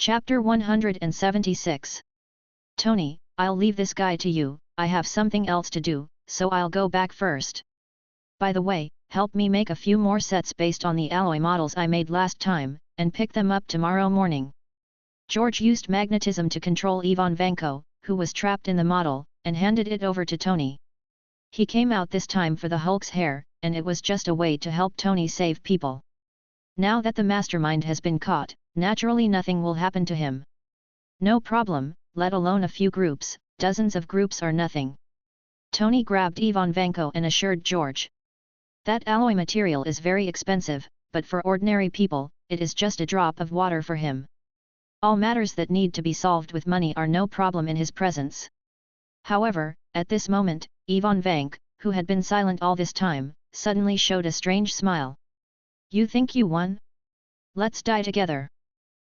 Chapter 176. Tony, I'll leave this guy to you, I have something else to do, so I'll go back first. By the way, help me make a few more sets based on the alloy models I made last time, and pick them up tomorrow morning. George used magnetism to control Ivan Vanko, who was trapped in the model, and handed it over to Tony. He came out this time for the Hulk's hair, and it was just a way to help Tony save people. Now that the mastermind has been caught, naturally nothing will happen to him. No problem, let alone a few groups, dozens of groups are nothing. Tony grabbed Ivan Vanko and assured George. That alloy material is very expensive, but for ordinary people, it is just a drop of water for him. All matters that need to be solved with money are no problem in his presence. However, at this moment, Ivan Vank, who had been silent all this time, suddenly showed a strange smile. You think you won? Let's die together.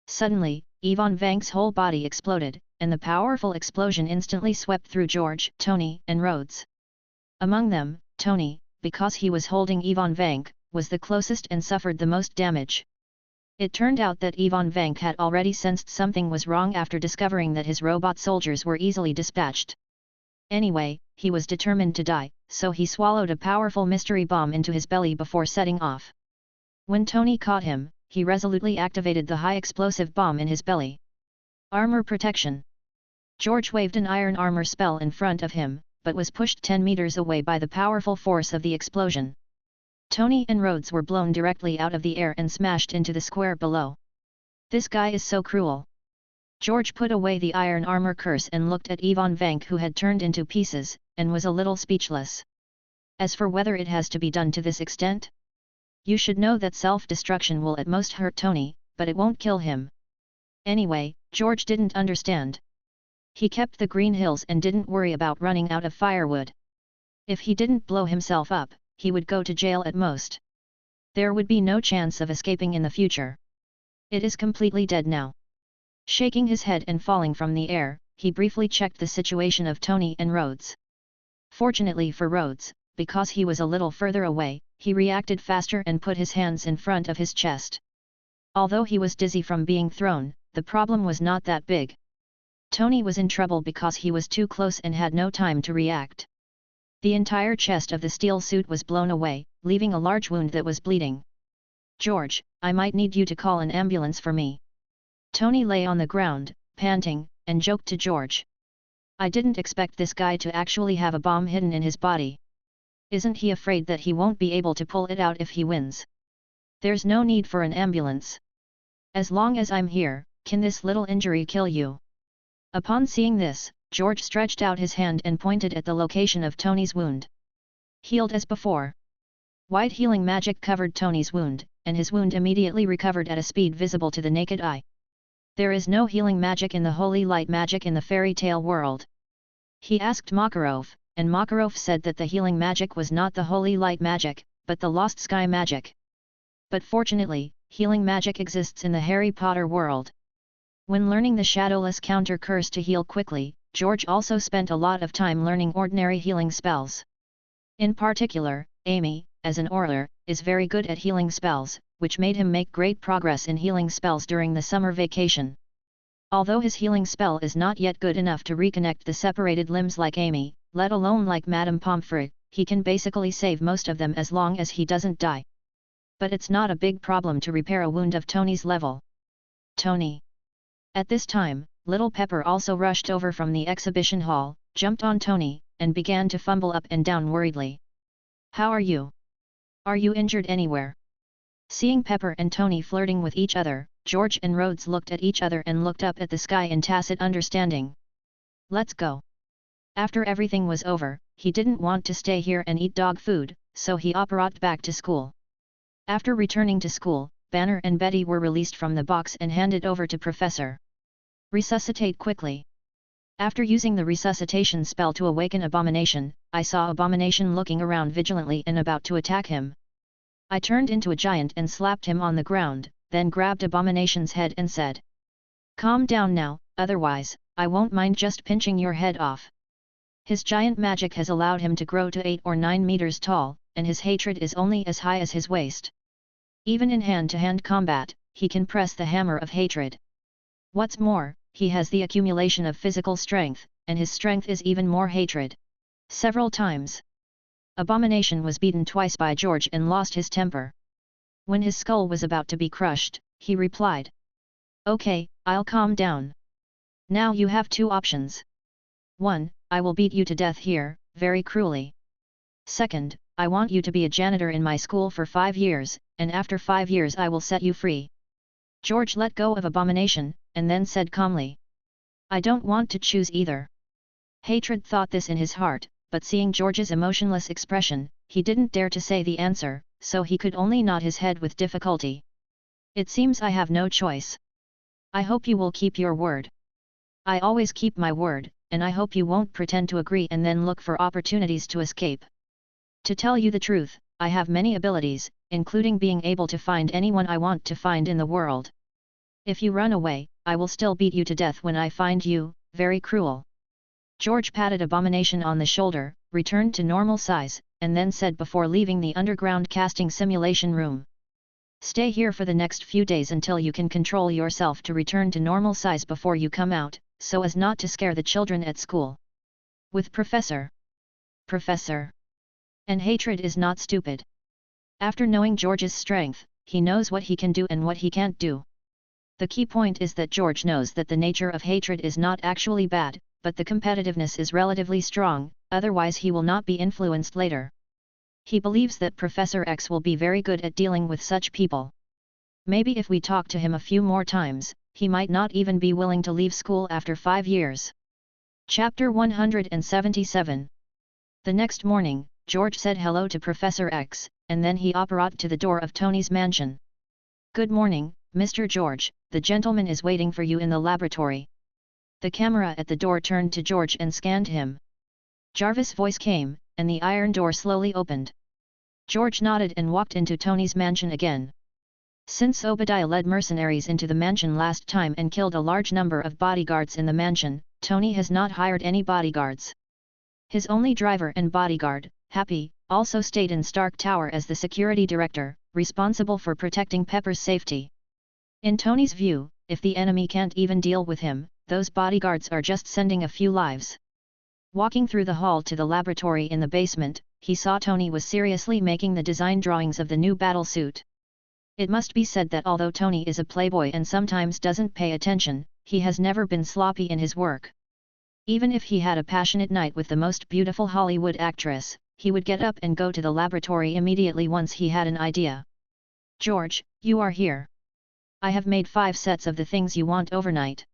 Suddenly, Ivan Vank's whole body exploded, and the powerful explosion instantly swept through George, Tony, and Rhodes. Among them, Tony, because he was holding Ivan Vank, was the closest and suffered the most damage. It turned out that Ivan Vank had already sensed something was wrong after discovering that his robot soldiers were easily dispatched. Anyway, he was determined to die, so he swallowed a powerful mystery bomb into his belly before setting off. When Tony caught him, he resolutely activated the high explosive bomb in his belly. Armor protection. George waved an iron armor spell in front of him, but was pushed 10 meters away by the powerful force of the explosion. Tony and Rhodes were blown directly out of the air and smashed into the square below. This guy is so cruel. George put away the iron armor curse and looked at Ivan Vank, who had turned into pieces, and was a little speechless. As for whether it has to be done to this extent? You should know that self-destruction will at most hurt Tony, but it won't kill him. Anyway, George didn't understand. He kept the green hills and didn't worry about running out of firewood. If he didn't blow himself up, he would go to jail at most. There would be no chance of escaping in the future. It is completely dead now. Shaking his head and falling from the air, he briefly checked the situation of Tony and Rhodes. Fortunately for Rhodes, because he was a little further away, he reacted faster and put his hands in front of his chest. Although he was dizzy from being thrown, the problem was not that big. Tony was in trouble because he was too close and had no time to react. The entire chest of the steel suit was blown away, leaving a large wound that was bleeding. George, I might need you to call an ambulance for me. Tony lay on the ground, panting, and joked to George. I didn't expect this guy to actually have a bomb hidden in his body. Isn't he afraid that he won't be able to pull it out if he wins? There's no need for an ambulance. As long as I'm here, can this little injury kill you? Upon seeing this, George stretched out his hand and pointed at the location of Tony's wound. Healed as before. White healing magic covered Tony's wound, and his wound immediately recovered at a speed visible to the naked eye. There is no healing magic in the holy light magic in the fairy tale world. He asked Makarov, and Makarov said that the healing magic was not the holy light magic, but the lost sky magic. But fortunately, healing magic exists in the Harry Potter world. When learning the shadowless counter curse to heal quickly, George also spent a lot of time learning ordinary healing spells. In particular, Amy, as an orator, is very good at healing spells, which made him make great progress in healing spells during the summer vacation. Although his healing spell is not yet good enough to reconnect the separated limbs like Amy, let alone like Madame Pomfret, he can basically save most of them as long as he doesn't die. But it's not a big problem to repair a wound of Tony's level. Tony. At this time, Little Pepper also rushed over from the exhibition hall, jumped on Tony, and began to fumble up and down worriedly. How are you? Are you injured anywhere? Seeing Pepper and Tony flirting with each other, George and Rhodes looked at each other and looked up at the sky in tacit understanding. Let's go. After everything was over, he didn't want to stay here and eat dog food, so he operated back to school. After returning to school, Banner and Betty were released from the box and handed over to Professor. Resuscitate quickly. After using the resuscitation spell to awaken Abomination, I saw Abomination looking around vigilantly and about to attack him. I turned into a giant and slapped him on the ground, then grabbed Abomination's head and said, "Calm down now, otherwise, I won't mind just pinching your head off." His giant magic has allowed him to grow to 8 or 9 meters tall, and his hatred is only as high as his waist. Even in hand-to-hand combat, he can press the hammer of hatred. What's more, he has the accumulation of physical strength, and his strength is even more hatred. Several times. Abomination was beaten twice by George and lost his temper. When his skull was about to be crushed, he replied, "Okay, I'll calm down. Now you have two options. 1. I will beat you to death here, very cruelly. 2. I want you to be a janitor in my school for 5 years, and after 5 years I will set you free." George let go of Abomination, and then said calmly, "I don't want to choose either." Hatred thought this in his heart, but seeing George's emotionless expression, he didn't dare to say the answer, so he could only nod his head with difficulty. "It seems I have no choice. I hope you will keep your word." "I always keep my word, and I hope you won't pretend to agree and then look for opportunities to escape. To tell you the truth, I have many abilities, including being able to find anyone I want to find in the world. If you run away, I will still beat you to death when I find you, very cruel." George patted Abomination on the shoulder, returned to normal size, and then said before leaving the underground casting simulation room, "Stay here for the next few days until you can control yourself to return to normal size before you come out, so as not to scare the children at school. With Professor. And hatred is not stupid. After knowing George's strength, he knows what he can do and what he can't do. The key point is that George knows that the nature of hatred is not actually bad, but the competitiveness is relatively strong, otherwise he will not be influenced later. He believes that Professor X will be very good at dealing with such people. Maybe if we talk to him a few more times, he might not even be willing to leave school after 5 years. Chapter 177. The next morning, George said hello to Professor X, and then he approached to the door of Tony's mansion. "Good morning, Mr. George, the gentleman is waiting for you in the laboratory." The camera at the door turned to George and scanned him. Jarvis' voice came, and the iron door slowly opened. George nodded and walked into Tony's mansion again. Since Obadiah led mercenaries into the mansion last time and killed a large number of bodyguards in the mansion, Tony has not hired any bodyguards. His only driver and bodyguard, Happy, also stayed in Stark Tower as the security director, responsible for protecting Pepper's safety. In Tony's view, if the enemy can't even deal with him, those bodyguards are just sending a few lives. Walking through the hall to the laboratory in the basement, he saw Tony was seriously making the design drawings of the new battle suit. It must be said that although Tony is a playboy and sometimes doesn't pay attention, he has never been sloppy in his work. Even if he had a passionate night with the most beautiful Hollywood actress, he would get up and go to the laboratory immediately once he had an idea. "George, you are here. I have made 5 sets of the things you want overnight."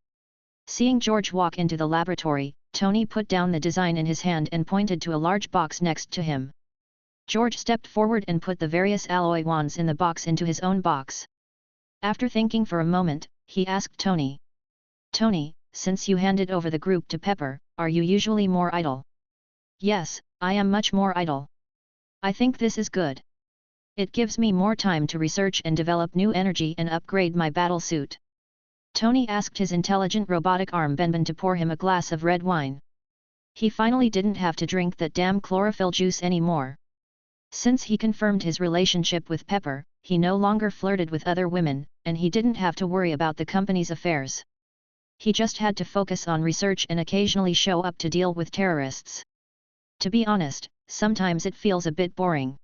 Seeing George walk into the laboratory, Tony put down the design in his hand and pointed to a large box next to him. George stepped forward and put the various alloy wands in the box into his own box. After thinking for a moment, he asked Tony. "Tony, since you handed over the group to Pepper, are you usually more idle?" "Yes, I am much more idle. I think this is good. It gives me more time to research and develop new energy and upgrade my battle suit." Tony asked his intelligent robotic arm Benben to pour him a glass of red wine. He finally didn't have to drink that damn chlorophyll juice anymore. Since he confirmed his relationship with Pepper, he no longer flirted with other women, and he didn't have to worry about the company's affairs. He just had to focus on research and occasionally show up to deal with terrorists. To be honest, sometimes it feels a bit boring.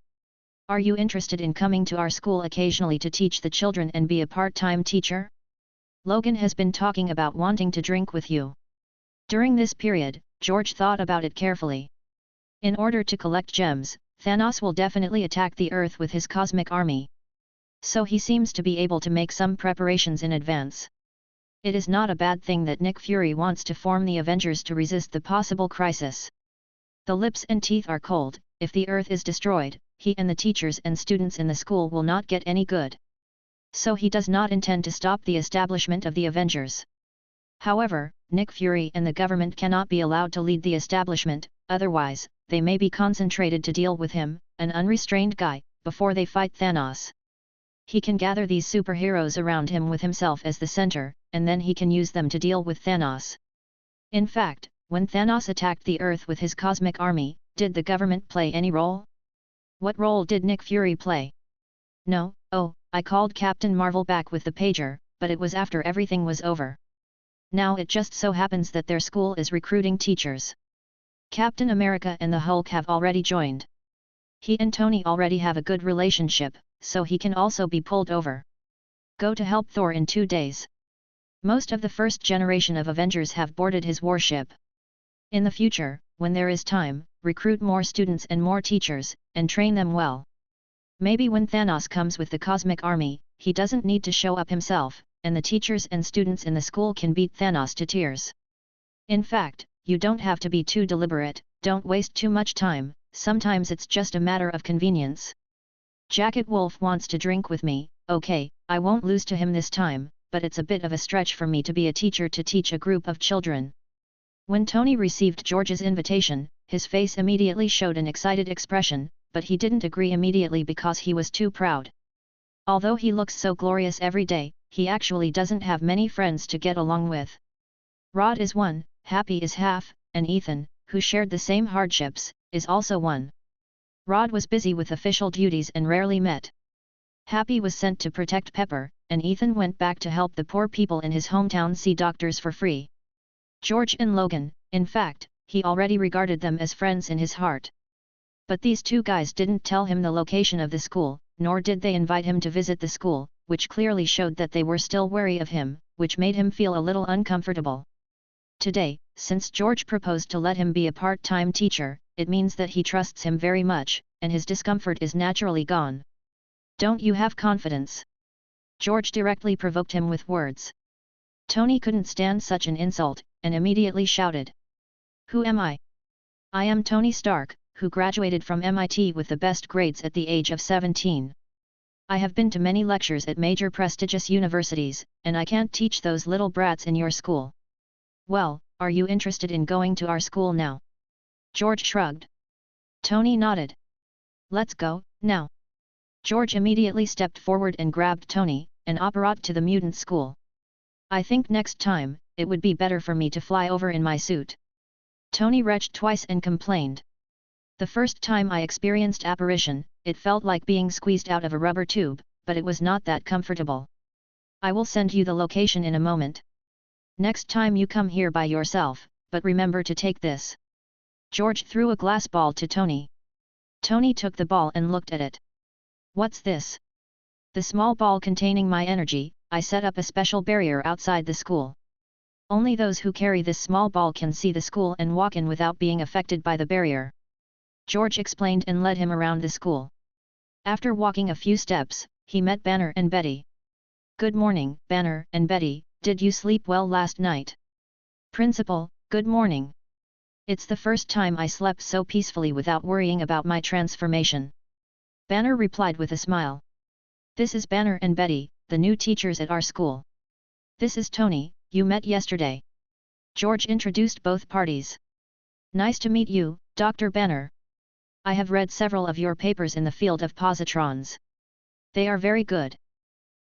"Are you interested in coming to our school occasionally to teach the children and be a part-time teacher? Logan has been talking about wanting to drink with you." During this period, George thought about it carefully. In order to collect gems, Thanos will definitely attack the Earth with his cosmic army. So he seems to be able to make some preparations in advance. It is not a bad thing that Nick Fury wants to form the Avengers to resist the possible crisis. The lips and teeth are cold. If the Earth is destroyed, he and the teachers and students in the school will not get any good. So he does not intend to stop the establishment of the Avengers. However, Nick Fury and the government cannot be allowed to lead the establishment, otherwise, they may be concentrated to deal with him, an unrestrained guy, before they fight Thanos. He can gather these superheroes around him with himself as the center, and then he can use them to deal with Thanos. In fact, when Thanos attacked the Earth with his cosmic army, did the government play any role? What role did Nick Fury play? No. I called Captain Marvel back with the pager, but it was after everything was over. Now it just so happens that their school is recruiting teachers. Captain America and the Hulk have already joined. He and Tony already have a good relationship, so he can also be pulled over. Go to help Thor in 2 days. Most of the first generation of Avengers have boarded his warship. In the future, when there is time, recruit more students and more teachers, and train them well. Maybe when Thanos comes with the cosmic army, he doesn't need to show up himself, and the teachers and students in the school can beat Thanos to tears. In fact, you don't have to be too deliberate, don't waste too much time, sometimes it's just a matter of convenience. Jacket Wolf wants to drink with me, okay, I won't lose to him this time, but it's a bit of a stretch for me to be a teacher to teach a group of children. When Tony received George's invitation, his face immediately showed an excited expression, but he didn't agree immediately because he was too proud. Although he looks so glorious every day, he actually doesn't have many friends to get along with. Rod is one, Happy is half, and Ethan, who shared the same hardships, is also one. Rod was busy with official duties and rarely met. Happy was sent to protect Pepper, and Ethan went back to help the poor people in his hometown see doctors for free. George and Logan, in fact, he already regarded them as friends in his heart. But these two guys didn't tell him the location of the school, nor did they invite him to visit the school, which clearly showed that they were still wary of him, which made him feel a little uncomfortable. Today, since George proposed to let him be a part-time teacher, it means that he trusts him very much, and his discomfort is naturally gone. Don't you have confidence? George directly provoked him with words. Tony couldn't stand such an insult, and immediately shouted. Who am I? I am Tony Stark, who graduated from MIT with the best grades at the age of 17. I have been to many lectures at major prestigious universities, and I can't teach those little brats in your school. Well, are you interested in going to our school now? George shrugged. Tony nodded. Let's go, now. George immediately stepped forward and grabbed Tony, and apparat to the mutant school. I think next time, it would be better for me to fly over in my suit. Tony retched twice and complained. The first time I experienced apparition, it felt like being squeezed out of a rubber tube, but it was not that comfortable. I will send you the location in a moment. Next time you come here by yourself, but remember to take this. George threw a glass ball to Tony. Tony took the ball and looked at it. What's this? The small ball containing my energy. I set up a special barrier outside the school. Only those who carry this small ball can see the school and walk in without being affected by the barrier. George explained and led him around the school. After walking a few steps, he met Banner and Betty. Good morning, Banner and Betty, did you sleep well last night? Principal, good morning. It's the first time I slept so peacefully without worrying about my transformation. Banner replied with a smile. This is Banner and Betty, the new teachers at our school. This is Tony, you met yesterday. George introduced both parties. Nice to meet you, Dr. Banner. I have read several of your papers in the field of positrons. They are very good.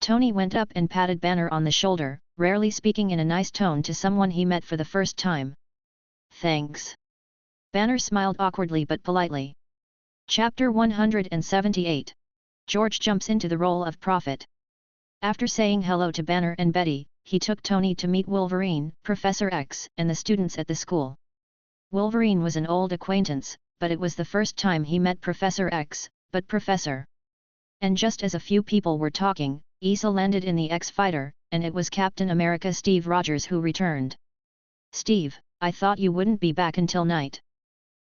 Tony went up and patted Banner on the shoulder, rarely speaking in a nice tone to someone he met for the first time. Thanks. Banner smiled awkwardly but politely. Chapter 178. George jumps into the role of prophet. After saying hello to Banner and Betty, he took Tony to meet Wolverine, Professor X, and the students at the school. Wolverine was an old acquaintance, but it was the first time he met Professor X, but Professor. And just as a few people were talking, Issa landed in the X-Fighter, and it was Captain America Steve Rogers who returned. Steve, I thought you wouldn't be back until night.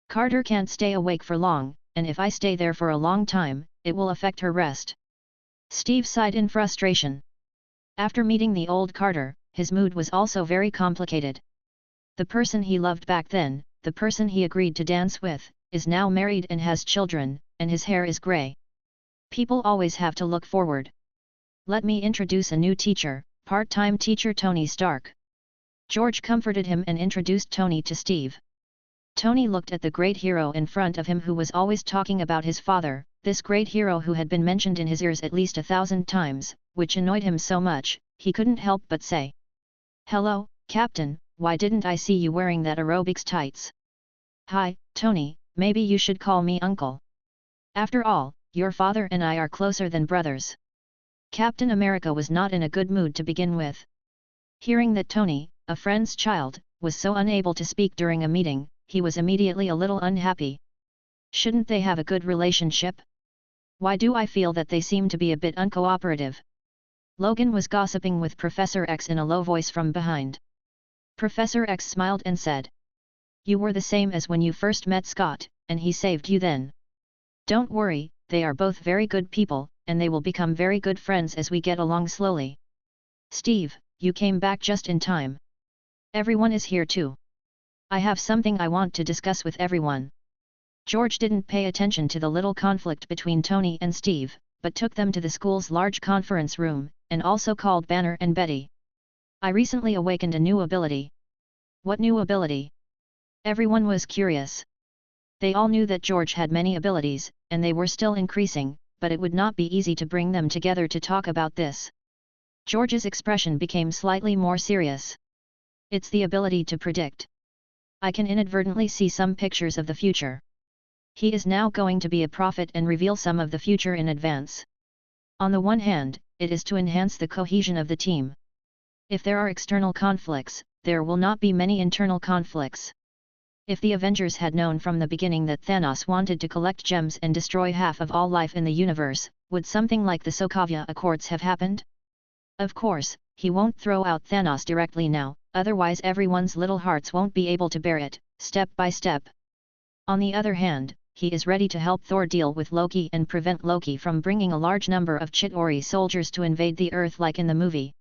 Carter can't stay awake for long, and if I stay there for a long time, it will affect her rest. Steve sighed in frustration. After meeting the old Carter, his mood was also very complicated. The person he loved back then, the person he agreed to dance with, is now married and has children, and his hair is grey. People always have to look forward. Let me introduce a new teacher, part-time teacher Tony Stark. George comforted him and introduced Tony to Steve. Tony looked at the great hero in front of him who was always talking about his father, this great hero who had been mentioned in his ears at least 1,000 times, which annoyed him so much, he couldn't help but say. Hello, Captain, why didn't I see you wearing that aerobics tights? Hi, Tony, maybe you should call me Uncle. After all, your father and I are closer than brothers. Captain America was not in a good mood to begin with. Hearing that Tony, a friend's child, was so unable to speak during a meeting, he was immediately a little unhappy. Shouldn't they have a good relationship? Why do I feel that they seem to be a bit uncooperative? Logan was gossiping with Professor X in a low voice from behind. Professor X smiled and said, "You were the same as when you first met Scott, and he saved you then. Don't worry, they are both very good people, and they will become very good friends as we get along slowly. Steve, you came back just in time. Everyone is here too. I have something I want to discuss with everyone." George didn't pay attention to the little conflict between Tony and Steve, but took them to the school's large conference room, and also called Banner and Betty. "I recently awakened a new ability." "What new ability?" Everyone was curious. They all knew that George had many abilities, and they were still increasing, but it would not be easy to bring them together to talk about this. George's expression became slightly more serious. "It's the ability to predict. I can inadvertently see some pictures of the future. He is now going to be a prophet and reveal some of the future in advance. On the one hand, it is to enhance the cohesion of the team. If there are external conflicts, there will not be many internal conflicts. If the Avengers had known from the beginning that Thanos wanted to collect gems and destroy half of all life in the universe, would something like the Sokovia Accords have happened? Of course, he won't throw out Thanos directly now, otherwise everyone's little hearts won't be able to bear it, step by step. On the other hand, he is ready to help Thor deal with Loki and prevent Loki from bringing a large number of Chitauri soldiers to invade the Earth like in the movie.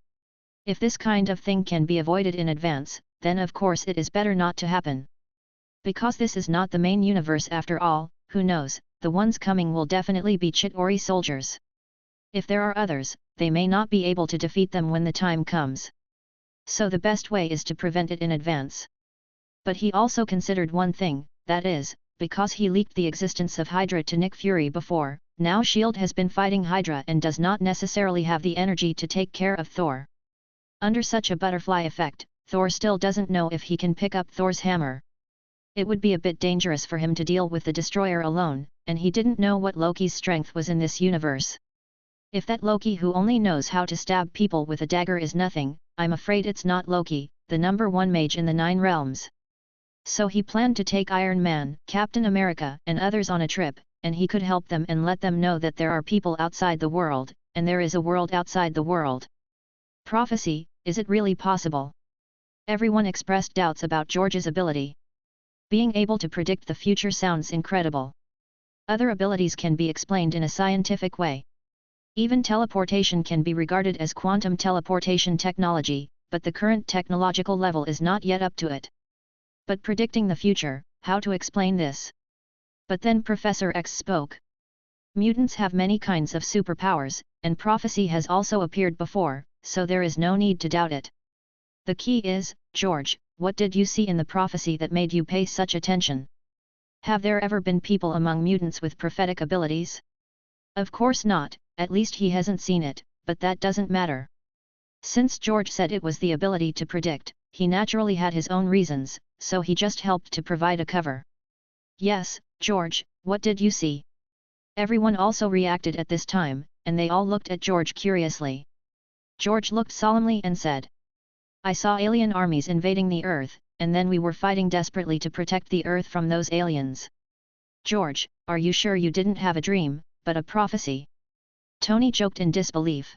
If this kind of thing can be avoided in advance, then of course it is better not to happen. Because this is not the main universe after all, who knows, the ones coming will definitely be Chitauri soldiers. If there are others, they may not be able to defeat them when the time comes. So the best way is to prevent it in advance. But he also considered one thing, that is, because he leaked the existence of Hydra to Nick Fury before, now S.H.I.E.L.D. has been fighting Hydra and does not necessarily have the energy to take care of Thor. Under such a butterfly effect, Thor still doesn't know if he can pick up Thor's hammer. It would be a bit dangerous for him to deal with the Destroyer alone, and he didn't know what Loki's strength was in this universe. If that Loki who only knows how to stab people with a dagger is nothing, I'm afraid it's not Loki, the #1 mage in the 9 realms. So he planned to take Iron Man, Captain America and others on a trip, and he could help them and let them know that there are people outside the world, and there is a world outside the world. Prophecy, is it really possible? Everyone expressed doubts about George's ability. Being able to predict the future sounds incredible. Other abilities can be explained in a scientific way. Even teleportation can be regarded as quantum teleportation technology, but the current technological level is not yet up to it. But predicting the future, how to explain this? But then Professor X spoke. Mutants have many kinds of superpowers, and prophecy has also appeared before, so there is no need to doubt it. The key is, George, what did you see in the prophecy that made you pay such attention? Have there ever been people among mutants with prophetic abilities? Of course not, at least he hasn't seen it, but that doesn't matter. Since George said it was the ability to predict, he naturally had his own reasons, so he just helped to provide a cover. Yes, George, what did you see? Everyone also reacted at this time, and they all looked at George curiously. George looked solemnly and said, I saw alien armies invading the Earth, and then we were fighting desperately to protect the Earth from those aliens. George, are you sure you didn't have a dream, but a prophecy? Tony joked in disbelief.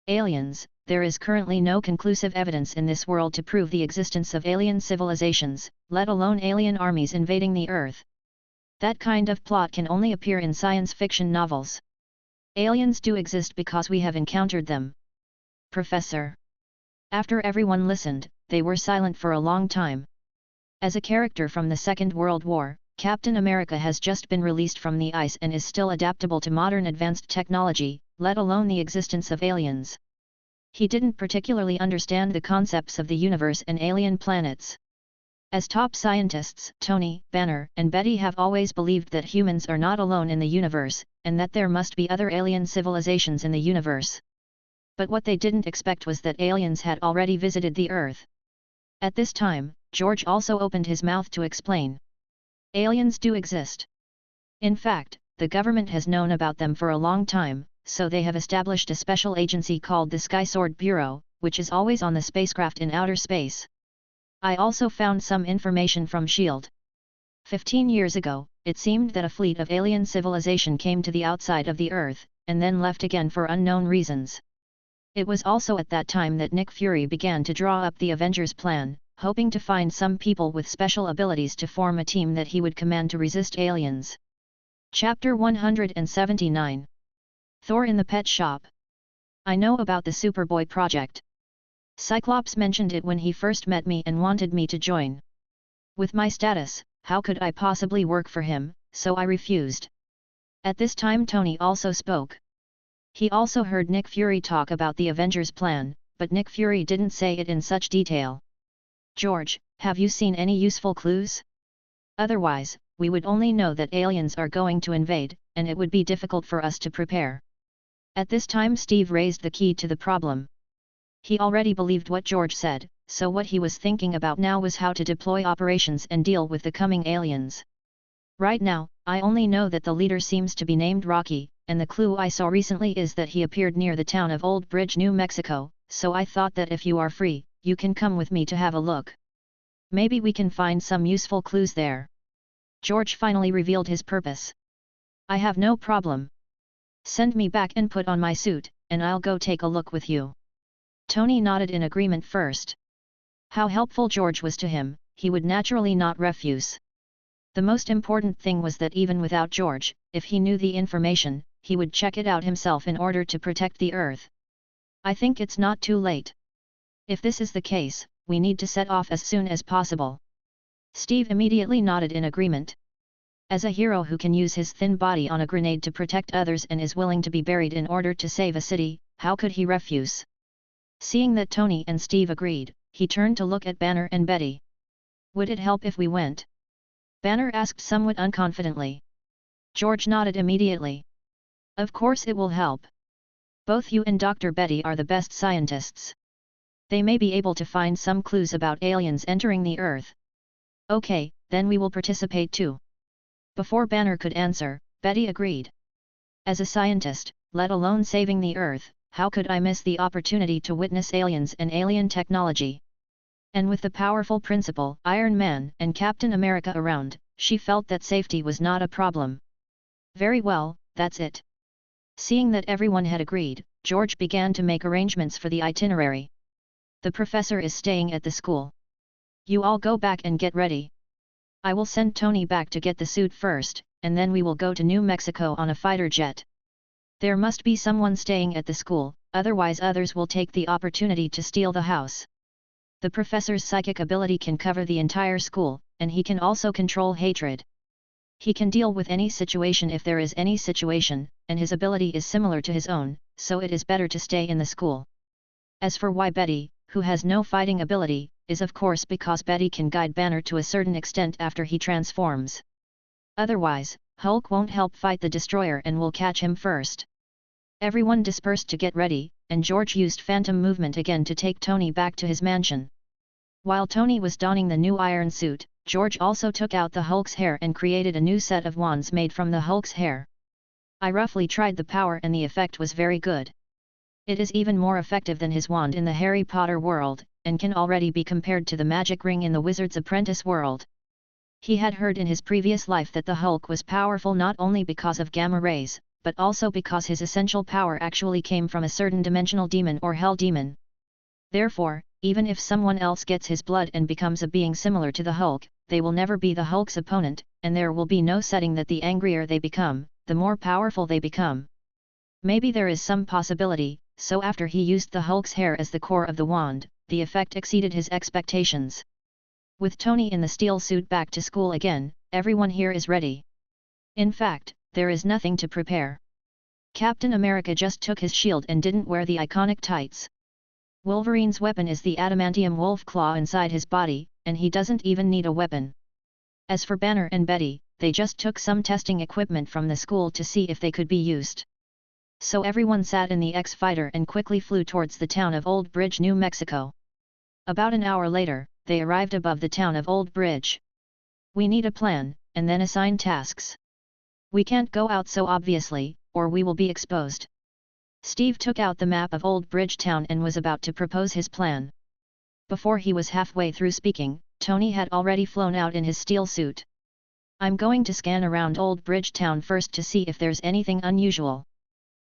Aliens, there is currently no conclusive evidence in this world to prove the existence of alien civilizations, let alone alien armies invading the Earth. That kind of plot can only appear in science fiction novels. Aliens do exist because we have encountered them. Professor. After everyone listened, they were silent for a long time. As a character from the Second World War, Captain America has just been released from the ice and is still adaptable to modern advanced technology, let alone the existence of aliens. He didn't particularly understand the concepts of the universe and alien planets. As top scientists, Tony, Banner, and Betty have always believed that humans are not alone in the universe, and that there must be other alien civilizations in the universe. But what they didn't expect was that aliens had already visited the Earth. At this time, George also opened his mouth to explain. Aliens do exist. In fact, the government has known about them for a long time, so they have established a special agency called the Sky Sword Bureau, which is always on the spacecraft in outer space. I also found some information from S.H.I.E.L.D. 15 years ago, it seemed that a fleet of alien civilization came to the outside of the Earth, and then left again for unknown reasons. It was also at that time that Nick Fury began to draw up the Avengers plan, hoping to find some people with special abilities to form a team that he would command to resist aliens. Chapter 179. Thor in the Pet Shop. I know about the Superboy project. Cyclops mentioned it when he first met me and wanted me to join. With my status, how could I possibly work for him, so I refused. At this time Tony also spoke. He also heard Nick Fury talk about the Avengers plan, but Nick Fury didn't say it in such detail. George, have you seen any useful clues? Otherwise, we would only know that aliens are going to invade, and it would be difficult for us to prepare. At this time Steve raised the key to the problem. He already believed what George said, so what he was thinking about now was how to deploy operations and deal with the coming aliens. Right now, I only know that the leader seems to be named Rocky, and the clue I saw recently is that he appeared near the town of Old Bridge, New Mexico, so I thought that if you are free, you can come with me to have a look. Maybe we can find some useful clues there. George finally revealed his purpose. I have no problem. Send me back and put on my suit, and I'll go take a look with you. Tony nodded in agreement first. How helpful George was to him, he would naturally not refuse. The most important thing was that even without George, if he knew the information, he would check it out himself in order to protect the Earth. I think it's not too late. If this is the case, we need to set off as soon as possible. Steve immediately nodded in agreement. As a hero who can use his thin body on a grenade to protect others and is willing to be buried in order to save a city, how could he refuse? Seeing that Tony and Steve agreed, he turned to look at Banner and Betty. Would it help if we went? Banner asked somewhat unconfidently. George nodded immediately. Of course it will help. Both you and Dr. Betty are the best scientists. They may be able to find some clues about aliens entering the Earth. Okay, then we will participate too. Before Banner could answer, Betty agreed. As a scientist, let alone saving the Earth, how could I miss the opportunity to witness aliens and alien technology? And with the powerful Principal, Iron Man, and Captain America around, she felt that safety was not a problem. Very well, that's it. Seeing that everyone had agreed, George began to make arrangements for the itinerary. The professor is staying at the school. You all go back and get ready. I will send Tony back to get the suit first, and then we will go to New Mexico on a fighter jet. There must be someone staying at the school, otherwise others will take the opportunity to steal the house. The professor's psychic ability can cover the entire school, and he can also control hatred. He can deal with any situation if there is any situation, and his ability is similar to his own, so it is better to stay in the school. As for why Betty, who has no fighting ability, is of course because Betty can guide Banner to a certain extent after he transforms. Otherwise, Hulk won't help fight the Destroyer and will catch him first. Everyone dispersed to get ready, and George used phantom movement again to take Tony back to his mansion. While Tony was donning the new iron suit, George also took out the Hulk's hair and created a new set of wands made from the Hulk's hair. I roughly tried the power and the effect was very good. It is even more effective than his wand in the Harry Potter world, and can already be compared to the magic ring in the Wizard's Apprentice world. He had heard in his previous life that the Hulk was powerful not only because of gamma rays, but also because his essential power actually came from a certain dimensional demon or hell demon. Therefore, even if someone else gets his blood and becomes a being similar to the Hulk, they will never be the Hulk's opponent, and there will be no setting that the angrier they become, the more powerful they become. Maybe there is some possibility, so after he used the Hulk's hair as the core of the wand, the effect exceeded his expectations. With Tony in the steel suit back to school again, everyone here is ready. In fact, there is nothing to prepare. Captain America just took his shield and didn't wear the iconic tights. Wolverine's weapon is the adamantium wolf claw inside his body, and he doesn't even need a weapon. As for Banner and Betty, they just took some testing equipment from the school to see if they could be used. So everyone sat in the X-Fighter and quickly flew towards the town of Old Bridge, New Mexico. About an hour later, they arrived above the town of Old Bridge. We need a plan, and then assign tasks. We can't go out so obviously, or we will be exposed. Steve took out the map of Old Bridge town and was about to propose his plan. Before he was halfway through speaking, Tony had already flown out in his steel suit. I'm going to scan around Old Bridge Town first to see if there's anything unusual.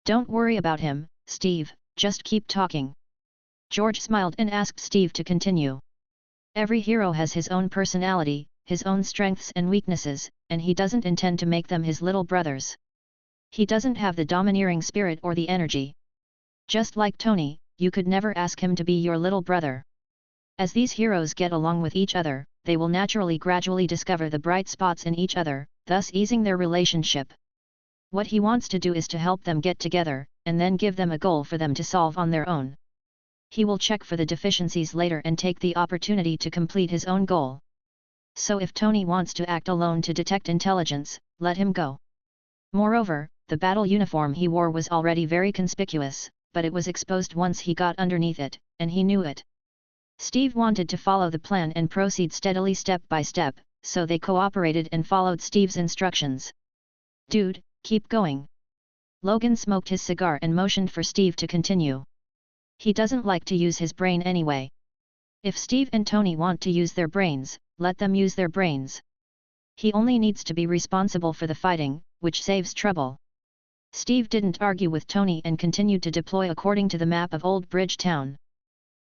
Don't worry about him, Steve, just keep talking. George smiled and asked Steve to continue. Every hero has his own personality, his own strengths and weaknesses, and he doesn't intend to make them his little brothers. He doesn't have the domineering spirit or the energy. Just like Tony, you could never ask him to be your little brother. As these heroes get along with each other, they will naturally gradually discover the bright spots in each other, thus easing their relationship. What he wants to do is to help them get together, and then give them a goal for them to solve on their own. He will check for the deficiencies later and take the opportunity to complete his own goal. So if Tony wants to act alone to detect intelligence, let him go. Moreover, the battle uniform he wore was already very conspicuous, but it was exposed once he got underneath it, and he knew it. Steve wanted to follow the plan and proceed steadily step by step, so they cooperated and followed Steve's instructions. Dude, keep going. Logan smoked his cigar and motioned for Steve to continue. He doesn't like to use his brain anyway. If Steve and Tony want to use their brains, let them use their brains. He only needs to be responsible for the fighting, which saves trouble. Steve didn't argue with Tony and continued to deploy according to the map of Old Bridge Town.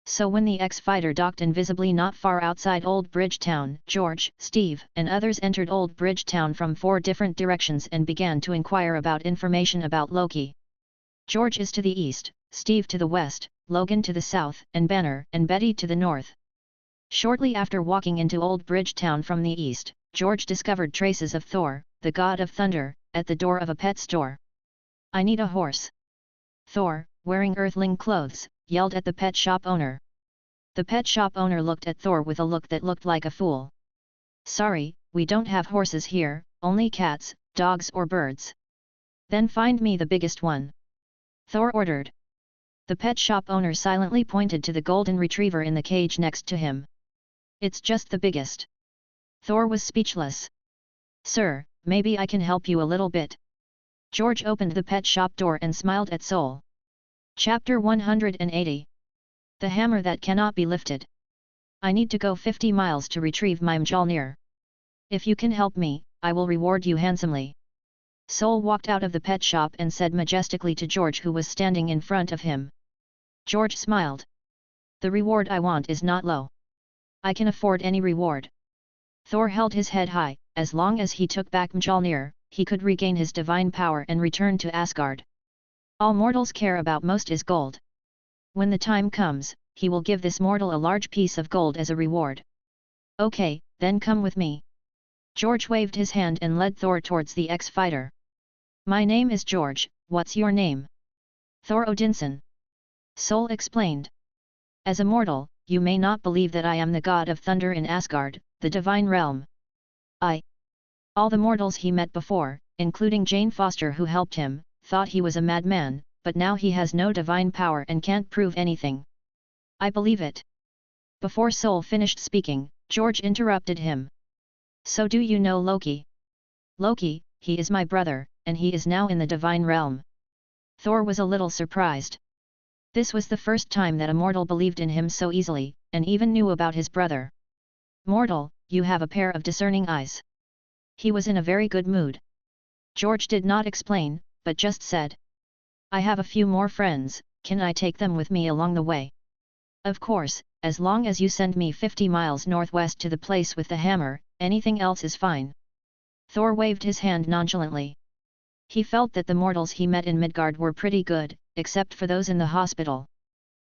So when the X-Fighter docked invisibly not far outside Old Bridge Town, George, Steve, and others entered Old Bridge Town from 4 different directions and began to inquire about information about Loki. George is to the east, Steve to the west, Logan to the south, and Banner and Betty to the north. Shortly after walking into Old Bridge Town from the east, George discovered traces of Thor, the god of thunder, at the door of a pet store. I need a horse. Thor, wearing earthling clothes, yelled at the pet shop owner. The pet shop owner looked at Thor with a look that looked like a fool. Sorry, we don't have horses here, only cats, dogs or birds. Then find me the biggest one. Thor ordered. The pet shop owner silently pointed to the golden retriever in the cage next to him. It's just the biggest. Thor was speechless. Sir, maybe I can help you a little bit. George opened the pet shop door and smiled at Soul. Chapter 180. The hammer that cannot be lifted. I need to go 50 miles to retrieve my Mjolnir. If you can help me, I will reward you handsomely. Soul walked out of the pet shop and said majestically to George, who was standing in front of him. George smiled. The reward I want is not low. I can afford any reward. Thor held his head high. As long as he took back Mjolnir, he could regain his divine power and return to Asgard. All mortals care about most is gold. When the time comes, he will give this mortal a large piece of gold as a reward. Okay, then come with me. George waved his hand and led Thor towards the X-Fighter. My name is George, what's your name? Thor Odinson. Soul explained. As a mortal, you may not believe that I am the god of thunder in Asgard, the divine realm. All the mortals he met before, including Jane Foster who helped him, thought he was a madman, but now he has no divine power and can't prove anything. I believe it. Before Soul finished speaking, George interrupted him. So do you know Loki? Loki, he is my brother, and he is now in the divine realm. Thor was a little surprised. This was the first time that a mortal believed in him so easily, and even knew about his brother. Mortal, you have a pair of discerning eyes. He was in a very good mood. George did not explain, but just said. I have a few more friends, can I take them with me along the way? Of course, as long as you send me 50 miles northwest to the place with the hammer, anything else is fine. Thor waved his hand nonchalantly. He felt that the mortals he met in Midgard were pretty good, except for those in the hospital.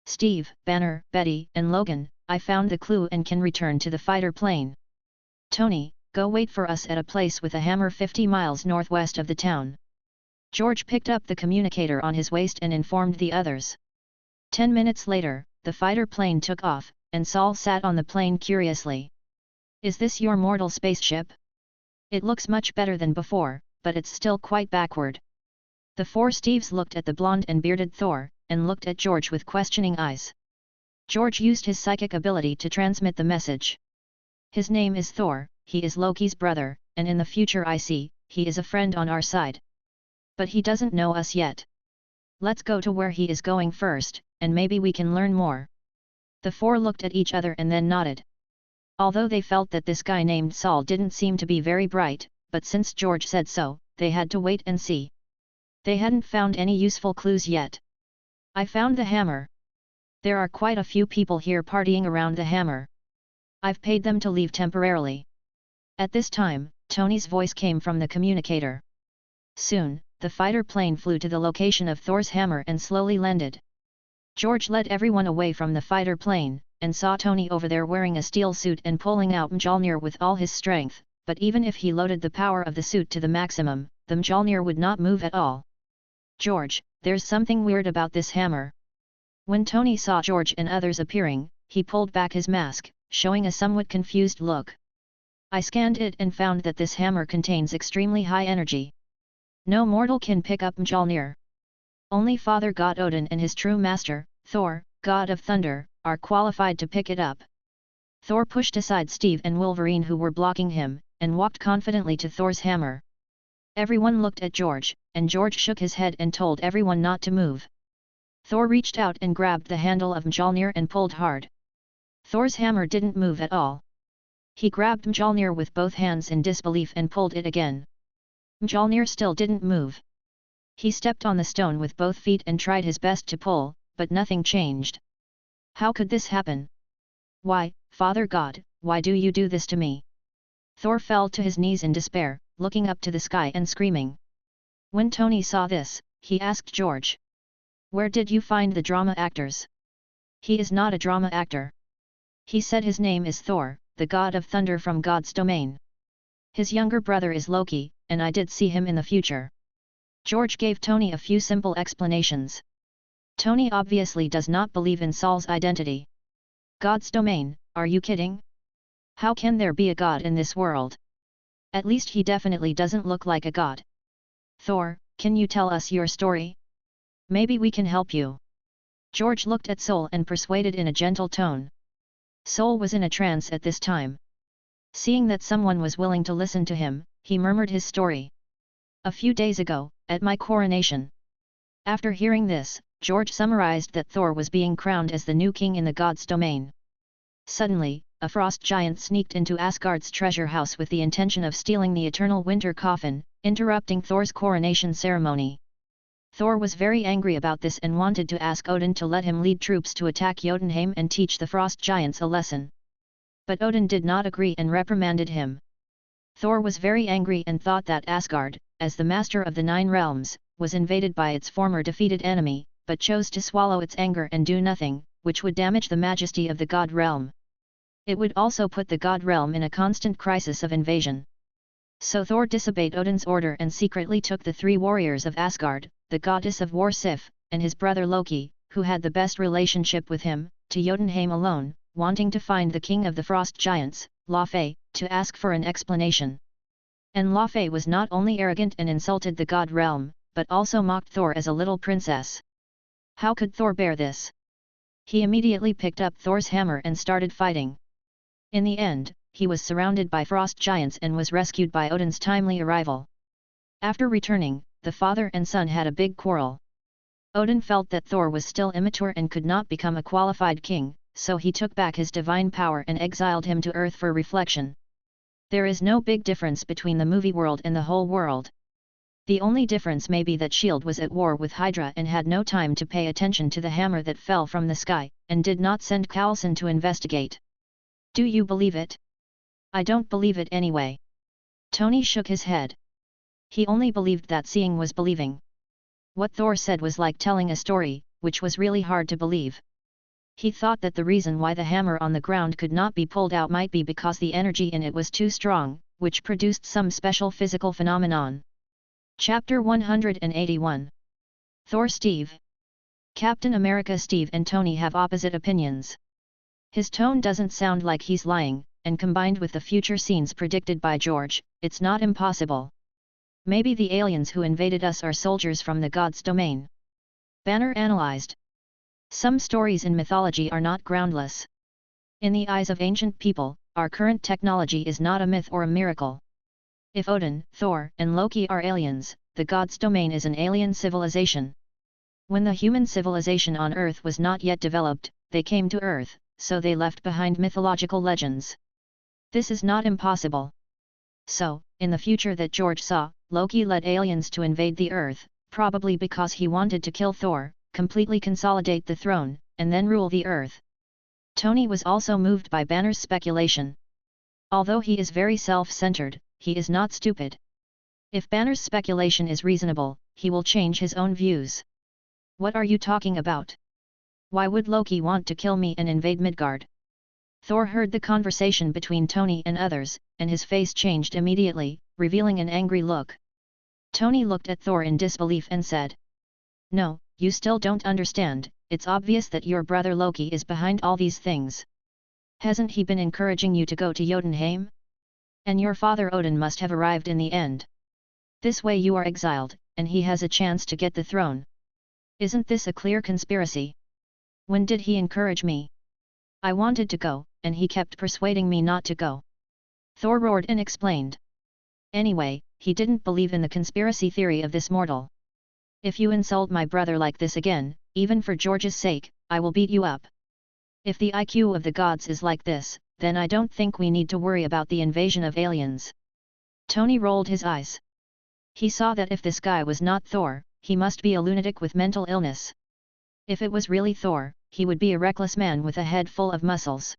Steve, Banner, Betty, and Logan, I found the clue and can return to the fighter plane. Tony, go wait for us at a place with a hammer 50 miles northwest of the town. George picked up the communicator on his waist and informed the others. 10 minutes later, the fighter plane took off, and Saul sat on the plane curiously. Is this your mortal spaceship? It looks much better than before, but it's still quite backward. The 4 Steves looked at the blonde and bearded Thor, and looked at George with questioning eyes. George used his psychic ability to transmit the message. His name is Thor, he is Loki's brother, and in the future I see, he is a friend on our side. But he doesn't know us yet. Let's go to where he is going first, and maybe we can learn more. The four looked at each other and then nodded. Although they felt that this guy named Saul didn't seem to be very bright, but since George said so, they had to wait and see. They hadn't found any useful clues yet. I found the hammer. There are quite a few people here partying around the hammer. I've paid them to leave temporarily. At this time, Tony's voice came from the communicator. Soon, the fighter plane flew to the location of Thor's hammer and slowly landed. George led everyone away from the fighter plane, and saw Tony over there wearing a steel suit and pulling out Mjolnir with all his strength, but even if he loaded the power of the suit to the maximum, the Mjolnir would not move at all. George, there's something weird about this hammer. When Tony saw George and others appearing, he pulled back his mask, showing a somewhat confused look. I scanned it and found that this hammer contains extremely high energy. No mortal can pick up Mjolnir. Only Father God Odin and his true master, Thor, God of Thunder, are qualified to pick it up. Thor pushed aside Steve and Wolverine who were blocking him, and walked confidently to Thor's hammer. Everyone looked at George, and George shook his head and told everyone not to move. Thor reached out and grabbed the handle of Mjolnir and pulled hard. Thor's hammer didn't move at all. He grabbed Mjolnir with both hands in disbelief and pulled it again. Mjolnir still didn't move. He stepped on the stone with both feet and tried his best to pull, but nothing changed. How could this happen? Why, Father God, why do you do this to me? Thor fell to his knees in despair, looking up to the sky and screaming. When Tony saw this, he asked George. Where did you find the drama actors? He is not a drama actor. He said his name is Thor, the god of thunder from God's domain. His younger brother is Loki, and I did see him in the future. George gave Tony a few simple explanations. Tony obviously does not believe in Saul's identity. God's domain, are you kidding? How can there be a god in this world? At least he definitely doesn't look like a god. Thor, can you tell us your story? Maybe we can help you. George looked at Soul and persuaded in a gentle tone. Soul was in a trance at this time. Seeing that someone was willing to listen to him, he murmured his story. A few days ago, at my coronation. After hearing this, George summarized that Thor was being crowned as the new king in the god's domain. Suddenly, a frost giant sneaked into Asgard's treasure house with the intention of stealing the eternal winter coffin, interrupting Thor's coronation ceremony. Thor was very angry about this and wanted to ask Odin to let him lead troops to attack Jotunheim and teach the frost giants a lesson. But Odin did not agree and reprimanded him. Thor was very angry and thought that Asgard, as the master of the 9 realms, was invaded by its former defeated enemy, but chose to swallow its anger and do nothing, which would damage the majesty of the god realm. It would also put the god realm in a constant crisis of invasion. So Thor disobeyed Odin's order and secretly took the 3 warriors of Asgard, the goddess of war Sif, and his brother Loki, who had the best relationship with him, to Jotunheim alone, wanting to find the king of the frost giants, Laufey, to ask for an explanation. And Laufey was not only arrogant and insulted the god realm, but also mocked Thor as a little princess. How could Thor bear this? He immediately picked up Thor's hammer and started fighting. In the end, he was surrounded by frost giants and was rescued by Odin's timely arrival. After returning, the father and son had a big quarrel. Odin felt that Thor was still immature and could not become a qualified king, so he took back his divine power and exiled him to Earth for reflection. There is no big difference between the movie world and the whole world. The only difference may be that S.H.I.E.L.D. was at war with Hydra and had no time to pay attention to the hammer that fell from the sky, and did not send Coulson to investigate. Do you believe it? I don't believe it anyway. Tony shook his head. He only believed that seeing was believing. What Thor said was like telling a story, which was really hard to believe. He thought that the reason why the hammer on the ground could not be pulled out might be because the energy in it was too strong, which produced some special physical phenomenon. Chapter 181. Thor Steve. Captain America Steve and Tony have opposite opinions. His tone doesn't sound like he's lying, and combined with the future scenes predicted by George, it's not impossible. Maybe the aliens who invaded us are soldiers from the god's domain. Banner analyzed. Some stories in mythology are not groundless. In the eyes of ancient people, our current technology is not a myth or a miracle. If Odin, Thor, and Loki are aliens, the god's domain is an alien civilization. When the human civilization on Earth was not yet developed, they came to Earth, so they left behind mythological legends. This is not impossible. So, in the future that George saw, Loki led aliens to invade the Earth, probably because he wanted to kill Thor, completely consolidate the throne, and then rule the Earth. Tony was also moved by Banner's speculation. Although he is very self-centered, he is not stupid. If Banner's speculation is reasonable, he will change his own views. What are you talking about? Why would Loki want to kill me and invade Midgard? Thor heard the conversation between Tony and others, and his face changed immediately, revealing an angry look. Tony looked at Thor in disbelief and said, "No, you still don't understand, it's obvious that your brother Loki is behind all these things. Hasn't he been encouraging you to go to Jotunheim? And your father Odin must have arrived in the end. This way you are exiled, and he has a chance to get the throne. Isn't this a clear conspiracy? When did he encourage me? I wanted to go, and he kept persuading me not to go." Thor roared and explained. Anyway, he didn't believe in the conspiracy theory of this mortal. "If you insult my brother like this again, even for George's sake, I will beat you up. If the IQ of the gods is like this, then I don't think we need to worry about the invasion of aliens." Tony rolled his eyes. He saw that if this guy was not Thor, he must be a lunatic with mental illness. If it was really Thor, he would be a reckless man with a head full of muscles.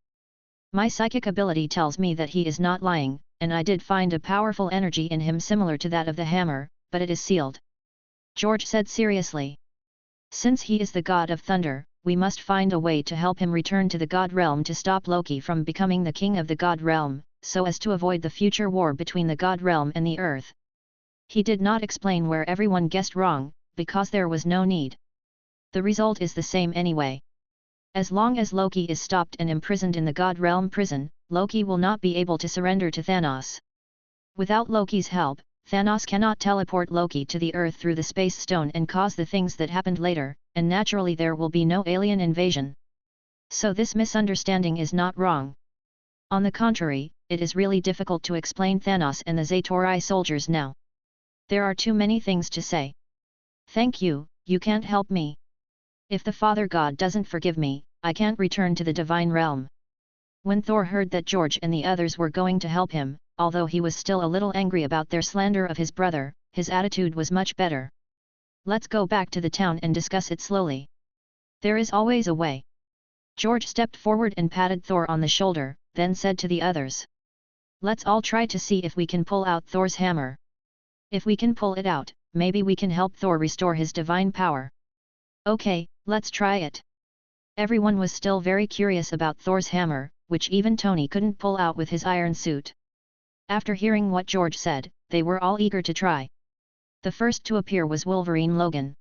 "My psychic ability tells me that he is not lying, and I did find a powerful energy in him similar to that of the hammer, but it is sealed," George said seriously. "Since he is the god of thunder, we must find a way to help him return to the god realm to stop Loki from becoming the king of the god realm, so as to avoid the future war between the god realm and the earth." He did not explain where everyone guessed wrong, because there was no need. The result is the same anyway. As long as Loki is stopped and imprisoned in the God Realm prison, Loki will not be able to surrender to Thanos. Without Loki's help, Thanos cannot teleport Loki to the Earth through the Space Stone and cause the things that happened later, and naturally there will be no alien invasion. So this misunderstanding is not wrong. On the contrary, it is really difficult to explain Thanos and the Zatori soldiers now. There are too many things to say. "Thank you, you can't help me. If the Father God doesn't forgive me, I can't return to the divine realm." When Thor heard that George and the others were going to help him, although he was still a little angry about their slander of his brother, his attitude was much better. "Let's go back to the town and discuss it slowly. There is always a way." George stepped forward and patted Thor on the shoulder, then said to the others, "Let's all try to see if we can pull out Thor's hammer. If we can pull it out, maybe we can help Thor restore his divine power." "Okay, let's try it." Everyone was still very curious about Thor's hammer, which even Tony couldn't pull out with his iron suit. After hearing what George said, they were all eager to try. The first to appear was Wolverine Logan.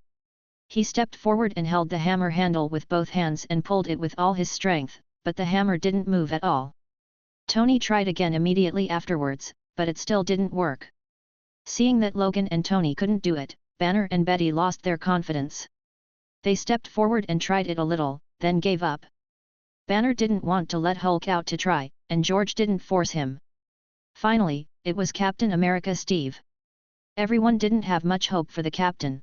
He stepped forward and held the hammer handle with both hands and pulled it with all his strength, but the hammer didn't move at all. Tony tried again immediately afterwards, but it still didn't work. Seeing that Logan and Tony couldn't do it, Banner and Betty lost their confidence. They stepped forward and tried it a little, then gave up. Banner didn't want to let Hulk out to try, and George didn't force him. Finally, it was Captain America Steve. Everyone didn't have much hope for the captain.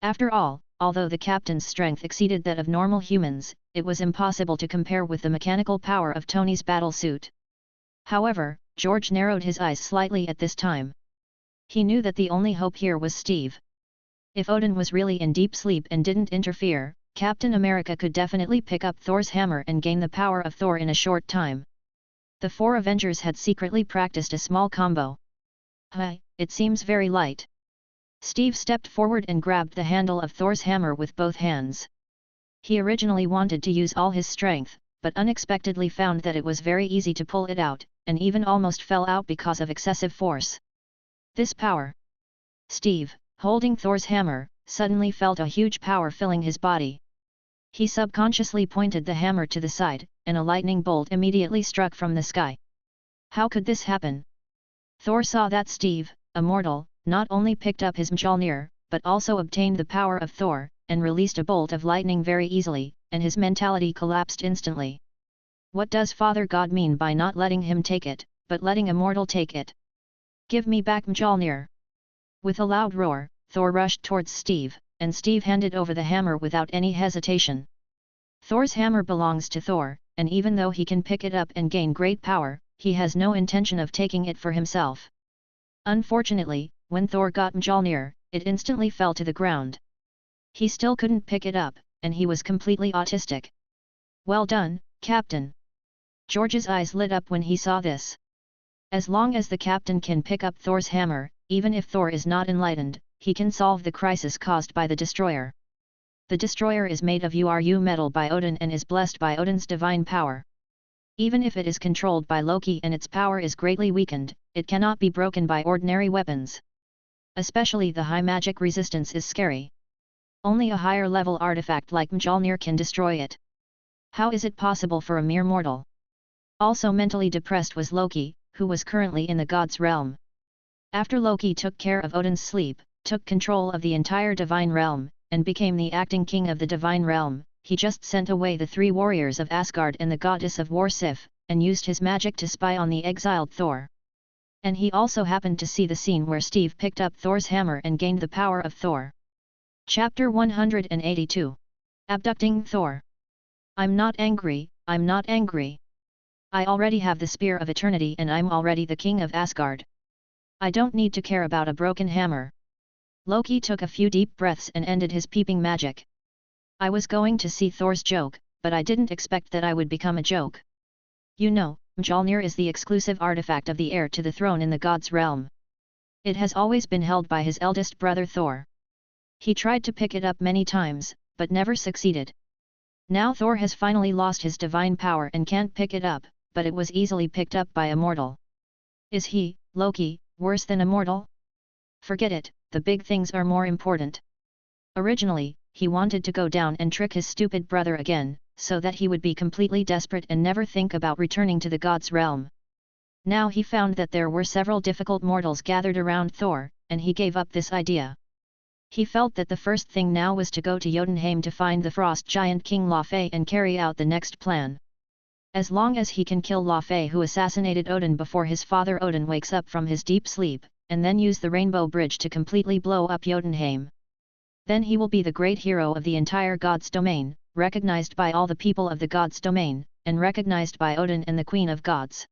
After all, although the captain's strength exceeded that of normal humans, it was impossible to compare with the mechanical power of Tony's battle suit. However, George narrowed his eyes slightly at this time. He knew that the only hope here was Steve. If Odin was really in deep sleep and didn't interfere, Captain America could definitely pick up Thor's hammer and gain the power of Thor in a short time. The four Avengers had secretly practiced a small combo. "Hi, it seems very light." Steve stepped forward and grabbed the handle of Thor's hammer with both hands. He originally wanted to use all his strength, but unexpectedly found that it was very easy to pull it out, and even almost fell out because of excessive force. This power. Steve, holding Thor's hammer, suddenly felt a huge power filling his body. He subconsciously pointed the hammer to the side, and a lightning bolt immediately struck from the sky. How could this happen? Thor saw that Steve, a mortal, not only picked up his Mjolnir, but also obtained the power of Thor, and released a bolt of lightning very easily, and his mentality collapsed instantly. What does Father God mean by not letting him take it, but letting a mortal take it? "Give me back Mjolnir!" With a loud roar, Thor rushed towards Steve, and Steve handed over the hammer without any hesitation. Thor's hammer belongs to Thor, and even though he can pick it up and gain great power, he has no intention of taking it for himself. Unfortunately, when Thor got Mjolnir, it instantly fell to the ground. He still couldn't pick it up, and he was completely autistic. Well done, Captain! George's eyes lit up when he saw this. As long as the captain can pick up Thor's hammer, even if Thor is not enlightened, he can solve the crisis caused by the destroyer. The destroyer is made of Uru metal by Odin and is blessed by Odin's divine power. Even if it is controlled by Loki and its power is greatly weakened, it cannot be broken by ordinary weapons. Especially the high magic resistance is scary. Only a higher level artifact like Mjolnir can destroy it. How is it possible for a mere mortal? Also mentally depressed was Loki, who was currently in the gods' realm. After Loki took care of Odin's sleep, took control of the entire divine realm, and became the acting king of the divine realm, he just sent away the 3 warriors of Asgard and the goddess of war Sif, and used his magic to spy on the exiled Thor. And he also happened to see the scene where Steve picked up Thor's hammer and gained the power of Thor. Chapter 182. Abducting Thor. I'm not angry, I'm not angry. I already have the Spear of Eternity and I'm already the king of Asgard. I don't need to care about a broken hammer. Loki took a few deep breaths and ended his peeping magic. I was going to see Thor's joke, but I didn't expect that I would become a joke. You know, Mjolnir is the exclusive artifact of the heir to the throne in the gods' realm. It has always been held by his eldest brother Thor. He tried to pick it up many times, but never succeeded. Now Thor has finally lost his divine power and can't pick it up, but it was easily picked up by a mortal. Is he, Loki, worse than a mortal? Forget it, the big things are more important. Originally, he wanted to go down and trick his stupid brother again, so that he would be completely desperate and never think about returning to the gods' realm. Now he found that there were several difficult mortals gathered around Thor, and he gave up this idea. He felt that the first thing now was to go to Jotunheim to find the frost giant King Laufey and carry out the next plan. As long as he can kill Laufey who assassinated Odin before his father Odin wakes up from his deep sleep, and then use the Rainbow Bridge to completely blow up Jotunheim. Then he will be the great hero of the entire God's domain, recognized by all the people of the God's domain, and recognized by Odin and the Queen of Gods.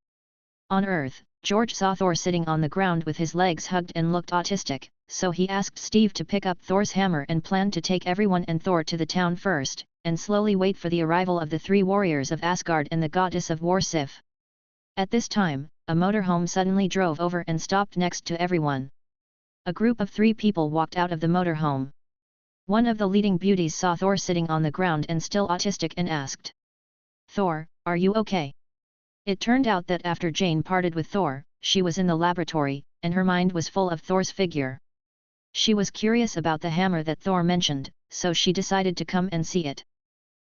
On Earth, George saw Thor sitting on the ground with his legs hugged and looked autistic, so he asked Steve to pick up Thor's hammer and planned to take everyone and Thor to the town first, and slowly wait for the arrival of the 3 warriors of Asgard and the goddess of war Sif. At this time, a motorhome suddenly drove over and stopped next to everyone. A group of 3 people walked out of the motorhome. One of the leading beauties saw Thor sitting on the ground and still autistic and asked, "Thor, are you okay?" It turned out that after Jane parted with Thor, she was in the laboratory, and her mind was full of Thor's figure. She was curious about the hammer that Thor mentioned, so she decided to come and see it.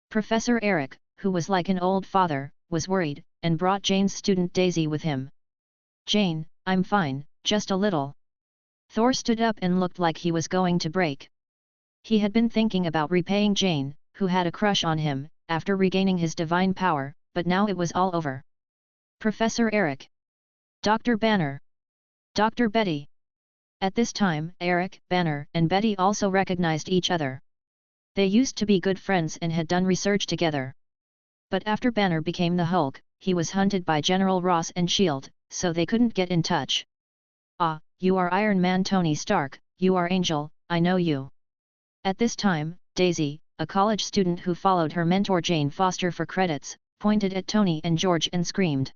Professor Eric, who was like an old father, was worried, and brought Jane's student Daisy with him. "Jane, I'm fine, just a little." Thor stood up and looked like he was going to break. He had been thinking about repaying Jane, who had a crush on him, after regaining his divine power, but now it was all over. Professor Eric. Dr. Banner. Dr. Betty. At this time, Eric, Banner, and Betty also recognized each other. They used to be good friends and had done research together. But after Banner became the Hulk, he was hunted by General Ross and S.H.I.E.L.D., so they couldn't get in touch. "Ah, you are Iron Man Tony Stark, you are Angel, I know you." At this time, Daisy, a college student who followed her mentor Jane Foster for credits, pointed at Tony and George and screamed.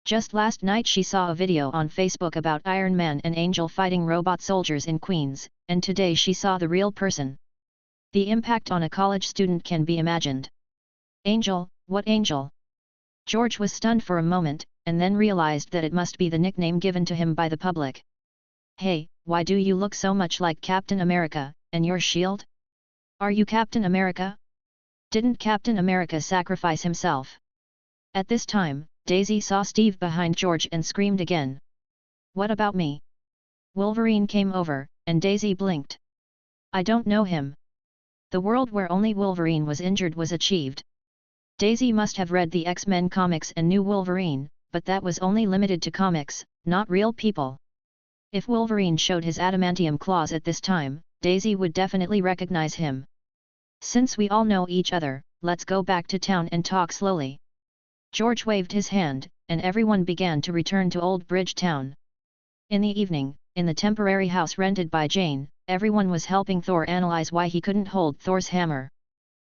Just last night she saw a video on Facebook about Iron Man and Angel fighting robot soldiers in Queens, and today she saw the real person. The impact on a college student can be imagined. "Angel, what Angel?" George was stunned for a moment, and then realized that it must be the nickname given to him by the public. "Hey, why do you look so much like Captain America, and your shield? Are you Captain America? Didn't Captain America sacrifice himself?" At this time, Daisy saw Steve behind George and screamed again. "What about me?" Wolverine came over, and Daisy blinked. "I don't know him." The world where only Wolverine was injured was achieved. Daisy must have read the X-Men comics and knew Wolverine, but that was only limited to comics, not real people. If Wolverine showed his adamantium claws at this time, Daisy would definitely recognize him. "Since we all know each other, let's go back to town and talk slowly." George waved his hand, and everyone began to return to Old Bridge Town. In the evening, in the temporary house rented by Jane, everyone was helping Thor analyze why he couldn't hold Thor's hammer.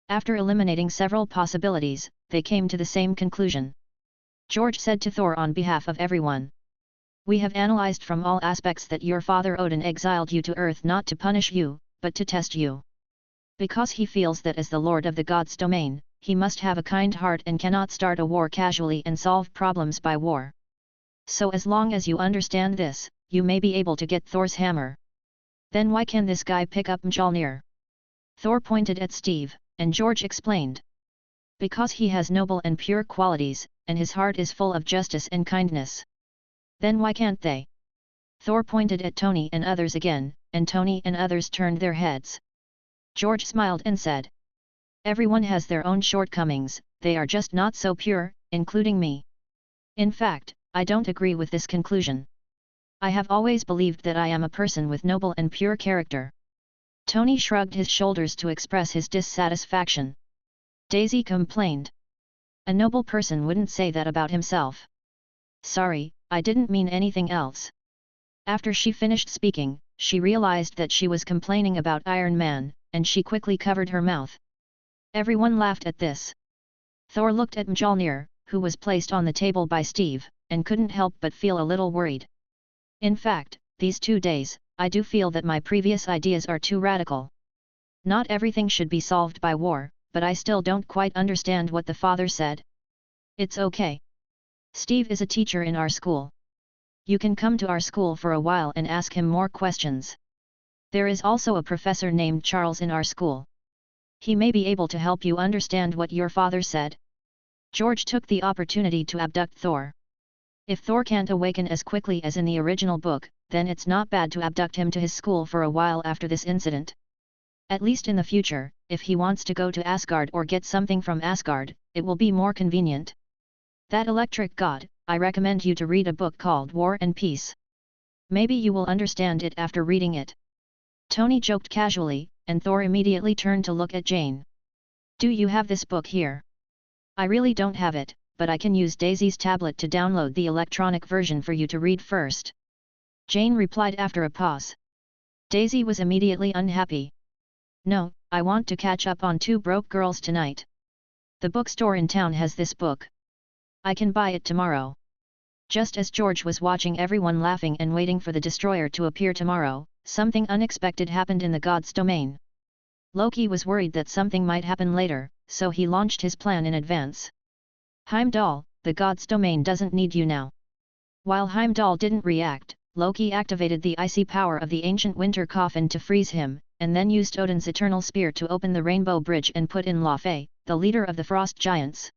After eliminating several possibilities, they came to the same conclusion. George said to Thor on behalf of everyone. We have analyzed from all aspects that your father Odin exiled you to Earth not to punish you, but to test you. Because he feels that as the Lord of the Gods' domain, he must have a kind heart and cannot start a war casually and solve problems by war. So as long as you understand this, you may be able to get Thor's hammer. Then why can this guy pick up Mjolnir? Thor pointed at Steve, and George explained. Because he has noble and pure qualities, and his heart is full of justice and kindness. Then why can't they? Thor pointed at Tony and others again, and Tony and others turned their heads. George smiled and said. Everyone has their own shortcomings, they are just not so pure, including me. In fact, I don't agree with this conclusion. I have always believed that I am a person with noble and pure character. Tony shrugged his shoulders to express his dissatisfaction. Daisy complained. A noble person wouldn't say that about himself. Sorry, I didn't mean anything else. After she finished speaking, she realized that she was complaining about Iron Man, and she quickly covered her mouth. Everyone laughed at this. Thor looked at Mjolnir, who was placed on the table by Steve, and couldn't help but feel a little worried. In fact, these 2 days, I do feel that my previous ideas are too radical. Not everything should be solved by war, but I still don't quite understand what the father said. It's okay. Steve is a teacher in our school. You can come to our school for a while and ask him more questions. There is also a professor named Charles in our school. He may be able to help you understand what your father said. George took the opportunity to abduct Thor. If Thor can't awaken as quickly as in the original book, then it's not bad to abduct him to his school for a while after this incident. At least in the future, if he wants to go to Asgard or get something from Asgard, it will be more convenient. That electric god, I recommend you to read a book called War and Peace. Maybe you will understand it after reading it. Tony joked casually, and Thor immediately turned to look at Jane. Do you have this book here? I really don't have it, but I can use Daisy's tablet to download the electronic version for you to read first. Jane replied after a pause. Daisy was immediately unhappy. No, I want to catch up on Two Broke Girls tonight. The bookstore in town has this book. I can buy it tomorrow. Just as George was watching everyone laughing and waiting for the destroyer to appear tomorrow, something unexpected happened in the god's domain. Loki was worried that something might happen later, so he launched his plan in advance. Heimdall, the god's domain doesn't need you now. While Heimdall didn't react, Loki activated the icy power of the ancient winter coffin to freeze him, and then used Odin's eternal spear to open the Rainbow Bridge and put in Laufey, the leader of the Frost Giants.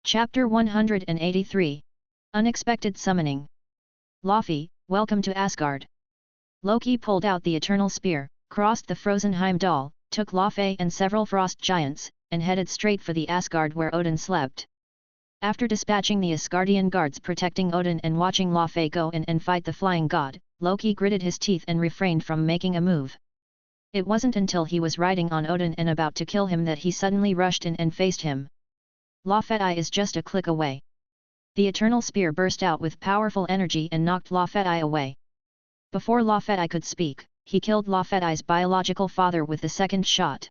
Chapter 183. Unexpected Summoning. Laufey, welcome to Asgard. Loki pulled out the eternal spear, crossed the frozen Heimdall, took Laufey and several Frost Giants, and headed straight for the Asgard where Odin slept. After dispatching the Asgardian guards protecting Odin and watching Laufey go in and fight the flying god, Loki gritted his teeth and refrained from making a move. It wasn't until he was riding on Odin and about to kill him that he suddenly rushed in and faced him. Laufey is just a click away. The eternal spear burst out with powerful energy and knocked Laufey away. Before Laufey could speak, he killed Laufey's biological father with the second shot.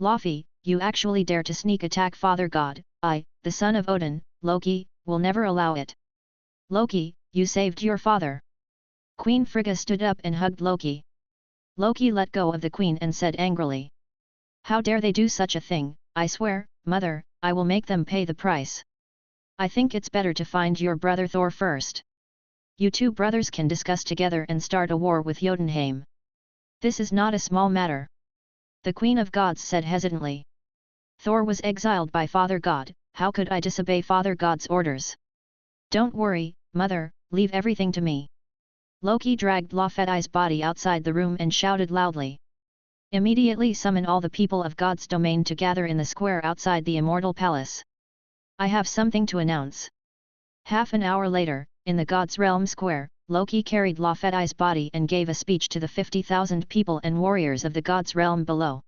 Laufey, you actually dare to sneak attack Father God, I, the son of Odin, Loki, will never allow it. Loki, you saved your father. Queen Frigga stood up and hugged Loki. Loki let go of the queen and said angrily. How dare they do such a thing, I swear, mother, I will make them pay the price. I think it's better to find your brother Thor first. You two brothers can discuss together and start a war with Jotunheim. This is not a small matter. The Queen of Gods said hesitantly. Thor was exiled by Father God, how could I disobey Father God's orders? Don't worry, mother, leave everything to me. Loki dragged Laufey's body outside the room and shouted loudly. Immediately summon all the people of God's domain to gather in the square outside the Immortal Palace. I have something to announce. Half an hour later, in the God's Realm Square, Loki carried Laufey's body and gave a speech to the 50,000 people and warriors of the God's Realm below.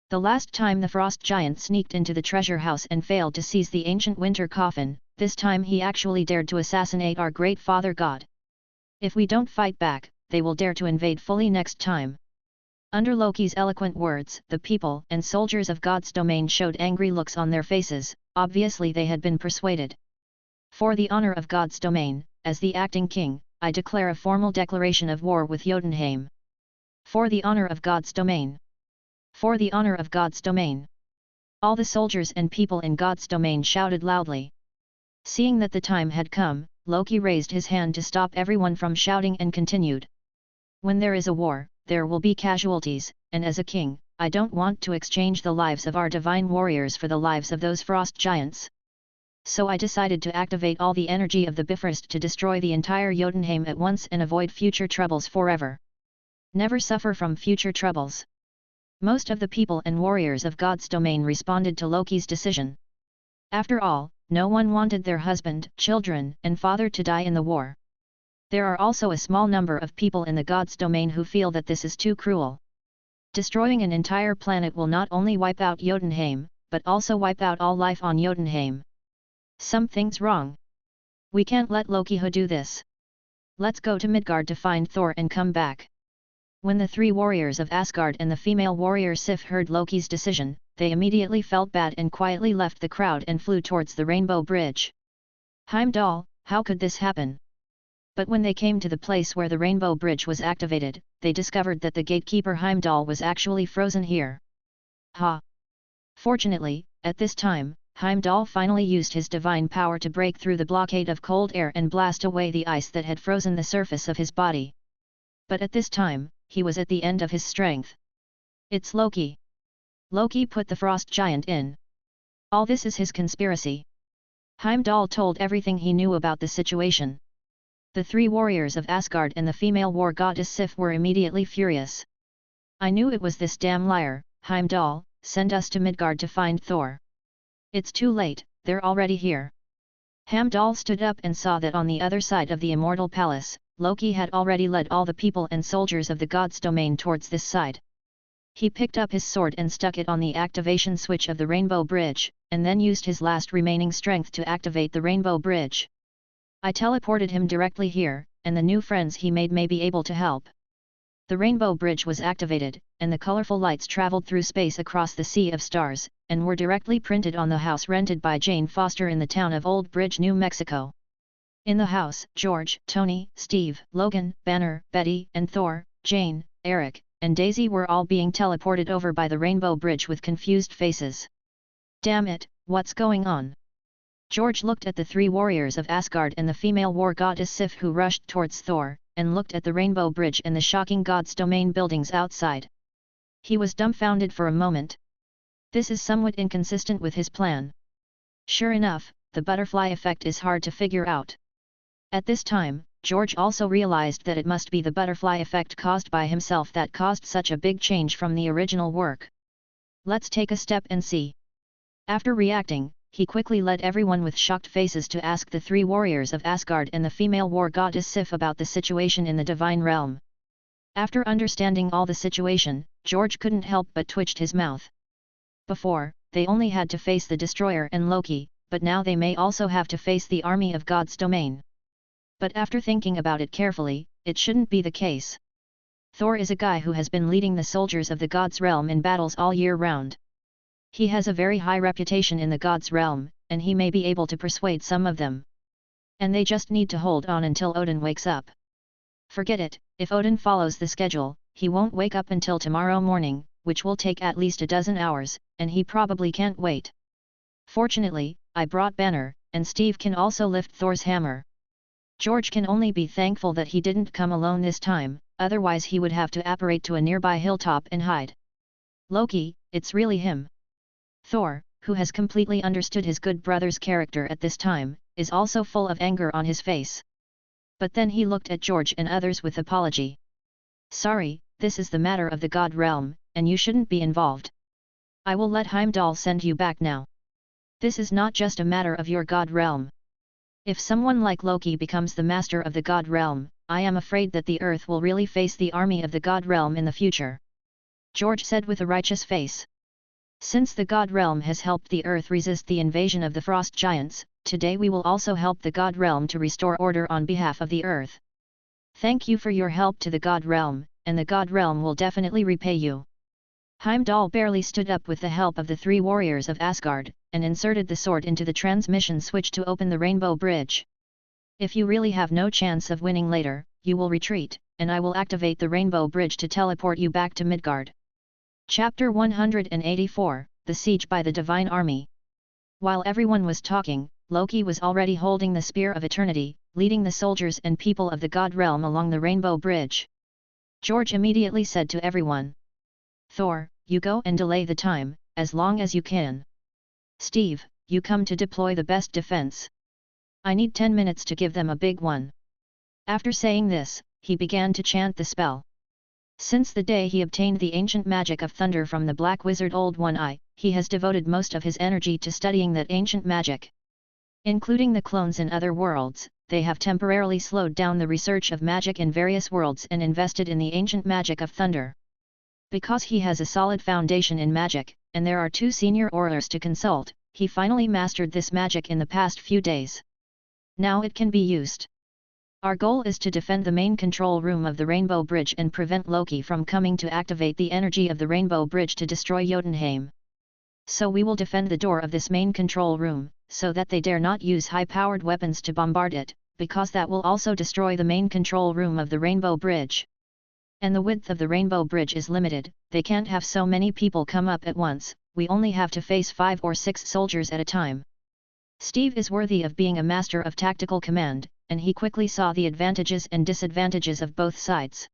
The last time the frost giant sneaked into the treasure house and failed to seize the ancient winter coffin, this time he actually dared to assassinate our great father god. If we don't fight back, they will dare to invade fully next time. Under Loki's eloquent words, the people and soldiers of God's domain showed angry looks on their faces. Obviously they had been persuaded. For the honor of God's domain, as the acting king, I declare a formal declaration of war with Jotunheim. For the honor of God's domain. For the honor of God's domain. All the soldiers and people in God's domain shouted loudly. Seeing that the time had come, Loki raised his hand to stop everyone from shouting and continued. When there is a war, there will be casualties, and as a king, I don't want to exchange the lives of our divine warriors for the lives of those frost giants. So I decided to activate all the energy of the Bifrost to destroy the entire Jotunheim at once and avoid future troubles forever. Never suffer from future troubles. Most of the people and warriors of God's domain responded to Loki's decision. After all, no one wanted their husband, children, and father to die in the war. There are also a small number of people in the God's domain who feel that this is too cruel. Destroying an entire planet will not only wipe out Jotunheim, but also wipe out all life on Jotunheim. Something's wrong. We can't let Loki do this. Let's go to Midgard to find Thor and come back. When the three warriors of Asgard and the female warrior Sif heard Loki's decision, they immediately felt bad and quietly left the crowd and flew towards the Rainbow Bridge. Heimdall, how could this happen? But when they came to the place where the Rainbow Bridge was activated, they discovered that the gatekeeper Heimdall was actually frozen here. Ha! Fortunately, at this time, Heimdall finally used his divine power to break through the blockade of cold air and blast away the ice that had frozen the surface of his body. But at this time, he was at the end of his strength. It's Loki. Loki put the frost giant in. All this is his conspiracy. Heimdall told everything he knew about the situation. The three warriors of Asgard and the female war goddess Sif were immediately furious. I knew it was this damn liar. Heimdall, send us to Midgard to find Thor. It's too late, they're already here. Heimdall stood up and saw that on the other side of the immortal palace, Loki had already led all the people and soldiers of the God's domain towards this side. He picked up his sword and stuck it on the activation switch of the Rainbow Bridge, and then used his last remaining strength to activate the Rainbow Bridge. I teleported him directly here, and the new friends he made may be able to help. The Rainbow Bridge was activated, and the colorful lights traveled through space across the sea of stars, and were directly printed on the house rented by Jane Foster in the town of Old Bridge, New Mexico. In the house, George, Tony, Steve, Logan, Banner, Betty, and Thor, Jane, Eric, and Daisy were all being teleported over by the Rainbow Bridge with confused faces. Damn it, what's going on? George looked at the three warriors of Asgard and the female war goddess Sif who rushed towards Thor, and looked at the Rainbow Bridge and the shocking God's domain buildings outside. He was dumbfounded for a moment. This is somewhat inconsistent with his plan. Sure enough, the butterfly effect is hard to figure out. At this time, George also realized that it must be the butterfly effect caused by himself that caused such a big change from the original work. Let's take a step and see. After reacting, he quickly led everyone with shocked faces to ask the three warriors of Asgard and the female war goddess Sif about the situation in the divine realm. After understanding all the situation, George couldn't help but twitched his mouth. Before, they only had to face the Destroyer and Loki, but now they may also have to face the army of God's domain. But after thinking about it carefully, it shouldn't be the case. Thor is a guy who has been leading the soldiers of the God's realm in battles all year round. He has a very high reputation in the God's realm, and he may be able to persuade some of them. And they just need to hold on until Odin wakes up. Forget it, if Odin follows the schedule, he won't wake up until tomorrow morning, which will take at least a dozen hours, and he probably can't wait. Fortunately, I brought Banner, and Steve can also lift Thor's hammer. George can only be thankful that he didn't come alone this time, otherwise he would have to apparate to a nearby hilltop and hide. Loki, it's really him. Thor, who has completely understood his good brother's character at this time, is also full of anger on his face. But then he looked at George and others with apology. Sorry, this is the matter of the God realm, and you shouldn't be involved. I will let Heimdall send you back now. This is not just a matter of your God realm. If someone like Loki becomes the master of the God realm, I am afraid that the earth will really face the army of the God realm in the future. George said with a righteous face. Since the God Realm has helped the Earth resist the invasion of the Frost Giants, today we will also help the God Realm to restore order on behalf of the Earth. Thank you for your help to the God Realm, and the God Realm will definitely repay you. Heimdall barely stood up with the help of the 3 warriors of Asgard, and inserted the sword into the transmission switch to open the Rainbow Bridge. If you really have no chance of winning later, you will retreat, and I will activate the Rainbow Bridge to teleport you back to Midgard. Chapter 184, The Siege by the Divine Army. While everyone was talking, Loki was already holding the Spear of Eternity, leading the soldiers and people of the God Realm along the Rainbow Bridge. George immediately said to everyone, "Thor, you go and delay the time, as long as you can. Steve, you come to deploy the best defense. I need 10 minutes to give them a big one." After saying this, he began to chant the spell. Since the day he obtained the ancient magic of thunder from the Black Wizard Old One-Eye, he has devoted most of his energy to studying that ancient magic. Including the clones in other worlds, they have temporarily slowed down the research of magic in various worlds and invested in the ancient magic of thunder. Because he has a solid foundation in magic, and there are 2 senior aurors to consult, he finally mastered this magic in the past few days. Now it can be used. Our goal is to defend the main control room of the Rainbow Bridge and prevent Loki from coming to activate the energy of the Rainbow Bridge to destroy Jotunheim. So we will defend the door of this main control room, so that they dare not use high-powered weapons to bombard it, because that will also destroy the main control room of the Rainbow Bridge. And the width of the Rainbow Bridge is limited, they can't have so many people come up at once, we only have to face 5 or 6 soldiers at a time. Steve is worthy of being a master of tactical command, and he quickly saw the advantages and disadvantages of both sides.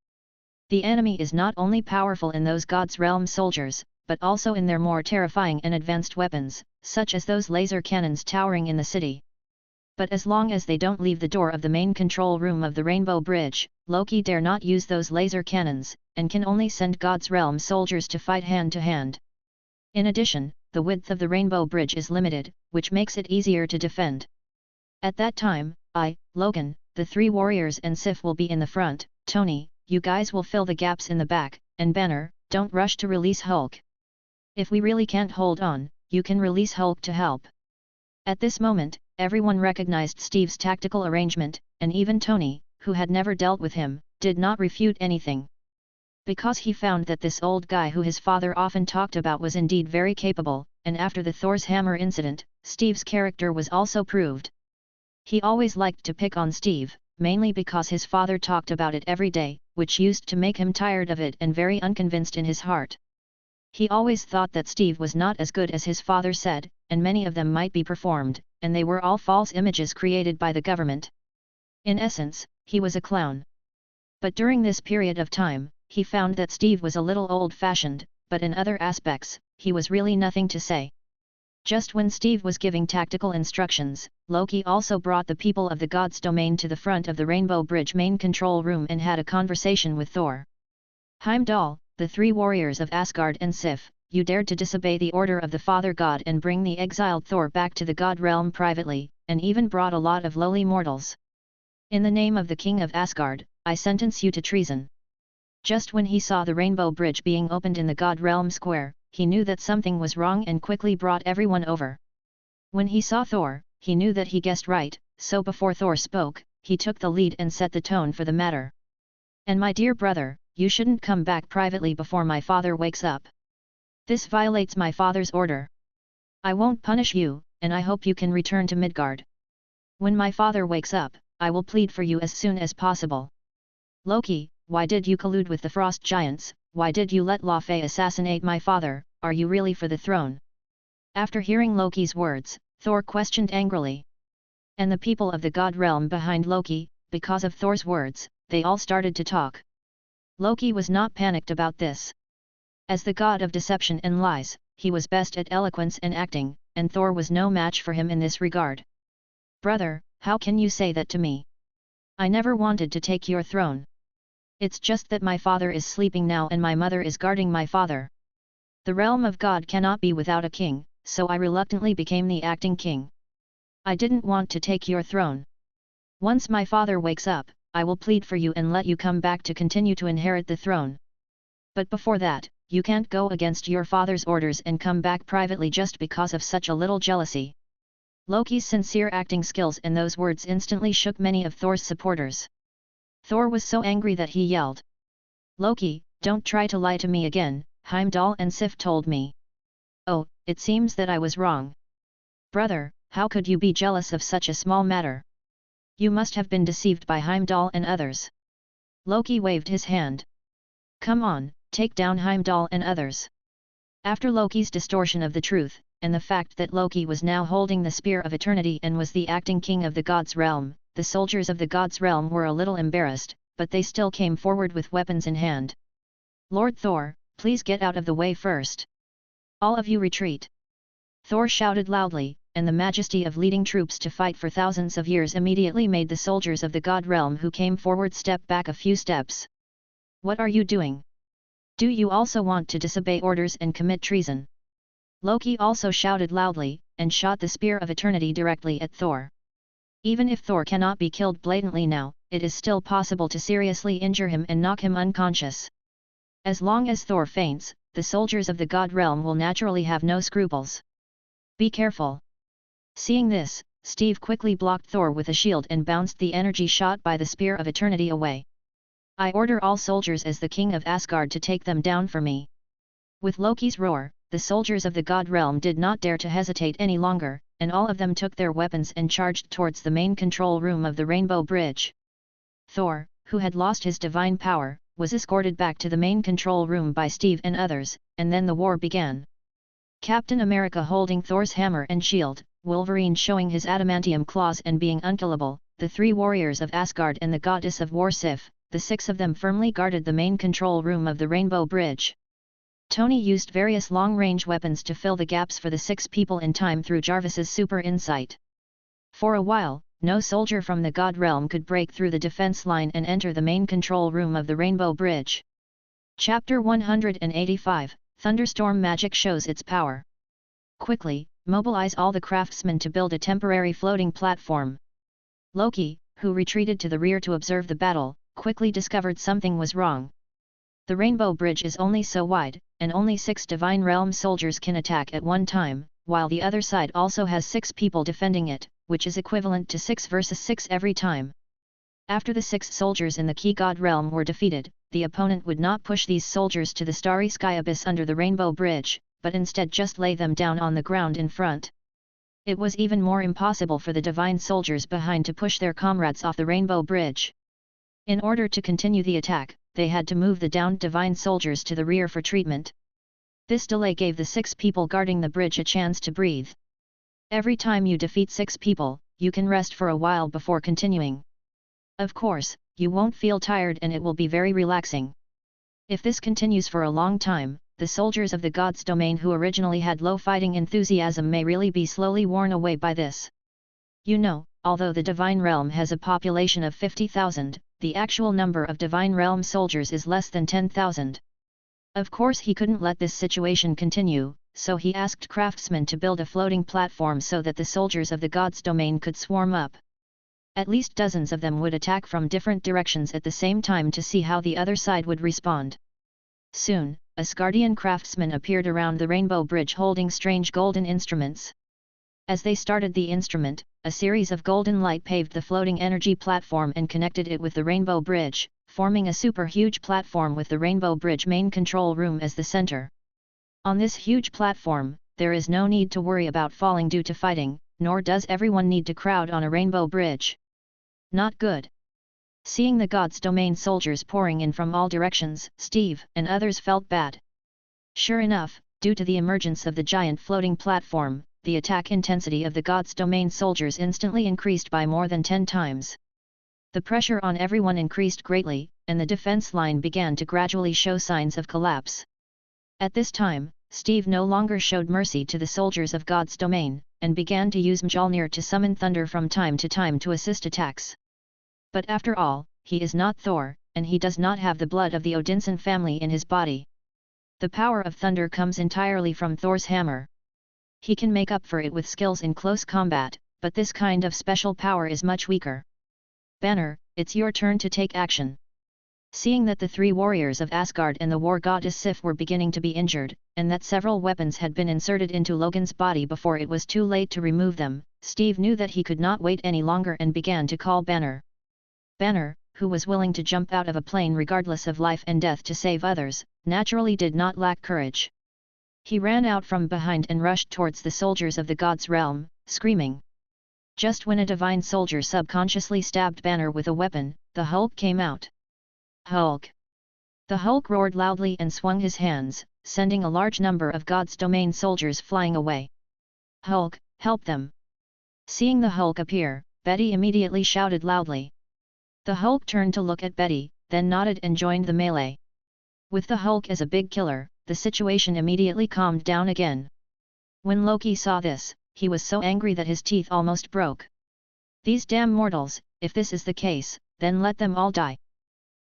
The enemy is not only powerful in those God's Realm soldiers, but also in their more terrifying and advanced weapons, such as those laser cannons towering in the city. But as long as they don't leave the door of the main control room of the Rainbow Bridge, Loki dare not use those laser cannons, and can only send God's Realm soldiers to fight hand to hand. In addition, the width of the Rainbow Bridge is limited, which makes it easier to defend. At that time, I, Logan, the 3 warriors and Sif will be in the front, Tony, you guys will fill the gaps in the back, and Banner, don't rush to release Hulk. If we really can't hold on, you can release Hulk to help. At this moment, everyone recognized Steve's tactical arrangement, and even Tony, who had never dealt with him, did not refute anything. Because he found that this old guy who his father often talked about was indeed very capable, and after the Thor's hammer incident, Steve's character was also proved. He always liked to pick on Steve, mainly because his father talked about it every day, which used to make him tired of it and very unconvinced in his heart. He always thought that Steve was not as good as his father said, and many of them might be performed, and they were all false images created by the government. In essence, he was a clown. But during this period of time, he found that Steve was a little old-fashioned, but in other aspects, he was really nothing to say. Just when Steve was giving tactical instructions, Loki also brought the people of the God's domain to the front of the Rainbow Bridge main control room and had a conversation with Thor. Heimdall, the 3 warriors of Asgard and Sif, you dared to disobey the order of the Father God and bring the exiled Thor back to the God realm privately, and even brought a lot of lowly mortals. In the name of the King of Asgard, I sentence you to treason. Just when he saw the Rainbow Bridge being opened in the God realm square, he knew that something was wrong and quickly brought everyone over. When he saw Thor, he knew that he guessed right, so before Thor spoke, he took the lead and set the tone for the matter. And my dear brother, you shouldn't come back privately before my father wakes up. This violates my father's order. I won't punish you, and I hope you can return to Midgard. When my father wakes up, I will plead for you as soon as possible. Loki, why did you collude with the Frost Giants? Why did you let Laufey assassinate my father? Are you really for the throne? After hearing Loki's words, Thor questioned angrily. And the people of the God realm behind Loki, because of Thor's words, they all started to talk. Loki was not panicked about this. As the god of deception and lies, he was best at eloquence and acting, and Thor was no match for him in this regard. Brother, how can you say that to me? I never wanted to take your throne. It's just that my father is sleeping now and my mother is guarding my father. The realm of God cannot be without a king, so I reluctantly became the acting king. I didn't want to take your throne. Once my father wakes up, I will plead for you and let you come back to continue to inherit the throne. But before that, you can't go against your father's orders and come back privately just because of such a little jealousy." Loki's sincere acting skills and those words instantly shook many of Thor's supporters. Thor was so angry that he yelled, "Loki, don't try to lie to me again, Heimdall and Sif told me." "Oh, it seems that I was wrong. Brother, how could you be jealous of such a small matter? You must have been deceived by Heimdall and others." Loki waved his hand. "Come on, take down Heimdall and others." After Loki's distortion of the truth, and the fact that Loki was now holding the Spear of Eternity and was the acting king of the Gods' Realm, the soldiers of the Gods' Realm were a little embarrassed, but they still came forward with weapons in hand. "Lord Thor, please get out of the way first. All of you retreat." Thor shouted loudly, and the majesty of leading troops to fight for thousands of years immediately made the soldiers of the God Realm who came forward step back a few steps. "What are you doing? Do you also want to disobey orders and commit treason?" Loki also shouted loudly, and shot the Spear of Eternity directly at Thor. Even if Thor cannot be killed blatantly now, it is still possible to seriously injure him and knock him unconscious. As long as Thor faints, the soldiers of the God Realm will naturally have no scruples. "Be careful." Seeing this, Steve quickly blocked Thor with a shield and bounced the energy shot by the Spear of Eternity away. "I order all soldiers as the king of Asgard to take them down for me." With Loki's roar, the soldiers of the God Realm did not dare to hesitate any longer, and all of them took their weapons and charged towards the main control room of the Rainbow Bridge. Thor, who had lost his divine power, was escorted back to the main control room by Steve and others, and then the war began. Captain America holding Thor's hammer and shield, Wolverine showing his adamantium claws and being unkillable, the three warriors of Asgard and the goddess of war Sif, the six of them firmly guarded the main control room of the Rainbow Bridge. Tony used various long-range weapons to fill the gaps for the six people in time through Jarvis's super insight. For a while, no soldier from the God Realm could break through the defense line and enter the main control room of the Rainbow Bridge. Chapter 185, Thunderstorm Magic shows its power. Quickly, mobilize all the craftsmen to build a temporary floating platform. Loki, who retreated to the rear to observe the battle, quickly discovered something was wrong. The Rainbow Bridge is only so wide, and only 6 Divine Realm soldiers can attack at one time, while the other side also has 6 people defending it, which is equivalent to 6 versus 6 every time. After the 6 soldiers in the Key God Realm were defeated, the opponent would not push these soldiers to the starry sky abyss under the Rainbow Bridge, but instead just lay them down on the ground in front. It was even more impossible for the divine soldiers behind to push their comrades off the Rainbow Bridge. In order to continue the attack, they had to move the downed divine soldiers to the rear for treatment. This delay gave the 6 people guarding the bridge a chance to breathe. Every time you defeat 6 people, you can rest for a while before continuing. Of course, you won't feel tired and it will be very relaxing. If this continues for a long time, the soldiers of the God's domain who originally had low fighting enthusiasm may really be slowly worn away by this. You know, although the Divine Realm has a population of 50,000, the actual number of Divine Realm soldiers is less than 10,000. Of course he couldn't let this situation continue, so he asked craftsmen to build a floating platform so that the soldiers of the God's domain could swarm up. At least dozens of them would attack from different directions at the same time to see how the other side would respond. Soon, Asgardian craftsmen appeared around the Rainbow Bridge holding strange golden instruments. As they started the instrument, a series of golden light paved the floating energy platform and connected it with the Rainbow Bridge, forming a super huge platform with the Rainbow Bridge main control room as the center. On this huge platform, there is no need to worry about falling due to fighting, nor does everyone need to crowd on a Rainbow Bridge. Not good. Seeing the God's domain soldiers pouring in from all directions, Steve and others felt bad. Sure enough, due to the emergence of the giant floating platform, the attack intensity of the God's domain soldiers instantly increased by more than 10 times. The pressure on everyone increased greatly, and the defense line began to gradually show signs of collapse. At this time, Steve no longer showed mercy to the soldiers of God's domain, and began to use Mjolnir to summon thunder from time to time to assist attacks. But after all, he is not Thor, and he does not have the blood of the Odinson family in his body. The power of thunder comes entirely from Thor's hammer. He can make up for it with skills in close combat, but this kind of special power is much weaker. Banner, it's your turn to take action. Seeing that the three warriors of Asgard and the war goddess Sif were beginning to be injured, and that several weapons had been inserted into Logan's body before it was too late to remove them, Steve knew that he could not wait any longer and began to call Banner. Banner, who was willing to jump out of a plane regardless of life and death to save others, naturally did not lack courage. He ran out from behind and rushed towards the soldiers of the god's realm, screaming. Just when a divine soldier subconsciously stabbed Banner with a weapon, the Hulk came out. Hulk! The Hulk roared loudly and swung his hands, sending a large number of God's domain soldiers flying away. Hulk, help them! Seeing the Hulk appear, Betty immediately shouted loudly. The Hulk turned to look at Betty, then nodded and joined the melee. With the Hulk as a big killer, the situation immediately calmed down again. When Loki saw this, he was so angry that his teeth almost broke. These damn mortals, if this is the case, then let them all die.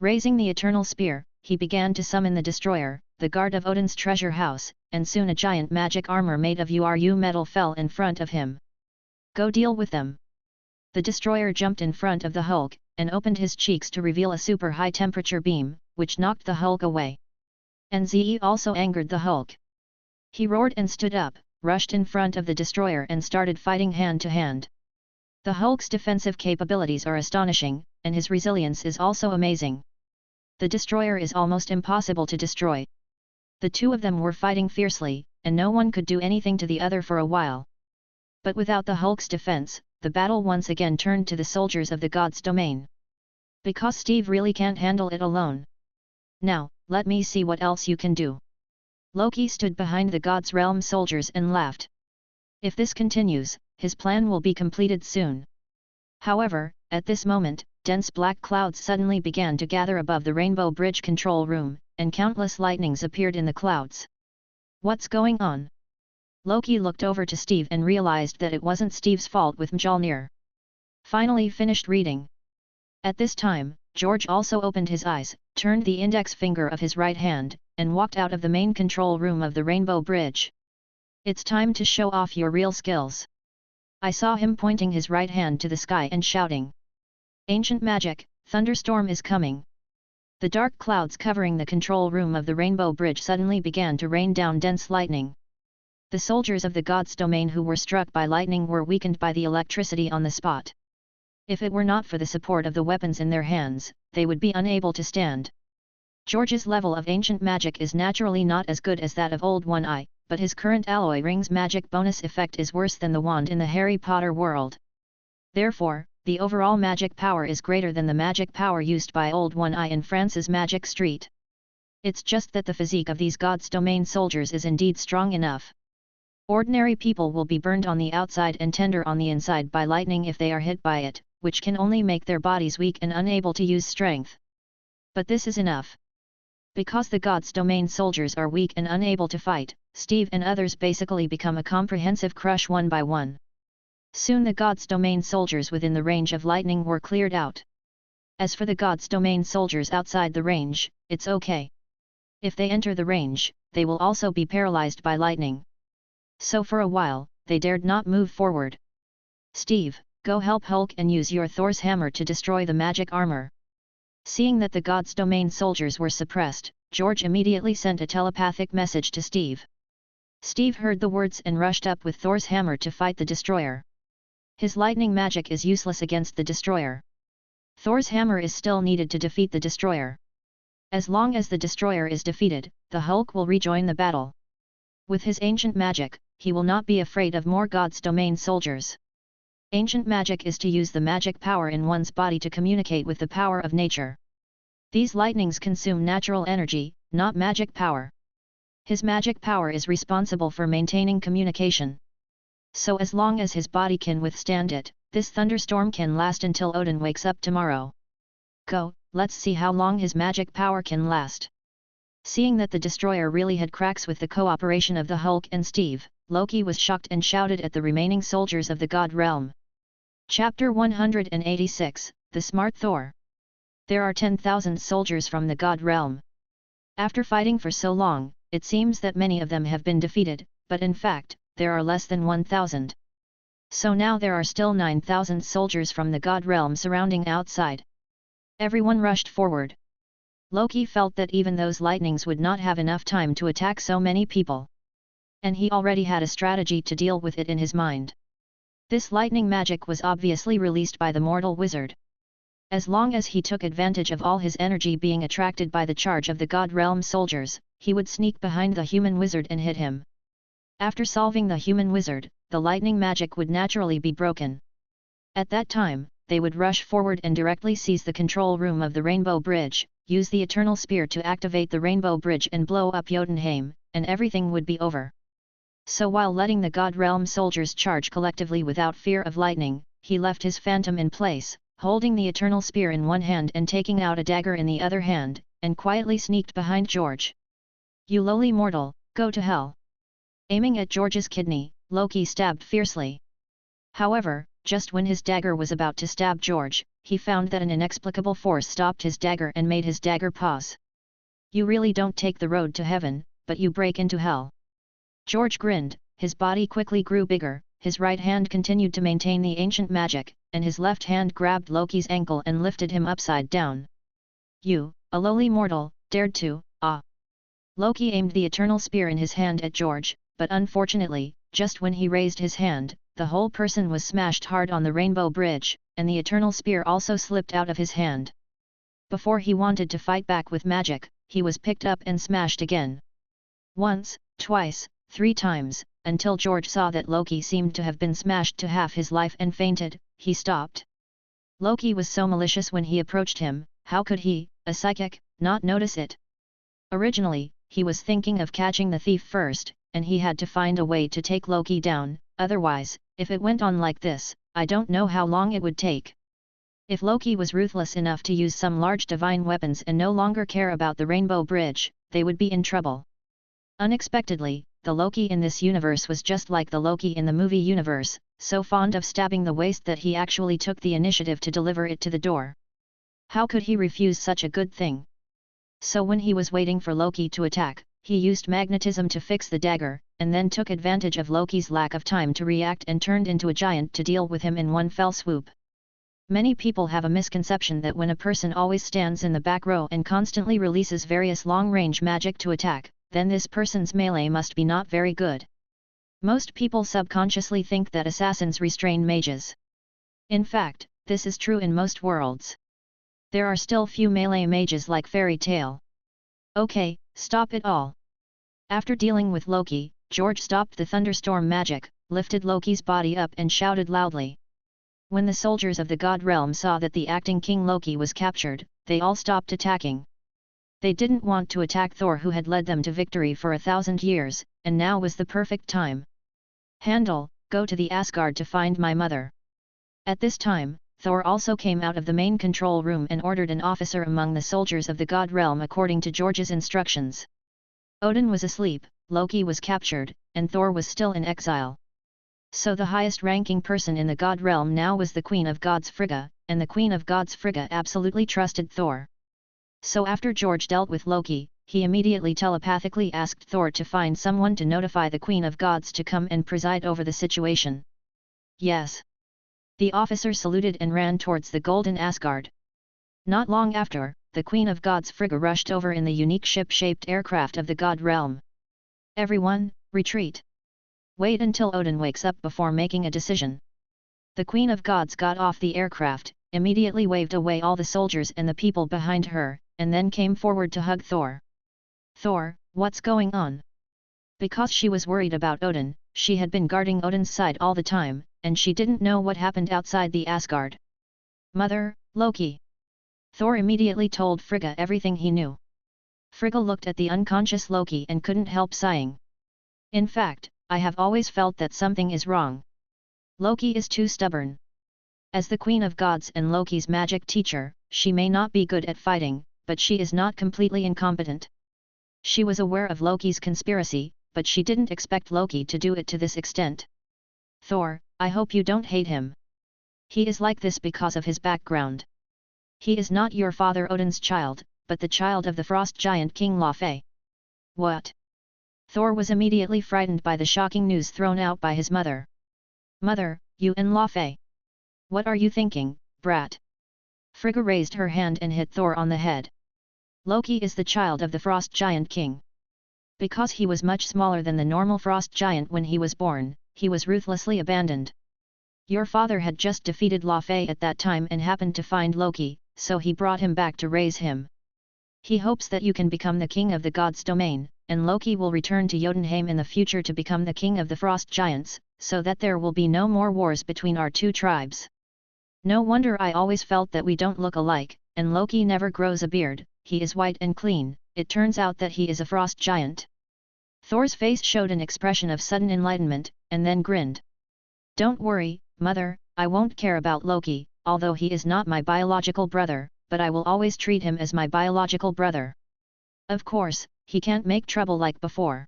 Raising the eternal spear, he began to summon the destroyer, the guard of Odin's treasure house, and soon a giant magic armor made of uru metal fell in front of him. Go deal with them! The destroyer jumped in front of the Hulk, and opened his cheeks to reveal a super high temperature beam, which knocked the Hulk away. Nze also angered the Hulk. He roared and stood up, rushed in front of the destroyer and started fighting hand to hand. The Hulk's defensive capabilities are astonishing, and his resilience is also amazing. The destroyer is almost impossible to destroy. The two of them were fighting fiercely, and no one could do anything to the other for a while. But without the Hulk's defense, the battle once again turned to the soldiers of the god's domain. Because Steve really can't handle it alone. Now, let me see what else you can do. Loki stood behind the god's realm soldiers and laughed. If this continues, his plan will be completed soon. However, at this moment, dense black clouds suddenly began to gather above the Rainbow Bridge control room, and countless lightnings appeared in the clouds. What's going on? Loki looked over to Steve and realized that it wasn't Steve's fault with Mjolnir. Finally finished reading. At this time, George also opened his eyes, turned the index finger of his right hand, and walked out of the main control room of the Rainbow Bridge. It's time to show off your real skills. I saw him pointing his right hand to the sky and shouting. Ancient magic, thunderstorm is coming. The dark clouds covering the control room of the Rainbow Bridge suddenly began to rain down dense lightning. The soldiers of the god's domain who were struck by lightning were weakened by the electricity on the spot. If it were not for the support of the weapons in their hands, they would be unable to stand. George's level of ancient magic is naturally not as good as that of Old One-Eye, but his current alloy ring's magic bonus effect is worse than the wand in the Harry Potter world. Therefore, the overall magic power is greater than the magic power used by Old One-Eye in France's Magic Street. It's just that the physique of these god's domain soldiers is indeed strong enough. Ordinary people will be burned on the outside and tender on the inside by lightning if they are hit by it, which can only make their bodies weak and unable to use strength. But this is enough. Because the god's domain soldiers are weak and unable to fight, Steve and others basically become a comprehensive crush one by one. Soon the god's domain soldiers within the range of lightning were cleared out. As for the god's domain soldiers outside the range, it's okay. If they enter the range, they will also be paralyzed by lightning. So for a while, they dared not move forward. Steve, go help Hulk and use your Thor's hammer to destroy the magic armor. Seeing that the god's domain soldiers were suppressed, George immediately sent a telepathic message to Steve. Steve heard the words and rushed up with Thor's hammer to fight the destroyer. His lightning magic is useless against the destroyer. Thor's hammer is still needed to defeat the destroyer. As long as the destroyer is defeated, the Hulk will rejoin the battle. With his ancient magic, he will not be afraid of more god's domain soldiers. Ancient magic is to use the magic power in one's body to communicate with the power of nature. These lightnings consume natural energy, not magic power. His magic power is responsible for maintaining communication. So as long as his body can withstand it, this thunderstorm can last until Odin wakes up tomorrow. Go, let's see how long his magic power can last. Seeing that the destroyer really had cracks with the cooperation of the Hulk and Steve, Loki was shocked and shouted at the remaining soldiers of the god realm. Chapter 186, The Smart Thor. There are 10,000 soldiers from the god realm. After fighting for so long, it seems that many of them have been defeated, but in fact, there are less than 1,000. So now there are still 9,000 soldiers from the god realm surrounding outside. Everyone rushed forward. Loki felt that even those lightnings would not have enough time to attack so many people. And he already had a strategy to deal with it in his mind. This lightning magic was obviously released by the mortal wizard. As long as he took advantage of all his energy being attracted by the charge of the God Realm soldiers, he would sneak behind the human wizard and hit him. After solving the human wizard, the lightning magic would naturally be broken. At that time, they would rush forward and directly seize the control room of the Rainbow Bridge, use the Eternal Spear to activate the Rainbow Bridge and blow up Jotunheim, and everything would be over. So while letting the God Realm soldiers charge collectively without fear of lightning, he left his phantom in place, holding the Eternal Spear in one hand and taking out a dagger in the other hand, and quietly sneaked behind George. "You lowly mortal, go to hell!" Aiming at George's kidney, Loki stabbed fiercely. However, just when his dagger was about to stab George, he found that an inexplicable force stopped his dagger and made his dagger pause. "You really don't take the road to heaven, but you break into hell." George grinned, his body quickly grew bigger, his right hand continued to maintain the ancient magic, and his left hand grabbed Loki's ankle and lifted him upside down. "You, a lowly mortal, dared to, ah!" Loki aimed the Eternal Spear in his hand at George, but unfortunately, just when he raised his hand, the whole person was smashed hard on the Rainbow Bridge, and the Eternal Spear also slipped out of his hand. Before he wanted to fight back with magic, he was picked up and smashed again. Once, twice, 3 times, until George saw that Loki seemed to have been smashed to half his life and fainted, he stopped. Loki was so malicious when he approached him, how could he, a psychic, not notice it? Originally, he was thinking of catching the thief first, and he had to find a way to take Loki down, otherwise, if it went on like this, I don't know how long it would take. If Loki was ruthless enough to use some large divine weapons and no longer care about the Rainbow Bridge, they would be in trouble. Unexpectedly, the Loki in this universe was just like the Loki in the movie universe, so fond of stabbing the waist that he actually took the initiative to deliver it to the door. How could he refuse such a good thing? So when he was waiting for Loki to attack, he used magnetism to fix the dagger, and then took advantage of Loki's lack of time to react and turned into a giant to deal with him in one fell swoop. Many people have a misconception that when a person always stands in the back row and constantly releases various long-range magic to attack, then this person's melee must be not very good. Most people subconsciously think that assassins restrain mages. In fact, this is true in most worlds. There are still few melee mages like Fairy Tail. Okay, stop it all. After dealing with Loki, George stopped the thunderstorm magic, lifted Loki's body up and shouted loudly. When the soldiers of the God Realm saw that the acting King Loki was captured, they all stopped attacking. They didn't want to attack Thor, who had led them to victory for 1,000 years, and now was the perfect time. "Handel, go to the Asgard to find my mother." At this time, Thor also came out of the main control room and ordered an officer among the soldiers of the God Realm according to George's instructions. Odin was asleep, Loki was captured, and Thor was still in exile. So the highest-ranking person in the God Realm now was the Queen of Gods Frigga, and the Queen of Gods Frigga absolutely trusted Thor. So after George dealt with Loki, he immediately telepathically asked Thor to find someone to notify the Queen of Gods to come and preside over the situation. Yes. The officer saluted and ran towards the Golden Asgard. Not long after, the Queen of Gods Frigga rushed over in the unique ship-shaped aircraft of the God Realm. "Everyone, retreat. Wait until Odin wakes up before making a decision." The Queen of Gods got off the aircraft, immediately waved away all the soldiers and the people behind her, and then came forward to hug Thor. "Thor, what's going on?" Because she was worried about Odin, she had been guarding Odin's side all the time, and she didn't know what happened outside the Asgard. "Mother, Loki." Thor immediately told Frigga everything he knew. Frigga looked at the unconscious Loki and couldn't help sighing. "In fact, I have always felt that something is wrong. Loki is too stubborn. As the Queen of Gods and Loki's magic teacher, she may not be good at fighting, but she is not completely incompetent." She was aware of Loki's conspiracy, but she didn't expect Loki to do it to this extent. "Thor, I hope you don't hate him. He is like this because of his background. He is not your father Odin's child, but the child of the frost giant King Laufey." "What?" Thor was immediately frightened by the shocking news thrown out by his mother. "Mother, you and Laufey. What are you thinking, brat?" Frigga raised her hand and hit Thor on the head. Loki is the child of the Frost Giant King. Because he was much smaller than the normal Frost Giant when he was born, he was ruthlessly abandoned. Your father had just defeated Laufey at that time and happened to find Loki, so he brought him back to raise him. He hopes that you can become the king of the gods' domain, and Loki will return to Jotunheim in the future to become the king of the Frost Giants, so that there will be no more wars between our two tribes. No wonder I always felt that we don't look alike, and Loki never grows a beard, he is white and clean, it turns out that he is a Frost Giant. Thor's face showed an expression of sudden enlightenment, and then grinned. Don't worry, mother, I won't care about Loki, although he is not my biological brother, but I will always treat him as my biological brother. Of course, he can't make trouble like before.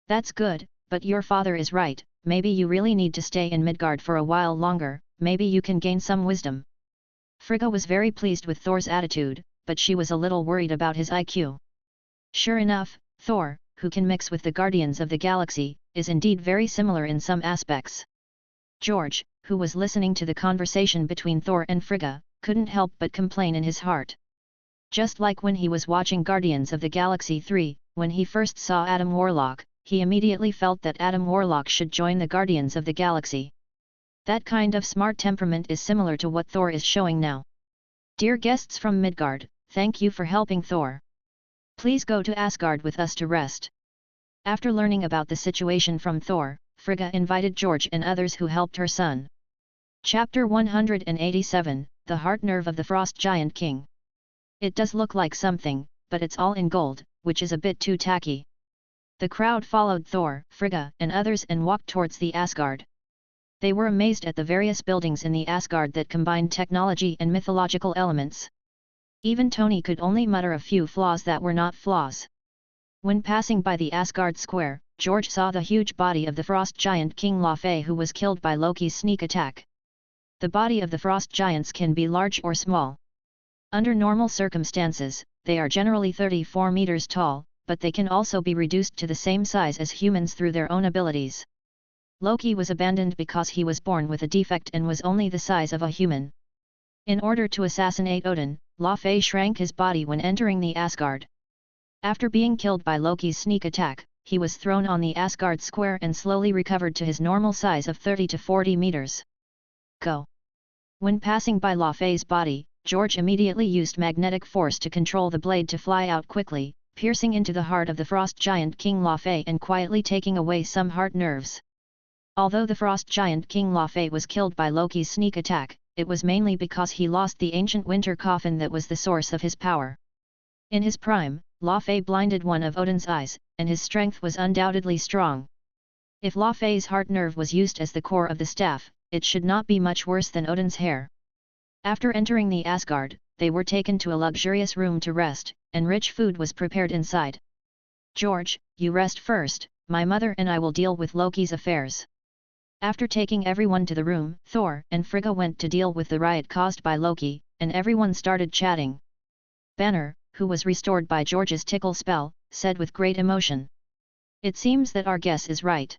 That's good, but your father is right, maybe you really need to stay in Midgard for a while longer, maybe you can gain some wisdom. Frigga was very pleased with Thor's attitude, but she was a little worried about his IQ. Sure enough, Thor, who can mix with the Guardians of the Galaxy, is indeed very similar in some aspects. George, who was listening to the conversation between Thor and Frigga, couldn't help but complain in his heart. Just like when he was watching Guardians of the Galaxy 3, when he first saw Adam Warlock, he immediately felt that Adam Warlock should join the Guardians of the Galaxy. That kind of smart temperament is similar to what Thor is showing now. Dear guests from Midgard, thank you for helping Thor. Please go to Asgard with us to rest. After learning about the situation from Thor, Frigga invited George and others who helped her son. Chapter 187, The Heart Nerve of the Frost Giant King. It does look like something, but it's all in gold, which is a bit too tacky. The crowd followed Thor, Frigga and others and walked towards the Asgard. They were amazed at the various buildings in the Asgard that combined technology and mythological elements. Even Tony could only mutter a few flaws that were not flaws. When passing by the Asgard square, George saw the huge body of the Frost Giant King Laufey, who was killed by Loki's sneak attack. The body of the Frost Giants can be large or small. Under normal circumstances, they are generally 34 meters tall, but they can also be reduced to the same size as humans through their own abilities. Loki was abandoned because he was born with a defect and was only the size of a human. In order to assassinate Odin, Laufey shrank his body when entering the Asgard. After being killed by Loki's sneak attack, he was thrown on the Asgard square and slowly recovered to his normal size of 30 to 40 meters. Go! When passing by Laufey's body, George immediately used magnetic force to control the blade to fly out quickly, piercing into the heart of the Frost Giant King Laufey and quietly taking away some heart nerves. Although the Frost Giant King Laufey was killed by Loki's sneak attack, it was mainly because he lost the ancient winter coffin that was the source of his power. In his prime, Laufey blinded one of Odin's eyes, and his strength was undoubtedly strong. If Laufey's heart nerve was used as the core of the staff, it should not be much worse than Odin's hair. After entering the Asgard, they were taken to a luxurious room to rest, and rich food was prepared inside. George, you rest first, my mother and I will deal with Loki's affairs. After taking everyone to the room, Thor and Frigga went to deal with the riot caused by Loki, and everyone started chatting. Banner, who was restored by George's tickle spell, said with great emotion. It seems that our guess is right.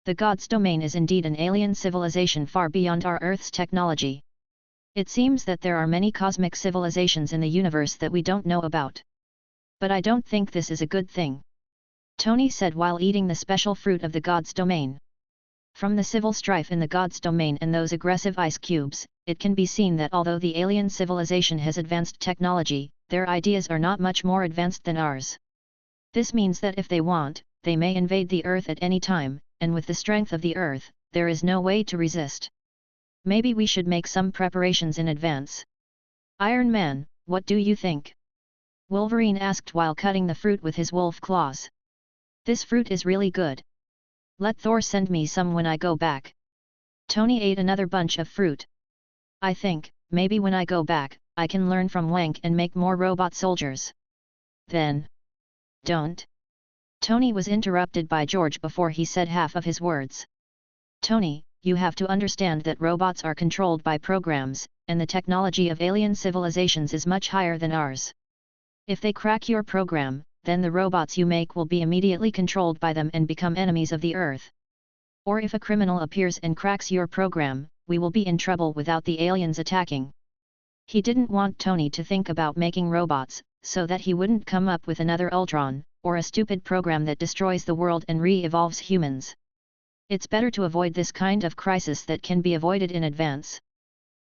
The gods' domain is indeed an alien civilization far beyond our Earth's technology. It seems that there are many cosmic civilizations in the universe that we don't know about. But I don't think this is a good thing. Tony said while eating the special fruit of the gods' domain. From the civil strife in the gods' domain and those aggressive ice cubes, it can be seen that although the alien civilization has advanced technology, their ideas are not much more advanced than ours. This means that if they want, they may invade the Earth at any time, and with the strength of the Earth, there is no way to resist. Maybe we should make some preparations in advance. Iron Man, what do you think? Wolverine asked while cutting the fruit with his wolf claws. This fruit is really good. Let Thor send me some when I go back. Tony ate another bunch of fruit. I think, maybe when I go back, I can learn from Wank and make more robot soldiers. Then. Don't. Tony was interrupted by George before he said half of his words. Tony, you have to understand that robots are controlled by programs, and the technology of alien civilizations is much higher than ours. If they crack your program, then the robots you make will be immediately controlled by them and become enemies of the Earth. Or if a criminal appears and cracks your program, we will be in trouble without the aliens attacking. He didn't want Tony to think about making robots, so that he wouldn't come up with another Ultron, or a stupid program that destroys the world and re-evolves humans. It's better to avoid this kind of crisis that can be avoided in advance.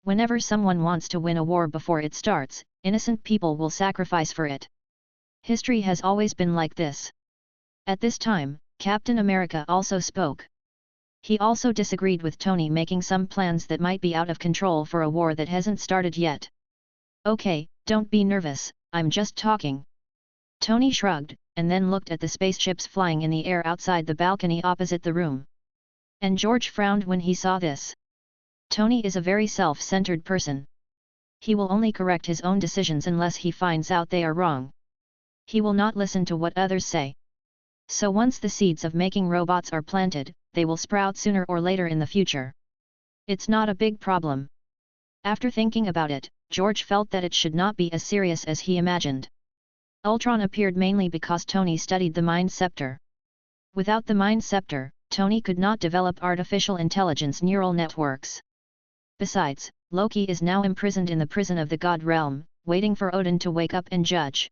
Whenever someone wants to win a war before it starts, innocent people will sacrifice for it. History has always been like this. At this time, Captain America also spoke. He also disagreed with Tony making some plans that might be out of control for a war that hasn't started yet. Okay, don't be nervous, I'm just talking. Tony shrugged, and then looked at the spaceships flying in the air outside the balcony opposite the room. And George frowned when he saw this. Tony is a very self-centered person. He will only correct his own decisions unless he finds out they are wrong. He will not listen to what others say. So once the seeds of making robots are planted, they will sprout sooner or later in the future. It's not a big problem. After thinking about it, George felt that it should not be as serious as he imagined. Ultron appeared mainly because Tony studied the Mind Scepter. Without the Mind Scepter, Tony could not develop artificial intelligence neural networks. Besides, Loki is now imprisoned in the prison of the God Realm, waiting for Odin to wake up and judge.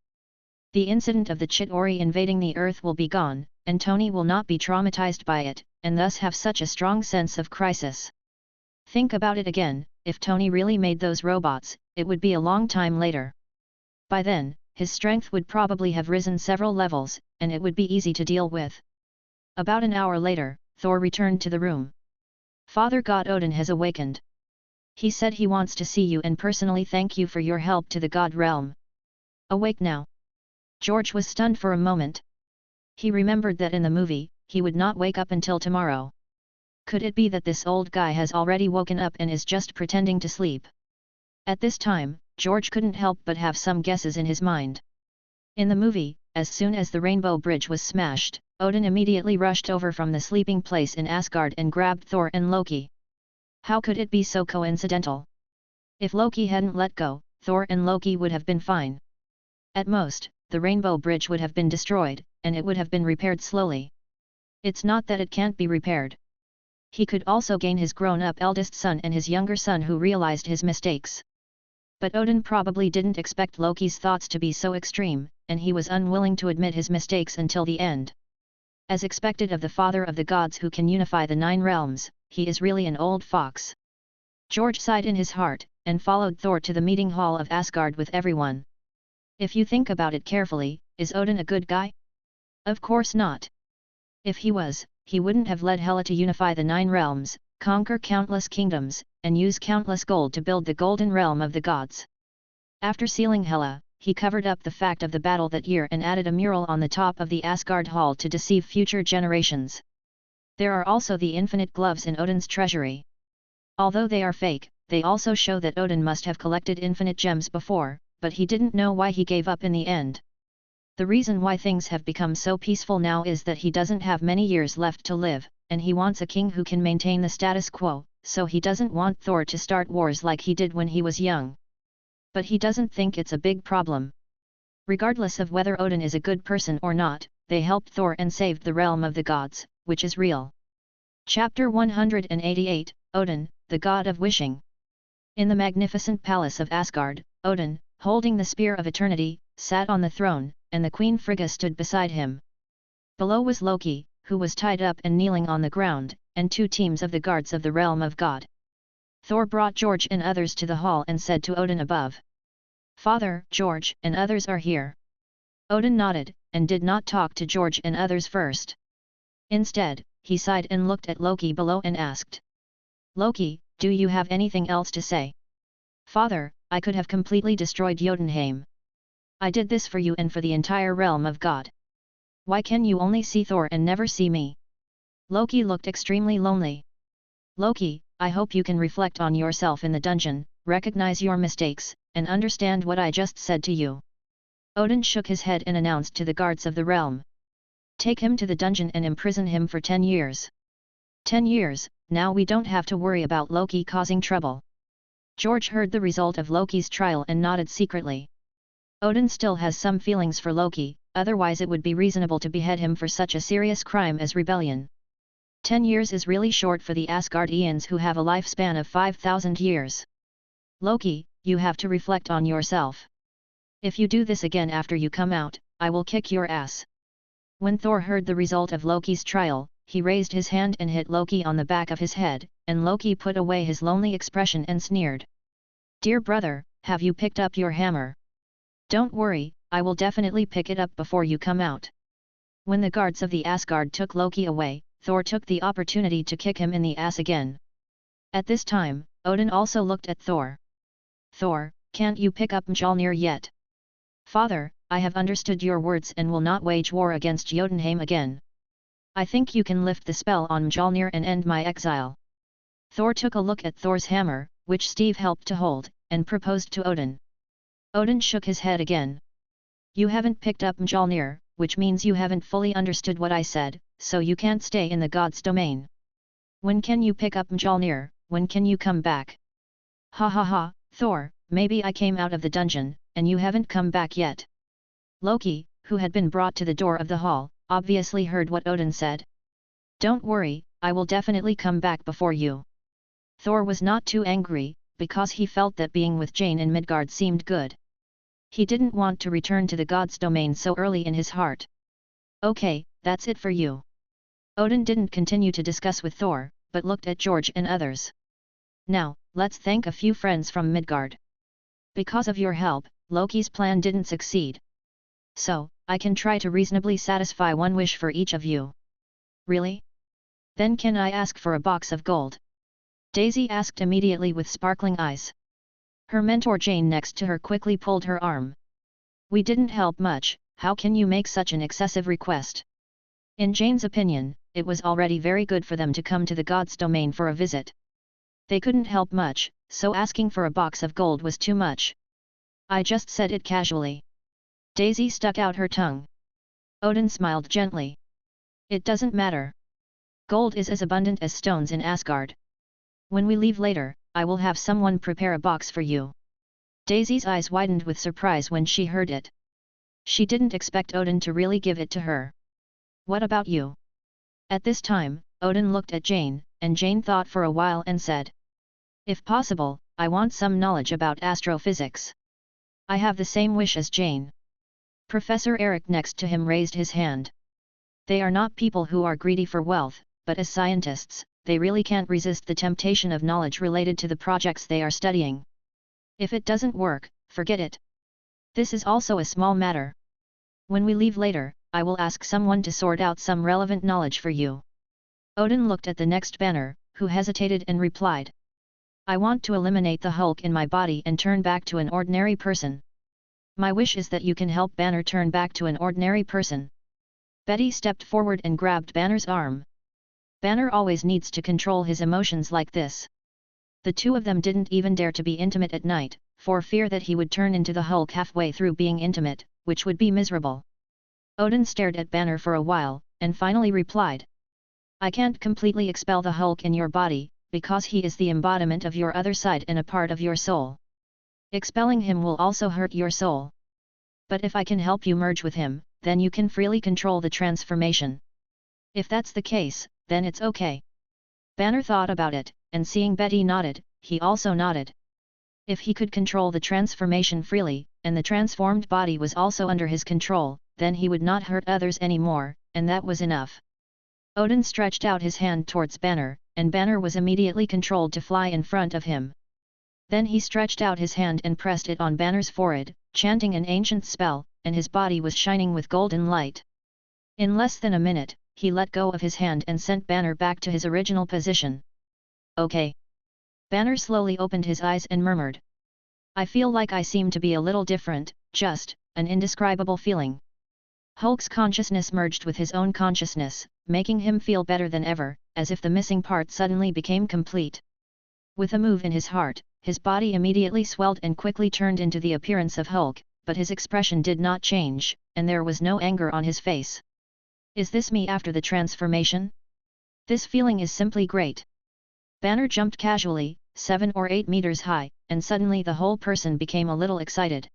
The incident of the Chitauri invading the Earth will be gone, and Tony will not be traumatized by it, and thus have such a strong sense of crisis. Think about it again, if Tony really made those robots, it would be a long time later. By then, his strength would probably have risen several levels, and it would be easy to deal with. About an hour later, Thor returned to the room. Father God Odin has awakened. He said he wants to see you and personally thank you for your help to the God Realm. Awake now. George was stunned for a moment. He remembered that in the movie, he would not wake up until tomorrow. Could it be that this old guy has already woken up and is just pretending to sleep? At this time, George couldn't help but have some guesses in his mind. In the movie, as soon as the Rainbow Bridge was smashed, Odin immediately rushed over from the sleeping place in Asgard and grabbed Thor and Loki. How could it be so coincidental? If Loki hadn't let go, Thor and Loki would have been fine. At most, the Rainbow Bridge would have been destroyed, and it would have been repaired slowly. It's not that it can't be repaired. He could also gain his grown-up eldest son and his younger son who realized his mistakes. But Odin probably didn't expect Loki's thoughts to be so extreme, and he was unwilling to admit his mistakes until the end. As expected of the father of the gods who can unify the 9 realms, he is really an old fox. George sighed in his heart, and followed Thor to the meeting hall of Asgard with everyone. If you think about it carefully, is Odin a good guy? Of course not. If he was, he wouldn't have led Hela to unify the 9 realms, conquer countless kingdoms, and use countless gold to build the golden realm of the gods. After sealing Hela, he covered up the fact of the battle that year and added a mural on the top of the Asgard Hall to deceive future generations. There are also the infinite gloves in Odin's treasury. Although they are fake, they also show that Odin must have collected infinite gems before, but he didn't know why he gave up in the end. The reason why things have become so peaceful now is that he doesn't have many years left to live, and he wants a king who can maintain the status quo, so he doesn't want Thor to start wars like he did when he was young. But he doesn't think it's a big problem. Regardless of whether Odin is a good person or not, they helped Thor and saved the realm of the gods, which is real. Chapter 188, Odin, the God of Wishing. In the magnificent palace of Asgard, Odin, holding the Spear of Eternity, sat on the throne, and the Queen Frigga stood beside him. Below was Loki, who was tied up and kneeling on the ground, and 2 teams of the guards of the realm of God. Thor brought George and others to the hall and said to Odin above, "Father, George and others are here." Odin nodded, and did not talk to George and others first. Instead, he sighed and looked at Loki below and asked, "Loki, do you have anything else to say?" "Father, I could have completely destroyed Jotunheim. I did this for you and for the entire realm of God. Why can you only see Thor and never see me?" Loki looked extremely lonely. "Loki, I hope you can reflect on yourself in the dungeon, recognize your mistakes, and understand what I just said to you." Odin shook his head and announced to the guards of the realm, "Take him to the dungeon and imprison him for 10 years. 10 years, now we don't have to worry about Loki causing trouble." George heard the result of Loki's trial and nodded secretly. Odin still has some feelings for Loki, otherwise it would be reasonable to behead him for such a serious crime as rebellion. 10 years is really short for the Asgardians who have a lifespan of 5,000 years. "Loki, you have to reflect on yourself. If you do this again after you come out, I will kick your ass. When Thor heard the result of Loki's trial, he raised his hand and hit Loki on the back of his head, and Loki put away his lonely expression and sneered. Dear brother, have you picked up your hammer? Don't worry, I will definitely pick it up before you come out. When the guards of the Asgard took Loki away, Thor took the opportunity to kick him in the ass again. At this time, Odin also looked at Thor. Thor, can't you pick up Mjolnir yet? Father, I have understood your words and will not wage war against Jotunheim again. I think you can lift the spell on Mjolnir and end my exile. Thor took a look at Thor's hammer, which Steve helped to hold, and proposed to Odin. Odin shook his head again. You haven't picked up Mjolnir, which means you haven't fully understood what I said, so you can't stay in the god's domain. When can you pick up Mjolnir, when can you come back? Ha ha ha, Thor, maybe I came out of the dungeon, and you haven't come back yet. Loki, who had been brought to the door of the hall, obviously heard what Odin said. Don't worry, I will definitely come back before you. Thor was not too angry, because he felt that being with Jane in Midgard seemed good. He didn't want to return to the god's domain so early in his heart. Okay, that's it for you. Odin didn't continue to discuss with Thor, but looked at George and others. Now, let's thank a few friends from Midgard. Because of your help, Loki's plan didn't succeed. So, I can try to reasonably satisfy one wish for each of you. Really? Then can I ask for a box of gold? Daisy asked immediately with sparkling eyes. Her mentor Jane next to her quickly pulled her arm. We didn't help much, how can you make such an excessive request? In Jane's opinion, it was already very good for them to come to the god's domain for a visit. They couldn't help much, so asking for a box of gold was too much. I just said it casually. Daisy stuck out her tongue. Odin smiled gently. It doesn't matter. Gold is as abundant as stones in Asgard. When we leave later, I will have someone prepare a box for you. Daisy's eyes widened with surprise when she heard it. She didn't expect Odin to really give it to her. What about you? At this time, Odin looked at Jane, and Jane thought for a while and said. If possible, I want some knowledge about astrophysics. I have the same wish as Jane. Professor Eric next to him raised his hand. They are not people who are greedy for wealth, but as scientists, they really can't resist the temptation of knowledge related to the projects they are studying. If it doesn't work, forget it. This is also a small matter. When we leave later, I will ask someone to sort out some relevant knowledge for you. Odin looked at the next banner, who hesitated and replied. I want to eliminate the Hulk in my body and turn back to an ordinary person. My wish is that you can help Banner turn back to an ordinary person. Betty stepped forward and grabbed Banner's arm. Banner always needs to control his emotions like this. The two of them didn't even dare to be intimate at night, for fear that he would turn into the Hulk halfway through being intimate, which would be miserable. Odin stared at Banner for a while, and finally replied. I can't completely expel the Hulk in your body, because he is the embodiment of your other side and a part of your soul. Expelling him will also hurt your soul. But if I can help you merge with him, then you can freely control the transformation. If that's the case, then it's okay. Banner thought about it, and seeing Betty nodded, he also nodded. If he could control the transformation freely, and the transformed body was also under his control, then he would not hurt others anymore, and that was enough. Odin stretched out his hand towards Banner, and Banner was immediately controlled to fly in front of him. Then he stretched out his hand and pressed it on Banner's forehead, chanting an ancient spell, and his body was shining with golden light. In less than a minute, he let go of his hand and sent Banner back to his original position. Okay. Banner slowly opened his eyes and murmured. I feel like I seem to be a little different, just, an indescribable feeling. Hulk's consciousness merged with his own consciousness, making him feel better than ever, as if the missing part suddenly became complete. With a move in his heart, his body immediately swelled and quickly turned into the appearance of Hulk, but his expression did not change, and there was no anger on his face. Is this me after the transformation? This feeling is simply great. Banner jumped casually, 7 or 8 meters high, and suddenly the whole person became a little excited.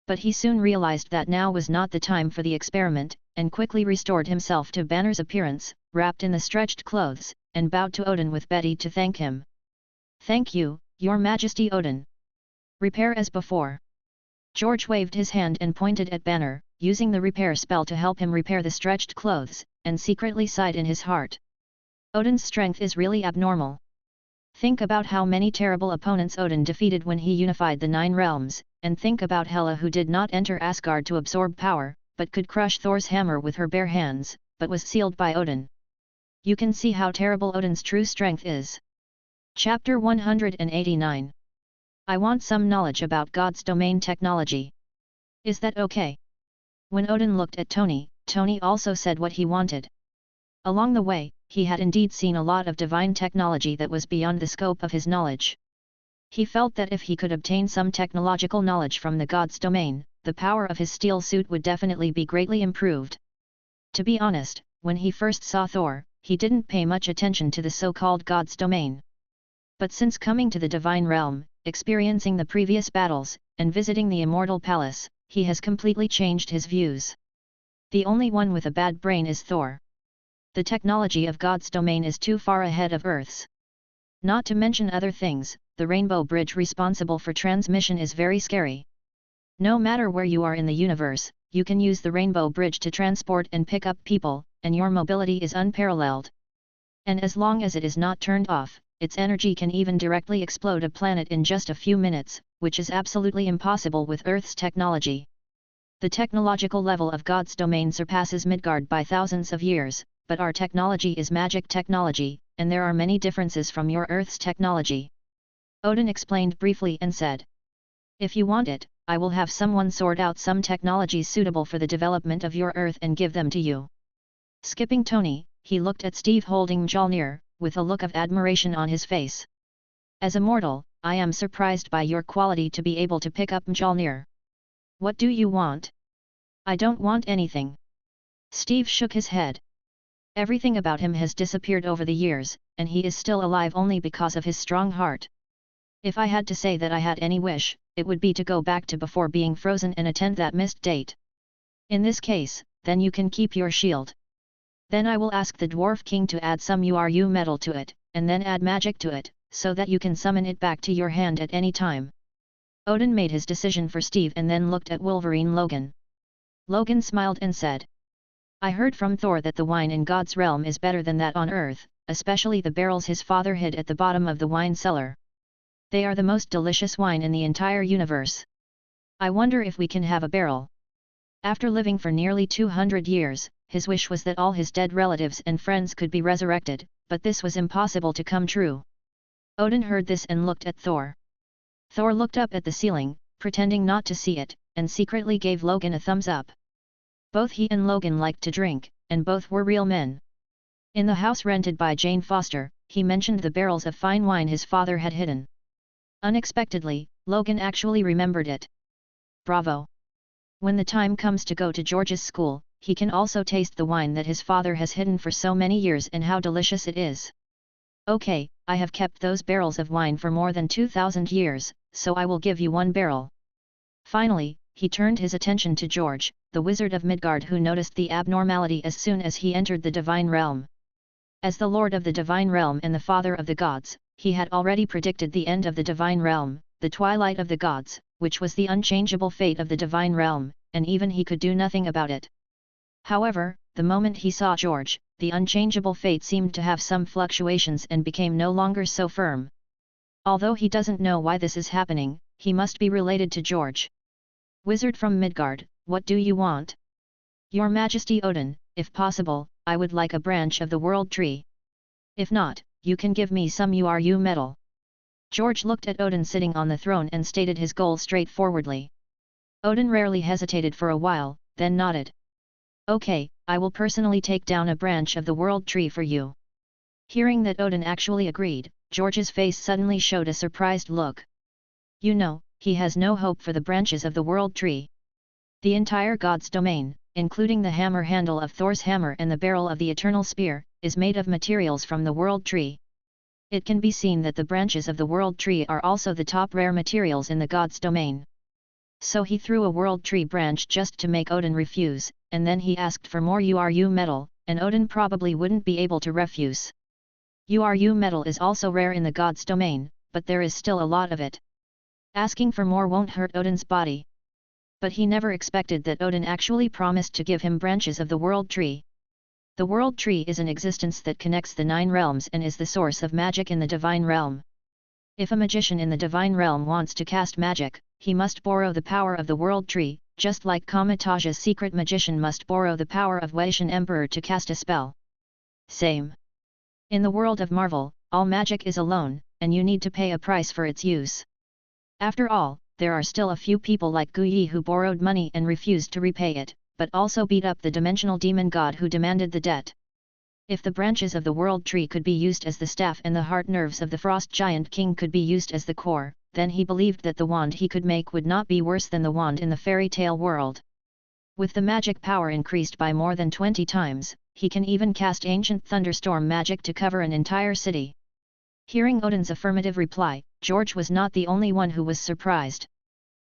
But he soon realized that now was not the time for the experiment, and quickly restored himself to Banner's appearance, wrapped in the stretched clothes, and bowed to Odin with Betty to thank him. Thank you, Your Majesty Odin. Repair as before. George waved his hand and pointed at Banner, using the repair spell to help him repair the stretched clothes, and secretly sighed in his heart. Odin's strength is really abnormal. Think about how many terrible opponents Odin defeated when he unified the 9 realms, and think about Hela, who did not enter Asgard to absorb power, but could crush Thor's hammer with her bare hands, but was sealed by Odin. You can see how terrible Odin's true strength is. Chapter 189. I want some knowledge about God's domain technology. Is that okay? When Odin looked at Tony, Tony also said what he wanted. Along the way, he had indeed seen a lot of divine technology that was beyond the scope of his knowledge. He felt that if he could obtain some technological knowledge from the God's domain, the power of his steel suit would definitely be greatly improved. To be honest, when he first saw Thor, he didn't pay much attention to the so-called God's domain. But since coming to the divine realm, experiencing the previous battles, and visiting the immortal palace, he has completely changed his views. The only one with a bad brain is Thor. The technology of God's domain is too far ahead of Earth's. Not to mention other things, the rainbow bridge responsible for transmission is very scary. No matter where you are in the universe, you can use the rainbow bridge to transport and pick up people, and your mobility is unparalleled. And as long as it is not turned off, its energy can even directly explode a planet in just a few minutes, which is absolutely impossible with Earth's technology. The technological level of God's domain surpasses Midgard by thousands of years, but our technology is magic technology, and there are many differences from your Earth's technology. Odin explained briefly and said, "If you want it, I will have someone sort out some technologies suitable for the development of your Earth and give them to you." Skipping Tony, he looked at Steve holding Mjolnir, with a look of admiration on his face. "As a mortal, I am surprised by your quality to be able to pick up Mjolnir. What do you want?" "I don't want anything." Steve shook his head. Everything about him has disappeared over the years, and he is still alive only because of his strong heart. If I had to say that I had any wish, it would be to go back to before being frozen and attend that missed date. In this case, then you can keep your shield. Then I will ask the Dwarf King to add some URU metal to it, and then add magic to it, so that you can summon it back to your hand at any time. Odin made his decision for Steve and then looked at Wolverine Logan. Logan smiled and said, "I heard from Thor that the wine in God's realm is better than that on Earth, especially the barrels his father hid at the bottom of the wine cellar. They are the most delicious wine in the entire universe. I wonder if we can have a barrel." After living for nearly 200 years, his wish was that all his dead relatives and friends could be resurrected, but this was impossible to come true. Odin heard this and looked at Thor. Thor looked up at the ceiling, pretending not to see it, and secretly gave Logan a thumbs up. Both he and Logan liked to drink, and both were real men. In the house rented by Jane Foster, he mentioned the barrels of fine wine his father had hidden. Unexpectedly, Logan actually remembered it. Bravo! When the time comes to go to George's school, he can also taste the wine that his father has hidden for so many years and how delicious it is. "Okay, I have kept those barrels of wine for more than 2,000 years, so I will give you 1 barrel." Finally, he turned his attention to George, the wizard of Midgard, who noticed the abnormality as soon as he entered the divine realm. As the lord of the divine realm and the father of the gods, he had already predicted the end of the divine realm, the twilight of the gods, which was the unchangeable fate of the divine realm, and even he could do nothing about it. However, the moment he saw George, the unchangeable fate seemed to have some fluctuations and became no longer so firm. Although he doesn't know why this is happening, he must be related to George. "Wizard from Midgard, what do you want?" "Your Majesty Odin, if possible, I would like a branch of the world tree. If not, you can give me some URU metal." George looked at Odin sitting on the throne and stated his goal straightforwardly. Odin rarely hesitated for a while, then nodded. "Okay, I will personally take down a branch of the world tree for you." Hearing that Odin actually agreed, George's face suddenly showed a surprised look. You know, he has no hope for the branches of the world tree. The entire God's domain, including the hammer handle of Thor's hammer and the barrel of the eternal spear, is made of materials from the world tree. It can be seen that the branches of the world tree are also the top rare materials in the God's domain. So he threw a world tree branch just to make Odin refuse, and then he asked for more URU metal, and Odin probably wouldn't be able to refuse. URU metal is also rare in the God's domain, but there is still a lot of it. Asking for more won't hurt Odin's body. But he never expected that Odin actually promised to give him branches of the World Tree. The World Tree is an existence that connects the 9 realms and is the source of magic in the Divine Realm. If a magician in the Divine Realm wants to cast magic, he must borrow the power of the World Tree, just like Kamataja's secret magician must borrow the power of Waitian Emperor to cast a spell. Same. In the world of Marvel, all magic is a loan, and you need to pay a price for its use. After all, there are still a few people like Guyi who borrowed money and refused to repay it, but also beat up the dimensional demon god who demanded the debt. If the branches of the World Tree could be used as the staff and the heart nerves of the Frost Giant King could be used as the core, then he believed that the wand he could make would not be worse than the wand in the fairy tale world. With the magic power increased by more than 20 times, he can even cast ancient thunderstorm magic to cover an entire city. Hearing Odin's affirmative reply, George was not the only one who was surprised.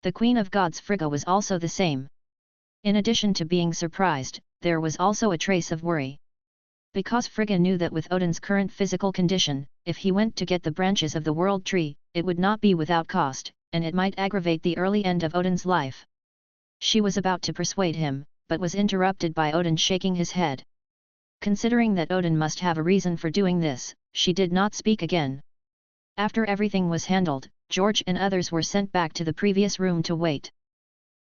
The Queen of Gods Frigga was also the same. In addition to being surprised, there was also a trace of worry. Because Frigga knew that with Odin's current physical condition, if he went to get the branches of the World Tree, it would not be without cost, and it might aggravate the early end of Odin's life. She was about to persuade him, but was interrupted by Odin shaking his head. Considering that Odin must have a reason for doing this, she did not speak again. After everything was handled, George and others were sent back to the previous room to wait.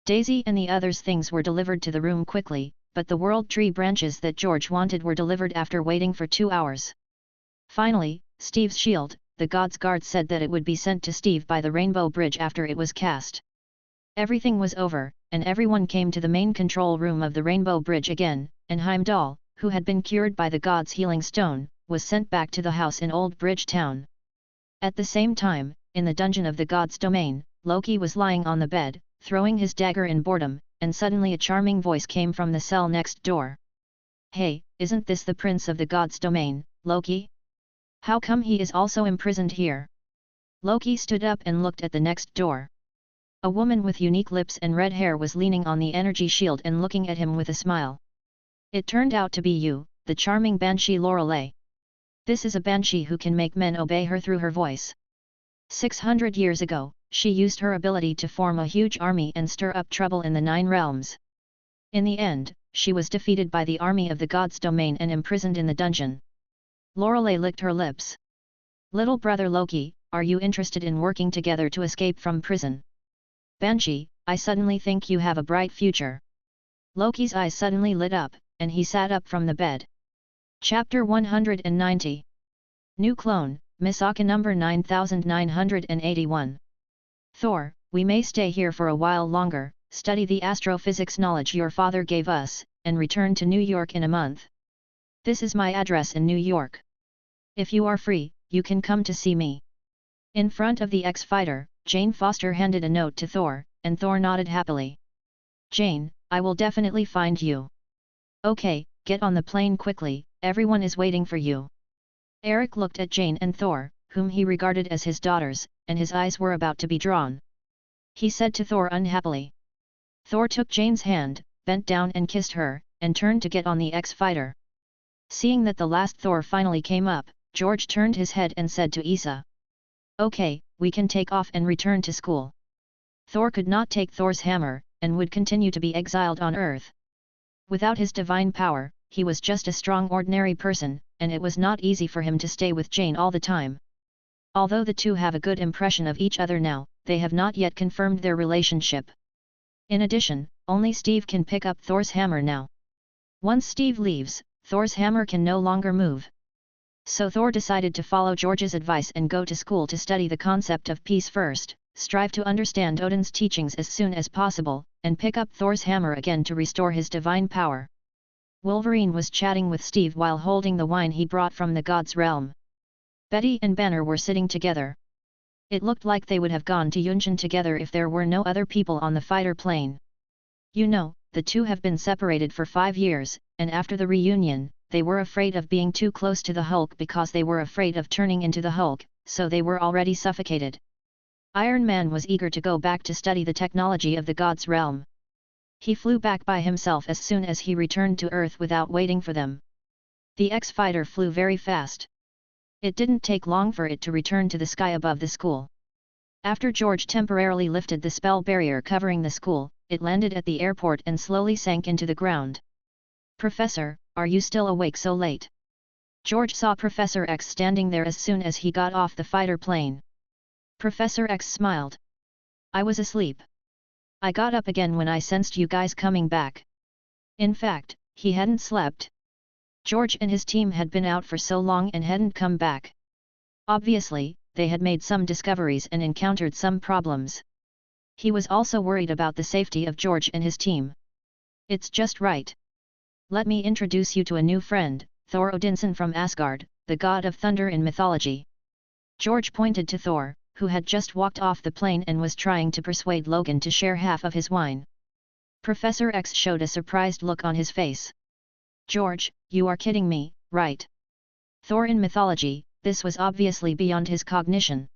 Daisy and the others' things were delivered to the room quickly, but the World Tree branches that George wanted were delivered after waiting for 2 hours. Finally, Steve's shield, the God's Guard said that it would be sent to Steve by the Rainbow Bridge after it was cast. Everything was over, and everyone came to the main control room of the Rainbow Bridge again, and Heimdall, who had been cured by the God's Healing Stone, was sent back to the house in Old Bridge Town. At the same time, in the dungeon of the God's domain, Loki was lying on the bed, throwing his dagger in boredom, and suddenly a charming voice came from the cell next door. "Hey, isn't this the prince of the God's domain, Loki? How come he is also imprisoned here?" Loki stood up and looked at the next door. A woman with unique lips and red hair was leaning on the energy shield and looking at him with a smile. "It turned out to be you, the charming Banshee Lorelei. This is a Banshee who can make men obey her through her voice. 600 years ago, she used her ability to form a huge army and stir up trouble in the 9 realms. In the end, she was defeated by the army of the God's domain and imprisoned in the dungeon." Lorelei licked her lips. "Little brother Loki, are you interested in working together to escape from prison?" "Banshee, I suddenly think you have a bright future." Loki's eyes suddenly lit up, and he sat up from the bed. Chapter 190. New Clone, Misaka number 9981. Thor, we may stay here for a while longer, study the astrophysics knowledge your father gave us, and return to New York in a month. This is my address in New York. If you are free, you can come to see me. In front of the X-Fighter, Jane Foster handed a note to Thor, and Thor nodded happily. "Jane, I will definitely find you. Okay, get on the plane quickly, everyone is waiting for you." Eric looked at Jane and Thor, whom he regarded as his daughters, and his eyes were about to be drawn. He said to Thor unhappily. Thor took Jane's hand, bent down and kissed her, and turned to get on the X-Fighter. Seeing that the last Thor finally came up, George turned his head and said to Isa. "Okay, we can take off and return to school." Thor could not take Thor's hammer, and would continue to be exiled on Earth. Without his divine power, he was just a strong ordinary person, and it was not easy for him to stay with Jane all the time. Although the two have a good impression of each other now, they have not yet confirmed their relationship. In addition, only Steve can pick up Thor's hammer now. Once Steve leaves, Thor's hammer can no longer move. So Thor decided to follow George's advice and go to school to study the concept of peace first, strive to understand Odin's teachings as soon as possible, and pick up Thor's hammer again to restore his divine power. Wolverine was chatting with Steve while holding the wine he brought from the God's realm. Betty and Banner were sitting together. It looked like they would have gone to Yunjin together if there were no other people on the fighter plane. You know, the two have been separated for 5 years, and after the reunion, they were afraid of being too close to the Hulk because they were afraid of turning into the Hulk, so they were already suffocated. Iron Man was eager to go back to study the technology of the God's realm. He flew back by himself as soon as he returned to Earth without waiting for them. The X-Fighter flew very fast. It didn't take long for it to return to the sky above the school. After George temporarily lifted the spell barrier covering the school, it landed at the airport and slowly sank into the ground. "Professor, are you still awake so late?" George saw Professor X standing there as soon as he got off the fighter plane. Professor X smiled. "I was asleep. I got up again when I sensed you guys coming back." In fact, he hadn't slept. George and his team had been out for so long and hadn't come back. Obviously, they had made some discoveries and encountered some problems. He was also worried about the safety of George and his team. "It's just right. Let me introduce you to a new friend, Thor Odinson from Asgard, the god of thunder in mythology." George pointed to Thor, who had just walked off the plane and was trying to persuade Logan to share half of his wine. Professor X showed a surprised look on his face. "George, you are kidding me, right?" Thor in mythology, this was obviously beyond his cognition.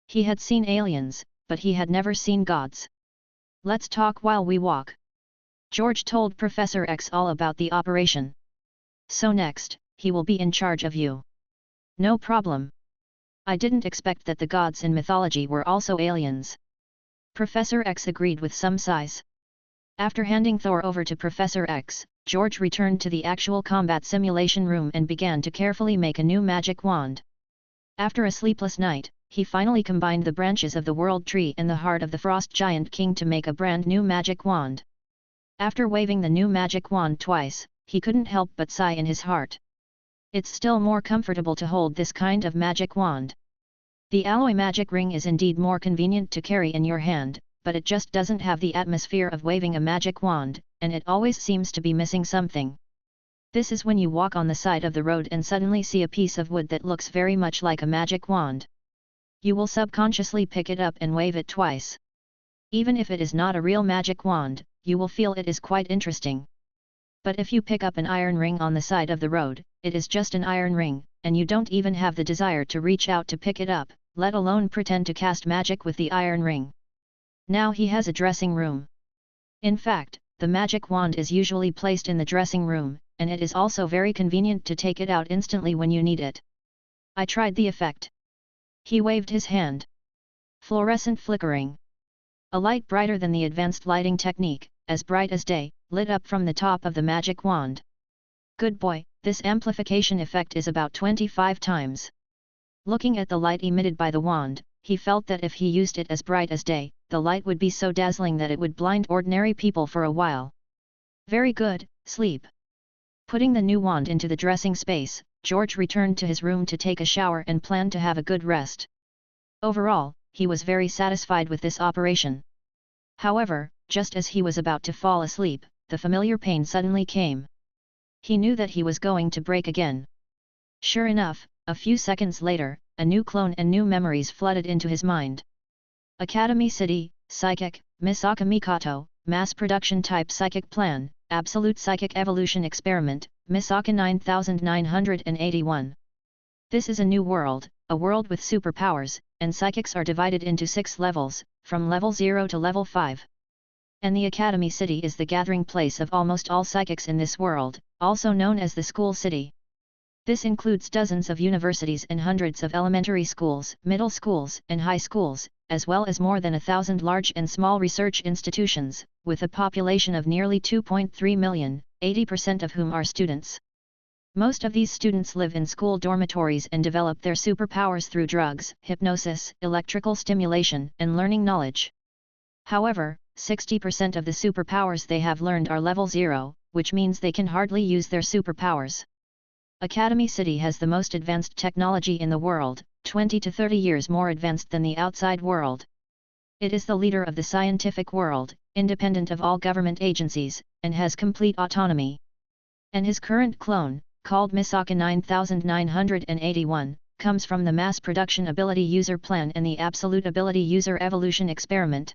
He had seen aliens, but he had never seen gods. "Let's talk while we walk." George told Professor X all about the operation. "So next, he will be in charge of you." "No problem. I didn't expect that the gods in mythology were also aliens." Professor X agreed with some sighs. After handing Thor over to Professor X, George returned to the actual combat simulation room and began to carefully make a new magic wand. After a sleepless night, he finally combined the branches of the World Tree and the heart of the Frost Giant King to make a brand new magic wand. After waving the new magic wand twice, he couldn't help but sigh in his heart. It's still more comfortable to hold this kind of magic wand. The alloy magic ring is indeed more convenient to carry in your hand, but it just doesn't have the atmosphere of waving a magic wand, and it always seems to be missing something. This is when you walk on the side of the road and suddenly see a piece of wood that looks very much like a magic wand. You will subconsciously pick it up and wave it twice. Even if it is not a real magic wand, you will feel it is quite interesting. But if you pick up an iron ring on the side of the road, it is just an iron ring, and you don't even have the desire to reach out to pick it up, let alone pretend to cast magic with the iron ring. Now he has a dressing room. In fact, the magic wand is usually placed in the dressing room, and it is also very convenient to take it out instantly when you need it. I tried the effect. He waved his hand. Fluorescent flickering. A light brighter than the advanced lighting technique, as bright as day, lit up from the top of the magic wand. Good boy, this amplification effect is about 25 times. Looking at the light emitted by the wand, he felt that if he used it as bright as day, the light would be so dazzling that it would blind ordinary people for a while. Very good, sleep. Putting the new wand into the dressing space, George returned to his room to take a shower and planned to have a good rest. Overall, he was very satisfied with this operation. However, just as he was about to fall asleep, the familiar pain suddenly came. He knew that he was going to break again. Sure enough, a few seconds later, a new clone and new memories flooded into his mind. Academy City, Psychic, Misaka Mikoto, Mass Production Type Psychic Plan, Absolute Psychic Evolution Experiment, Misaka 9981. This is a new world, a world with superpowers, and psychics are divided into 6 levels, from level 0 to level 5. And the Academy City is the gathering place of almost all psychics in this world, also known as the School City. This includes dozens of universities and hundreds of elementary schools, middle schools, and high schools, as well as more than 1,000 large and small research institutions, with a population of nearly 2.3 million, 80% of whom are students. Most of these students live in school dormitories and develop their superpowers through drugs, hypnosis, electrical stimulation, and learning knowledge. However, 60% of the superpowers they have learned are level 0, which means they can hardly use their superpowers. Academy City has the most advanced technology in the world, 20 to 30 years more advanced than the outside world. It is the leader of the scientific world, independent of all government agencies, and has complete autonomy. And his current clone, called Misaka 9981, comes from the Mass Production Ability User Plan and the Absolute Ability User Evolution Experiment.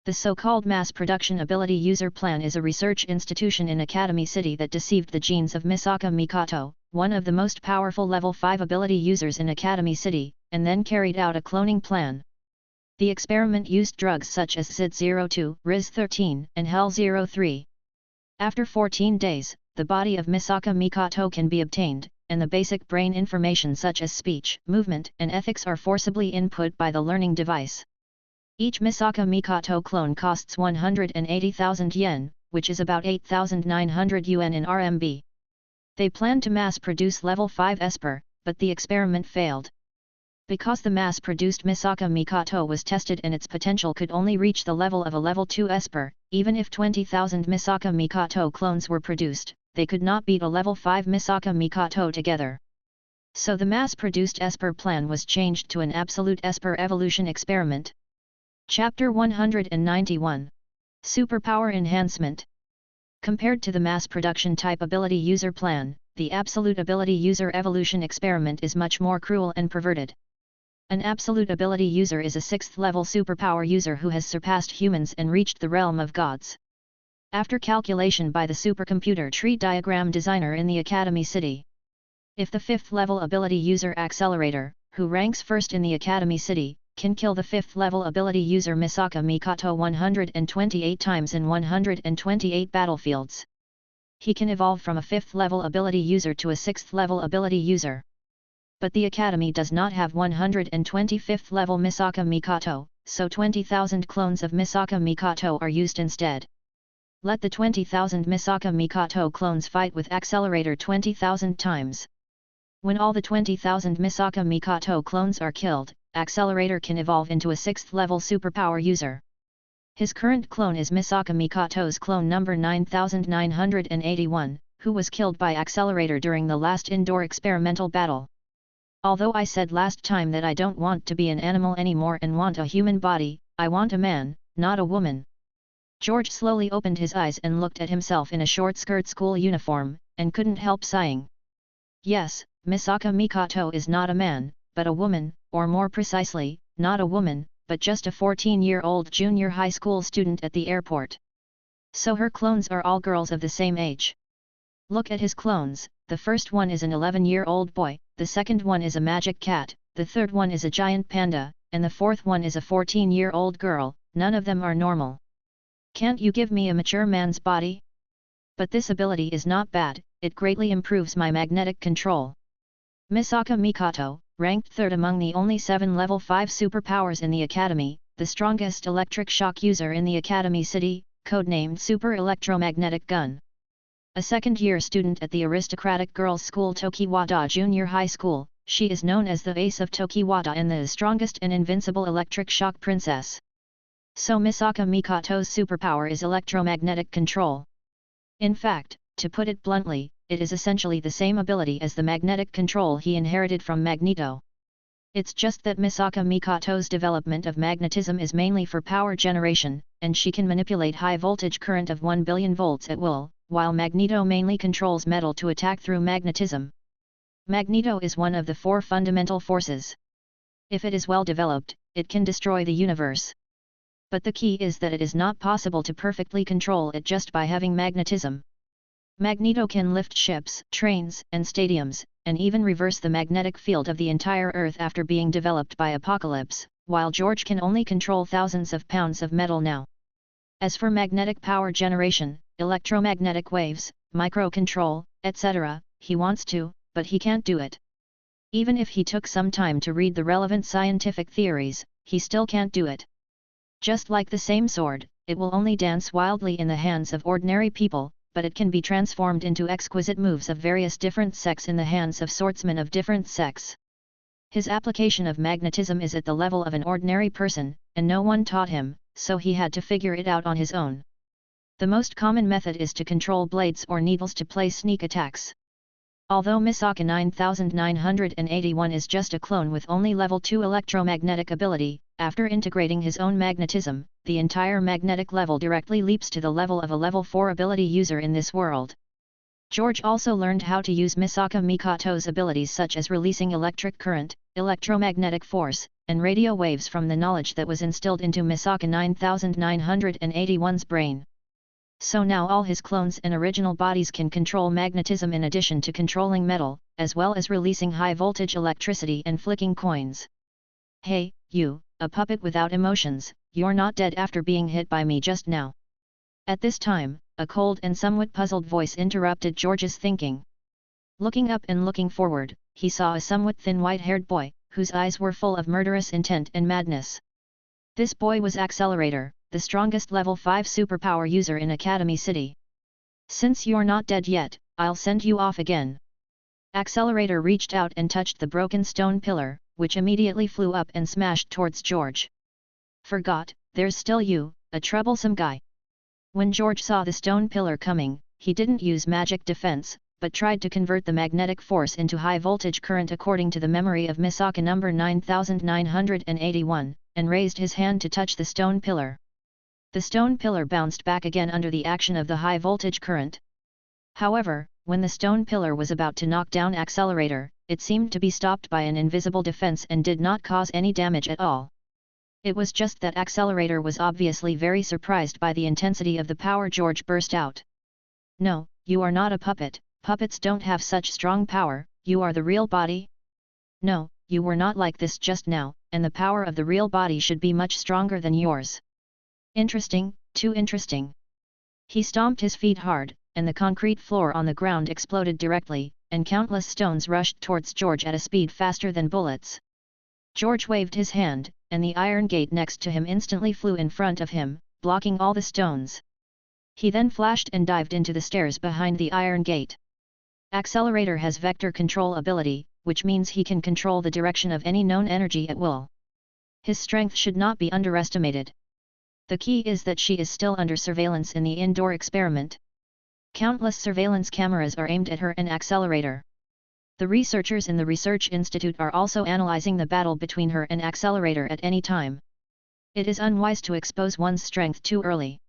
The so-called Mass Production Ability User Plan is a research institution in Academy City that deceived the genes of Misaka Mikoto, one of the most powerful level 5 ability users in Academy City, and then carried out a cloning plan. The experiment used drugs such as SID-02, RIZ-13, and HEL-03. After 14 days, the body of Misaka Mikoto can be obtained, and the basic brain information such as speech, movement, and ethics are forcibly input by the learning device. Each Misaka Mikoto clone costs 180,000 yen, which is about 8,900 yuan in RMB. They planned to mass-produce level 5 Esper, but the experiment failed. Because the mass-produced Misaka Mikoto was tested and its potential could only reach the level of a level 2 Esper, even if 20,000 Misaka Mikoto clones were produced, they could not beat a level 5 Misaka Mikoto together. So the mass-produced Esper plan was changed to an absolute Esper evolution experiment. Chapter 191. Superpower Enhancement. Compared to the mass production type ability user plan, the absolute ability user evolution experiment is much more cruel and perverted. An absolute ability user is a 6th level superpower user who has surpassed humans and reached the realm of gods. After calculation by the supercomputer tree diagram designer in the Academy City. If the 5th level ability user Accelerator, who ranks first in the Academy City, can kill the 5th level ability user Misaka Mikoto 128 times in 128 battlefields, he can evolve from a 5th level ability user to a 6th level ability user. But the Academy does not have 125th level Misaka Mikoto, so 20,000 clones of Misaka Mikoto are used instead. Let the 20,000 Misaka Mikoto clones fight with Accelerator 20,000 times. When all the 20,000 Misaka Mikoto clones are killed, Accelerator can evolve into a 6th level superpower user. His current clone is Misaka Mikoto's clone number 9981, who was killed by Accelerator during the last indoor experimental battle. Although I said last time that I don't want to be an animal anymore and want a human body, I want a man, not a woman. George slowly opened his eyes and looked at himself in a short-skirt school uniform, and couldn't help sighing. Yes, Misaka Mikoto is not a man, but a woman, or more precisely, not a woman, but just a 14-year-old junior high school student at the airport. So her clones are all girls of the same age. Look at his clones, the first one is an 11-year-old boy, the second one is a magic cat, the third one is a giant panda, and the fourth one is a 14-year-old girl. None of them are normal. Can't you give me a mature man's body? But this ability is not bad, it greatly improves my magnetic control. Misaka Mikoto, ranked 3rd among the only 7 level 5 superpowers in the Academy, the strongest electric shock user in the Academy City, codenamed Super Electromagnetic Gun. A second-year student at the aristocratic girls' school Tokiwada Junior High School, she is known as the Ace of Tokiwada and the strongest and invincible electric shock princess. So Misaka Mikoto's superpower is electromagnetic control. In fact, to put it bluntly, it is essentially the same ability as the magnetic control he inherited from Magneto. It's just that Misaka Mikoto's development of magnetism is mainly for power generation, and she can manipulate high-voltage current of 1 billion volts at will, while Magneto mainly controls metal to attack through magnetism. Magneto is one of the 4 fundamental forces. If it is well developed, it can destroy the universe. But the key is that it is not possible to perfectly control it just by having magnetism. Magneto can lift ships, trains, and stadiums, and even reverse the magnetic field of the entire Earth after being developed by Apocalypse, while George can only control thousands of pounds of metal now. As for magnetic power generation, electromagnetic waves, microcontrol, etc., he wants to, but he can't do it. Even if he took some time to read the relevant scientific theories, he still can't do it. Just like the same sword, it will only dance wildly in the hands of ordinary people, but it can be transformed into exquisite moves of various different sex in the hands of swordsmen of different sex. His application of magnetism is at the level of an ordinary person, and no one taught him, so he had to figure it out on his own. The most common method is to control blades or needles to play sneak attacks. Although Misaka 9981 is just a clone with only level 2 electromagnetic ability, after integrating his own magnetism, the entire magnetic level directly leaps to the level of a level 4 ability user in this world. George also learned how to use Misaka Mikoto's abilities such as releasing electric current, electromagnetic force, and radio waves from the knowledge that was instilled into Misaka 9981's brain. So now all his clones and original bodies can control magnetism in addition to controlling metal, as well as releasing high-voltage electricity and flicking coins. Hey, you, a puppet without emotions, you're not dead after being hit by me just now. At this time, a cold and somewhat puzzled voice interrupted George's thinking. Looking up and looking forward, he saw a somewhat thin white-haired boy, whose eyes were full of murderous intent and madness. This boy was Accelerator, the strongest level 5 superpower user in Academy City. Since you're not dead yet, I'll send you off again. Accelerator reached out and touched the broken stone pillar, which immediately flew up and smashed towards George. Forgot, there's still you, a troublesome guy. When George saw the stone pillar coming, he didn't use magic defense, but tried to convert the magnetic force into high voltage current according to the memory of Misaka number 9981, and raised his hand to touch the stone pillar. The stone pillar bounced back again under the action of the high voltage current. However, when the stone pillar was about to knock down Accelerator, it seemed to be stopped by an invisible defense and did not cause any damage at all. It was just that Accelerator was obviously very surprised by the intensity of the power George burst out. No, you are not a puppet, puppets don't have such strong power, you are the real body? No, you were not like this just now, and the power of the real body should be much stronger than yours. Interesting, too interesting. He stomped his feet hard, and the concrete floor on the ground exploded directly, and countless stones rushed towards George at a speed faster than bullets. George waved his hand, and the iron gate next to him instantly flew in front of him, blocking all the stones. He then flashed and dived into the stairs behind the iron gate. Accelerator has vector control ability, which means he can control the direction of any known energy at will. His strength should not be underestimated. The key is that she is still under surveillance in the indoor experiment. Countless surveillance cameras are aimed at her and Accelerator. The researchers in the Research Institute are also analyzing the battle between her and Accelerator at any time. It is unwise to expose one's strength too early.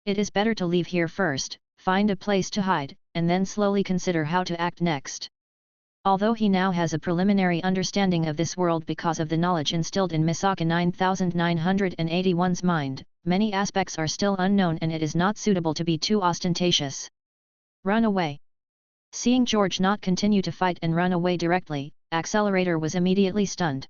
It is better to leave here first, find a place to hide, and then slowly consider how to act next. Although he now has a preliminary understanding of this world because of the knowledge instilled in Misaka 9981's mind, many aspects are still unknown and it is not suitable to be too ostentatious. Run away. Seeing George not continue to fight and run away directly, Accelerator was immediately stunned.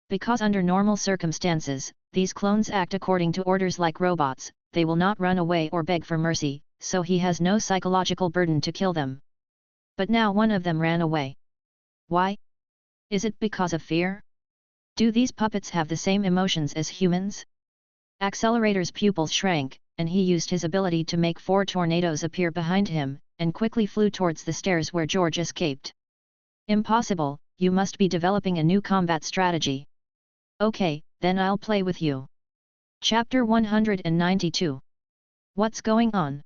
Because under normal circumstances, these clones act according to orders like robots, they will not run away or beg for mercy, so he has no psychological burden to kill them. But now one of them ran away. Why? Is it because of fear? Do these puppets have the same emotions as humans? Accelerator's pupils shrank, and he used his ability to make 4 tornadoes appear behind him, and quickly flew towards the stairs where George escaped. Impossible, you must be developing a new combat strategy. Okay, then I'll play with you. Chapter 192. What's going on?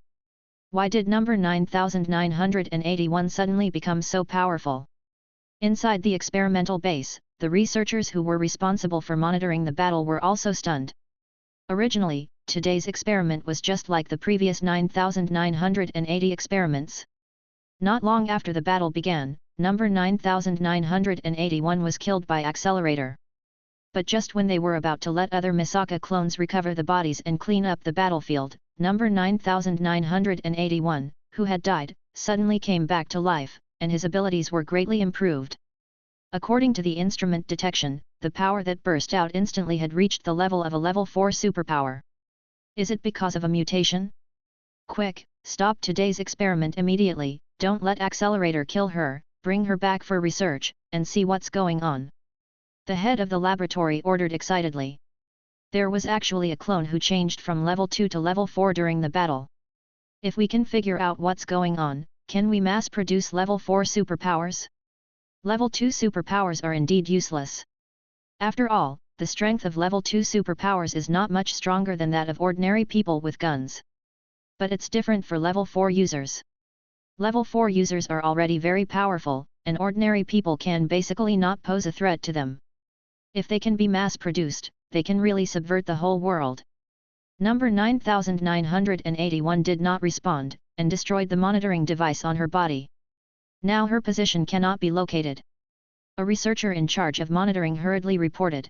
Why did number 9981 suddenly become so powerful? Inside the experimental base, the researchers who were responsible for monitoring the battle were also stunned. Originally, today's experiment was just like the previous 9980 experiments. Not long after the battle began, number 9981 was killed by Accelerator. But just when they were about to let other Misaka clones recover the bodies and clean up the battlefield, number 9981, who had died, suddenly came back to life, and his abilities were greatly improved. According to the instrument detection, the power that burst out instantly had reached the level of a level 4 superpower. Is it because of a mutation? Quick, stop today's experiment immediately, don't let Accelerator kill her, bring her back for research, and see what's going on. The head of the laboratory ordered excitedly. There was actually a clone who changed from level 2 to level 4 during the battle. If we can figure out what's going on, can we mass produce level 4 superpowers? Level 2 superpowers are indeed useless. After all, the strength of level 2 superpowers is not much stronger than that of ordinary people with guns. But it's different for level 4 users. Level 4 users are already very powerful, and ordinary people can basically not pose a threat to them. If they can be mass-produced, they can really subvert the whole world. Number 9981 did not respond, and destroyed the monitoring device on her body. Now her position cannot be located. A researcher in charge of monitoring hurriedly reported.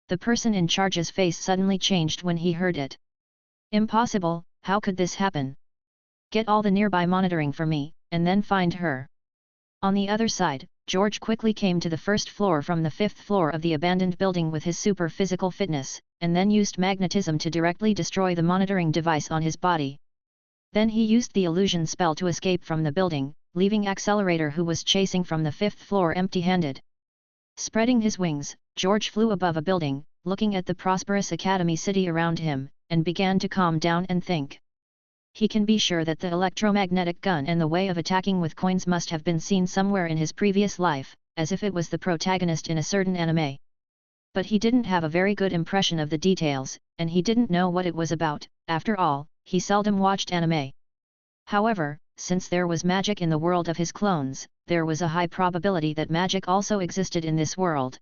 The person in charge's face suddenly changed when he heard it. Impossible, how could this happen? Get all the nearby monitoring for me, and then find her. On the other side, George quickly came to the first floor from the 5th floor of the abandoned building with his super physical fitness, and then used magnetism to directly destroy the monitoring device on his body. Then he used the illusion spell to escape from the building, leaving Accelerator who was chasing from the 5th floor empty-handed. Spreading his wings, George flew above a building, looking at the prosperous academy city around him, and began to calm down and think. He can be sure that the electromagnetic gun and the way of attacking with coins must have been seen somewhere in his previous life, as if it was the protagonist in a certain anime. But he didn't have a very good impression of the details, and he didn't know what it was about. After all, he seldom watched anime. However, since there was magic in the world of his clones, there was a high probability that magic also existed in this world.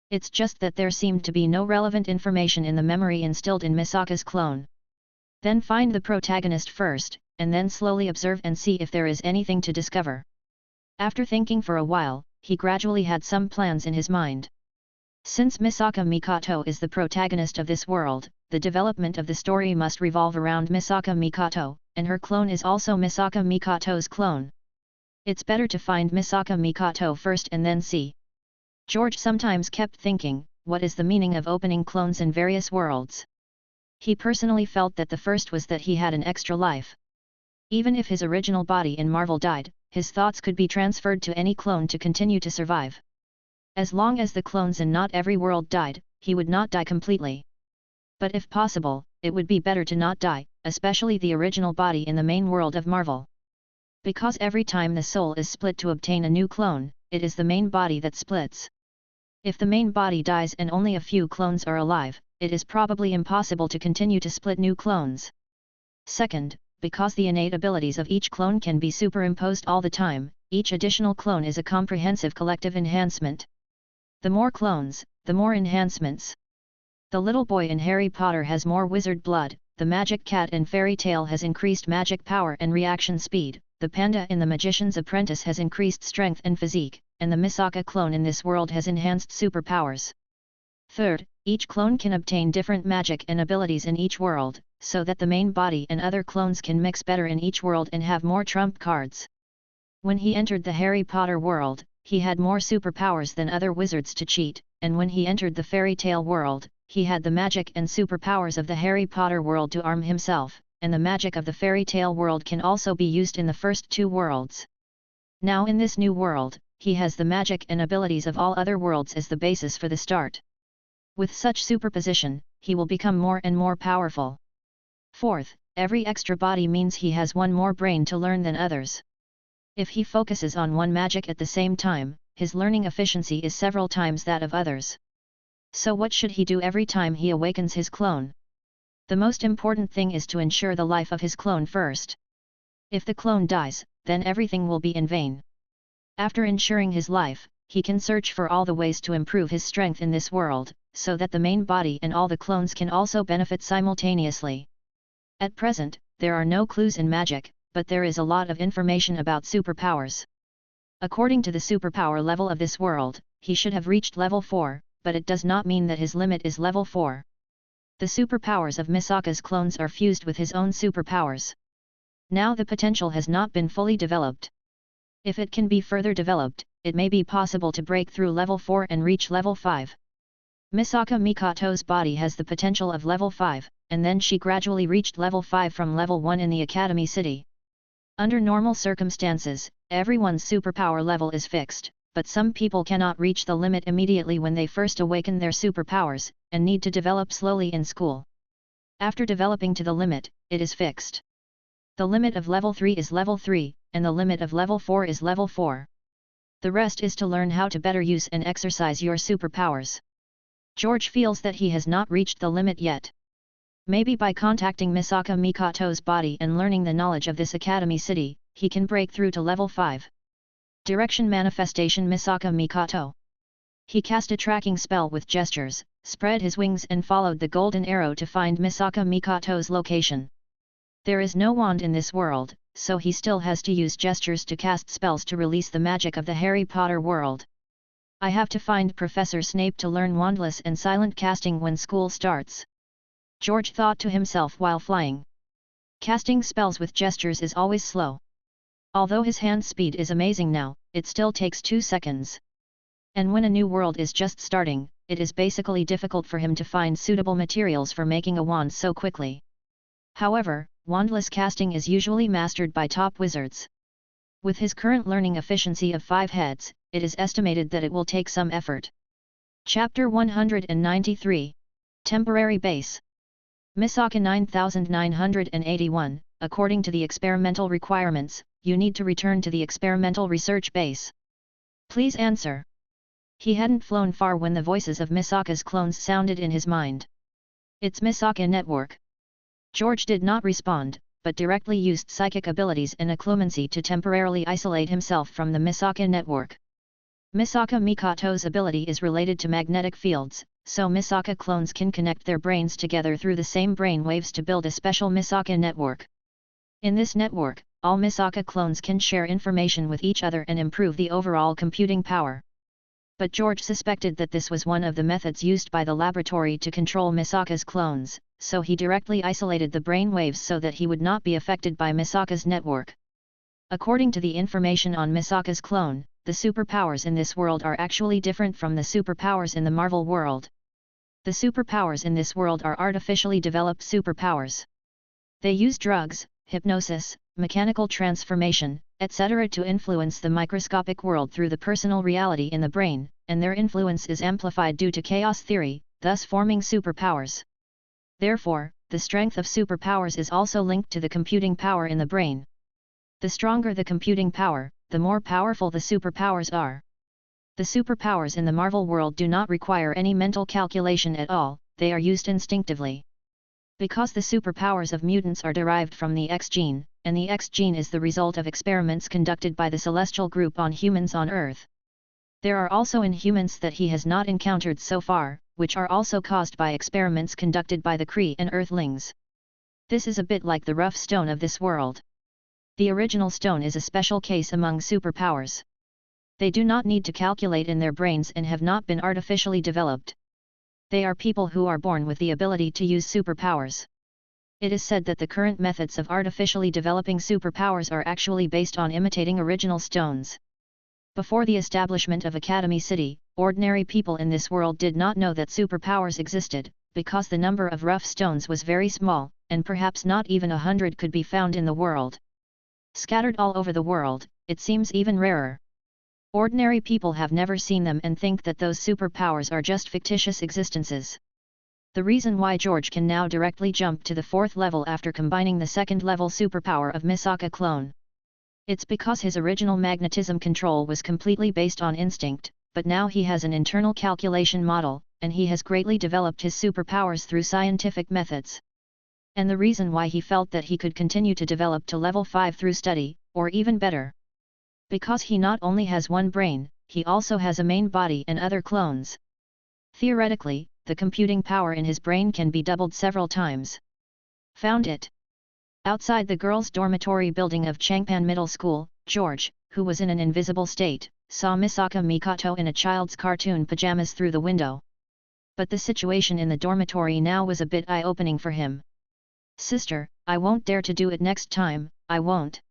It's just that there seemed to be no relevant information in the memory instilled in Misaka's clone. Then find the protagonist first, and then slowly observe and see if there is anything to discover. After thinking for a while, he gradually had some plans in his mind. Since Misaka Mikoto is the protagonist of this world, the development of the story must revolve around Misaka Mikoto, and her clone is also Misaka Mikoto's clone. It's better to find Misaka Mikoto first and then see. George sometimes kept thinking, what is the meaning of opening clones in various worlds? He personally felt that the first was that he had an extra life. Even if his original body in Marvel died, his thoughts could be transferred to any clone to continue to survive. As long as the clones in not every world died, he would not die completely. But if possible, it would be better to not die, especially the original body in the main world of Marvel. Because every time the soul is split to obtain a new clone, it is the main body that splits. If the main body dies and only a few clones are alive, it is probably impossible to continue to split new clones. Second, because the innate abilities of each clone can be superimposed all the time, each additional clone is a comprehensive collective enhancement. The more clones, the more enhancements. The little boy in Harry Potter has more wizard blood, the magic cat in Fairy Tale has increased magic power and reaction speed, the panda in The Magician's Apprentice has increased strength and physique, and the Misaka clone in this world has enhanced superpowers. Third, each clone can obtain different magic and abilities in each world, so that the main body and other clones can mix better in each world and have more trump cards. When he entered the Harry Potter world, he had more superpowers than other wizards to cheat, and when he entered the Fairy Tale world, he had the magic and superpowers of the Harry Potter world to arm himself, and the magic of the Fairy Tale world can also be used in the first two worlds. Now in this new world, he has the magic and abilities of all other worlds as the basis for the start. With such superposition, he will become more and more powerful. Fourth, every extra body means he has one more brain to learn than others. If he focuses on one magic at the same time, his learning efficiency is several times that of others. So what should he do every time he awakens his clone? The most important thing is to ensure the life of his clone first. If the clone dies, then everything will be in vain. After ensuring his life, he can search for all the ways to improve his strength in this world, so that the main body and all the clones can also benefit simultaneously. At present, there are no clues in magic, but there is a lot of information about superpowers. According to the superpower level of this world, he should have reached level 4, but it does not mean that his limit is level 4. The superpowers of Misaka's clones are fused with his own superpowers. Now the potential has not been fully developed. If it can be further developed, it may be possible to break through level 4 and reach level 5. Misaka Mikoto's body has the potential of level 5, and then she gradually reached level 5 from level 1 in the Academy City. Under normal circumstances, everyone's superpower level is fixed, but some people cannot reach the limit immediately when they first awaken their superpowers, and need to develop slowly in school. After developing to the limit, it is fixed. The limit of level 3 is level 3, and the limit of level 4 is level 4. The rest is to learn how to better use and exercise your superpowers. George feels that he has not reached the limit yet. Maybe by contacting Misaka Mikoto's body and learning the knowledge of this Academy City, he can break through to level 5. Direction Manifestation Misaka Mikoto. He cast a tracking spell with gestures, spread his wings and followed the golden arrow to find Misaka Mikoto's location. There is no wand in this world, so he still has to use gestures to cast spells to release the magic of the Harry Potter world. I have to find Professor Snape to learn wandless and silent casting when school starts. George thought to himself while flying. Casting spells with gestures is always slow. Although his hand speed is amazing now, it still takes 2 seconds. And when a new world is just starting, it is basically difficult for him to find suitable materials for making a wand so quickly. However, wandless casting is usually mastered by top wizards. With his current learning efficiency of 5 heads, it is estimated that it will take some effort. Chapter 193. Temporary Base. Misaka 9981, according to the experimental requirements, you need to return to the experimental research base. Please answer. He hadn't flown far when the voices of Misaka's clones sounded in his mind. It's Misaka Network. George did not respond, but directly used psychic abilities and occlumency to temporarily isolate himself from the Misaka Network. Misaka Mikato's ability is related to magnetic fields, so Misaka clones can connect their brains together through the same brain waves to build a special Misaka network. In this network, all Misaka clones can share information with each other and improve the overall computing power. But George suspected that this was one of the methods used by the laboratory to control Misaka's clones, so he directly isolated the brain waves so that he would not be affected by Misaka's network. According to the information on Misaka's clone, the superpowers in this world are actually different from the superpowers in the Marvel world. The superpowers in this world are artificially developed superpowers. They use drugs, hypnosis, mechanical transformation, etc. to influence the microscopic world through the personal reality in the brain, and their influence is amplified due to chaos theory, thus forming superpowers. Therefore, the strength of superpowers is also linked to the computing power in the brain. The stronger the computing power, the more powerful the superpowers are. The superpowers in the Marvel world do not require any mental calculation at all, they are used instinctively. Because the superpowers of mutants are derived from the X gene, and the X gene is the result of experiments conducted by the Celestial Group on humans on Earth. There are also Inhumans that he has not encountered so far, which are also caused by experiments conducted by the Kree and Earthlings. This is a bit like the rough stone of this world. The original stone is a special case among superpowers. They do not need to calculate in their brains and have not been artificially developed. They are people who are born with the ability to use superpowers. It is said that the current methods of artificially developing superpowers are actually based on imitating original stones. Before the establishment of Academy City, ordinary people in this world did not know that superpowers existed, because the number of rough stones was very small, and perhaps not even 100 could be found in the world. Scattered all over the world, it seems even rarer. Ordinary people have never seen them and think that those superpowers are just fictitious existences. The reason why George can now directly jump to the 4th level after combining the 2nd level superpower of Misaka clone. It's because his original magnetism control was completely based on instinct, but now he has an internal calculation model, and he has greatly developed his superpowers through scientific methods. And the reason why he felt that he could continue to develop to level 5 through study, or even better. Because he not only has one brain, he also has a main body and other clones. Theoretically, the computing power in his brain can be doubled several times. Found it. Outside the girls' dormitory building of Changpan Middle School, George, who was in an invisible state, saw Misaka Mikato in a child's cartoon pajamas through the window. But the situation in the dormitory now was a bit eye-opening for him. Sister, I won't dare to do it next time, I won't.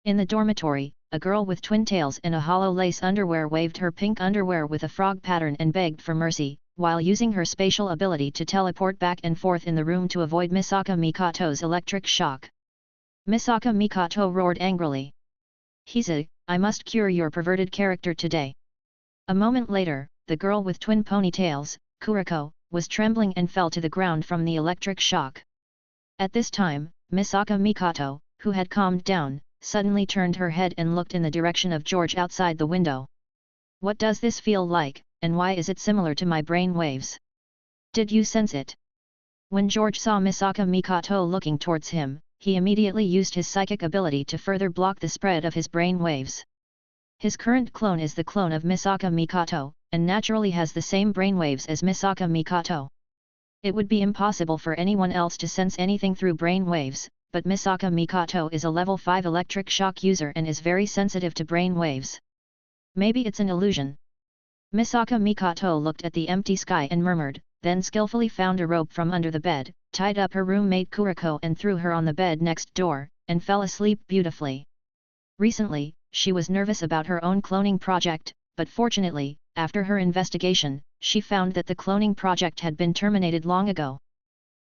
In the dormitory, a girl with twin tails and a hollow lace underwear waved her pink underwear with a frog pattern and begged for mercy, while using her spatial ability to teleport back and forth in the room to avoid Misaka Mikato's electric shock. Misaka Mikato roared angrily. Hiza, I must cure your perverted character today. A moment later, the girl with twin ponytails, Kuriko, was trembling and fell to the ground from the electric shock. At this time, Misaka Mikato, who had calmed down, suddenly turned her head and looked in the direction of George outside the window. What does this feel like, and why is it similar to my brain waves? Did you sense it? When George saw Misaka Mikato looking towards him, he immediately used his psychic ability to further block the spread of his brain waves. His current clone is the clone of Misaka Mikato, and naturally has the same brainwaves as Misaka Mikato. It would be impossible for anyone else to sense anything through brain waves, but Misaka Mikato is a level 5 electric shock user and is very sensitive to brain waves. Maybe it's an illusion. Misaka Mikato looked at the empty sky and murmured, then skillfully found a rope from under the bed, tied up her roommate Kuriko and threw her on the bed next door, and fell asleep beautifully. Recently, she was nervous about her own cloning project, but fortunately, after her investigation, she found that the cloning project had been terminated long ago.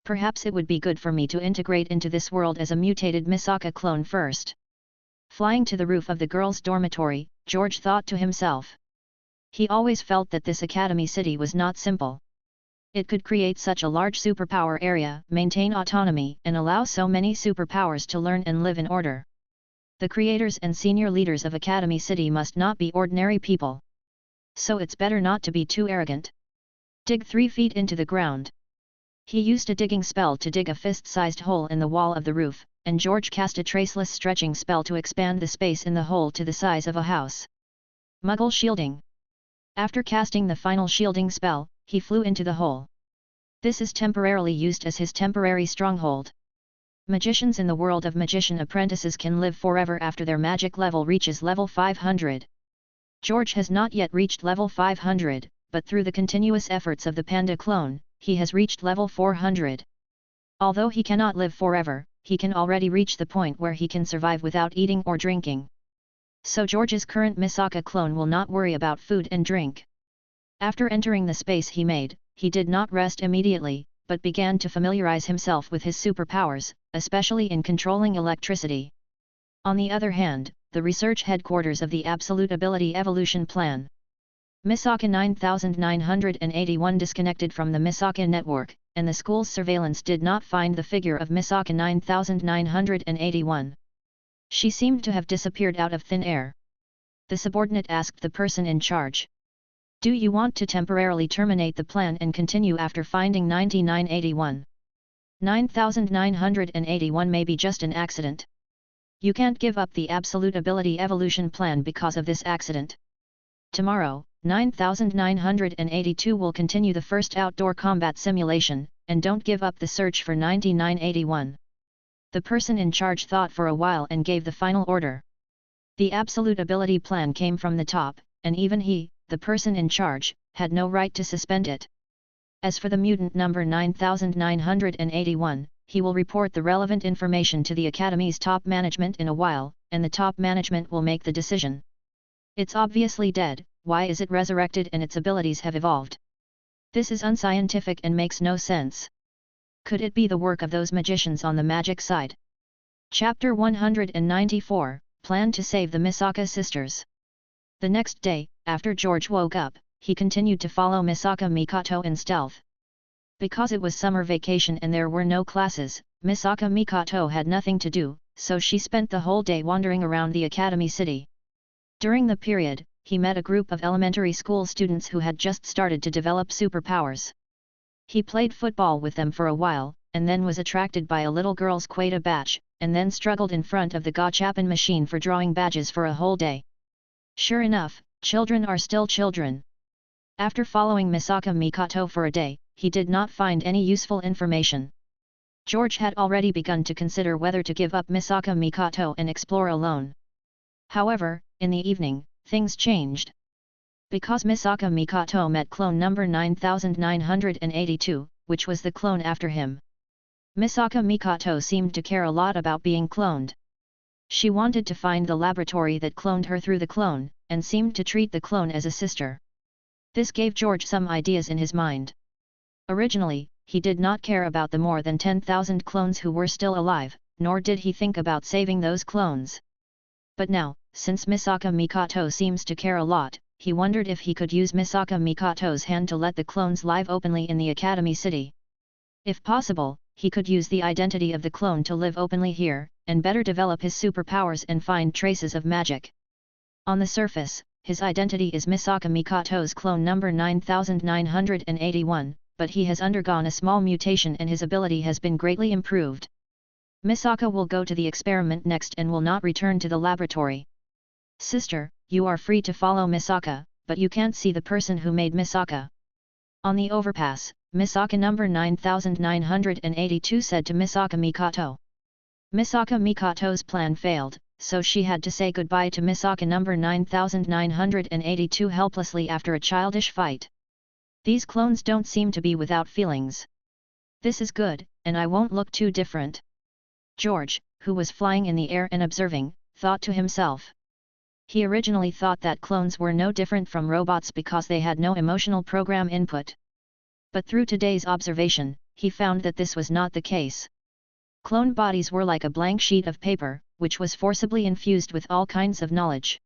Perhaps it would be good for me to integrate into this world as a mutated Misaka clone first. Flying to the roof of the girls' dormitory, George thought to himself. He always felt that this academy city was not simple. It could create such a large superpower area, maintain autonomy, and allow so many superpowers to learn and live in order. The creators and senior leaders of Academy City must not be ordinary people. So it's better not to be too arrogant. Dig 3 feet into the ground. He used a digging spell to dig a fist-sized hole in the wall of the roof, and George cast a traceless stretching spell to expand the space in the hole to the size of a house. Muggle shielding. After casting the final shielding spell, he flew into the hole. This is temporarily used as his temporary stronghold. Magicians in the world of magician apprentices can live forever after their magic level reaches level 500. George has not yet reached level 500, but through the continuous efforts of the panda clone, he has reached level 400. Although he cannot live forever, he can already reach the point where he can survive without eating or drinking. So George's current Misaka clone will not worry about food and drink. After entering the space he made, he did not rest immediately, but began to familiarize himself with his superpowers, especially in controlling electricity. On the other hand, the research headquarters of the Absolute Ability Evolution Plan. Misaka 9981 disconnected from the Misaka network, and the school's surveillance did not find the figure of Misaka 9981. She seemed to have disappeared out of thin air. The subordinate asked the person in charge. Do you want to temporarily terminate the plan and continue after finding 9981? 9981 may be just an accident. You can't give up the Absolute Ability Evolution Plan because of this accident. Tomorrow, 9982 will continue the first outdoor combat simulation, and don't give up the search for 9981. The person in charge thought for a while and gave the final order. The Absolute Ability Plan came from the top, and even he, the person in charge, had no right to suspend it. As for the mutant number 9981, he will report the relevant information to the Academy's top management in a while, and the top management will make the decision. It's obviously dead, why is it resurrected and its abilities have evolved? This is unscientific and makes no sense. Could it be the work of those magicians on the magic side? Chapter 194, Plan to Save the Misaka Sisters. The next day, after George woke up, he continued to follow Misaka Mikoto in stealth. Because it was summer vacation and there were no classes, Misaka Mikoto had nothing to do, so she spent the whole day wandering around the Academy City. During the period, he met a group of elementary school students who had just started to develop superpowers. He played football with them for a while, and then was attracted by a little girl's Queta badge, and then struggled in front of the gachapon machine for drawing badges for a whole day. Sure enough, children are still children. After following Misaka Mikoto for a day, he did not find any useful information. George had already begun to consider whether to give up Misaka Mikoto and explore alone. However, in the evening, things changed. Because Misaka Mikoto met clone number 9982, which was the clone after him. Misaka Mikoto seemed to care a lot about being cloned. She wanted to find the laboratory that cloned her through the clone, and seemed to treat the clone as a sister. This gave George some ideas in his mind. Originally, he did not care about the more than 10,000 clones who were still alive, nor did he think about saving those clones. But now, since Misaka Mikoto seems to care a lot, he wondered if he could use Misaka Mikoto's hand to let the clones live openly in the Academy City. If possible, he could use the identity of the clone to live openly here, and better develop his superpowers and find traces of magic. On the surface, his identity is Misaka Mikoto's clone number 9981, but he has undergone a small mutation and his ability has been greatly improved. Misaka will go to the experiment next and will not return to the laboratory. Sister, you are free to follow Misaka, but you can't see the person who made Misaka. On the overpass, Misaka number 9982 said to Misaka Mikoto. Misaka Mikoto's plan failed, so she had to say goodbye to Misaka number 9982 helplessly after a childish fight. These clones don't seem to be without feelings. This is good, and I won't look too different. George, who was flying in the air and observing, thought to himself. He originally thought that clones were no different from robots because they had no emotional program input. But through today's observation, he found that this was not the case. Clone bodies were like a blank sheet of paper, which was forcibly infused with all kinds of knowledge.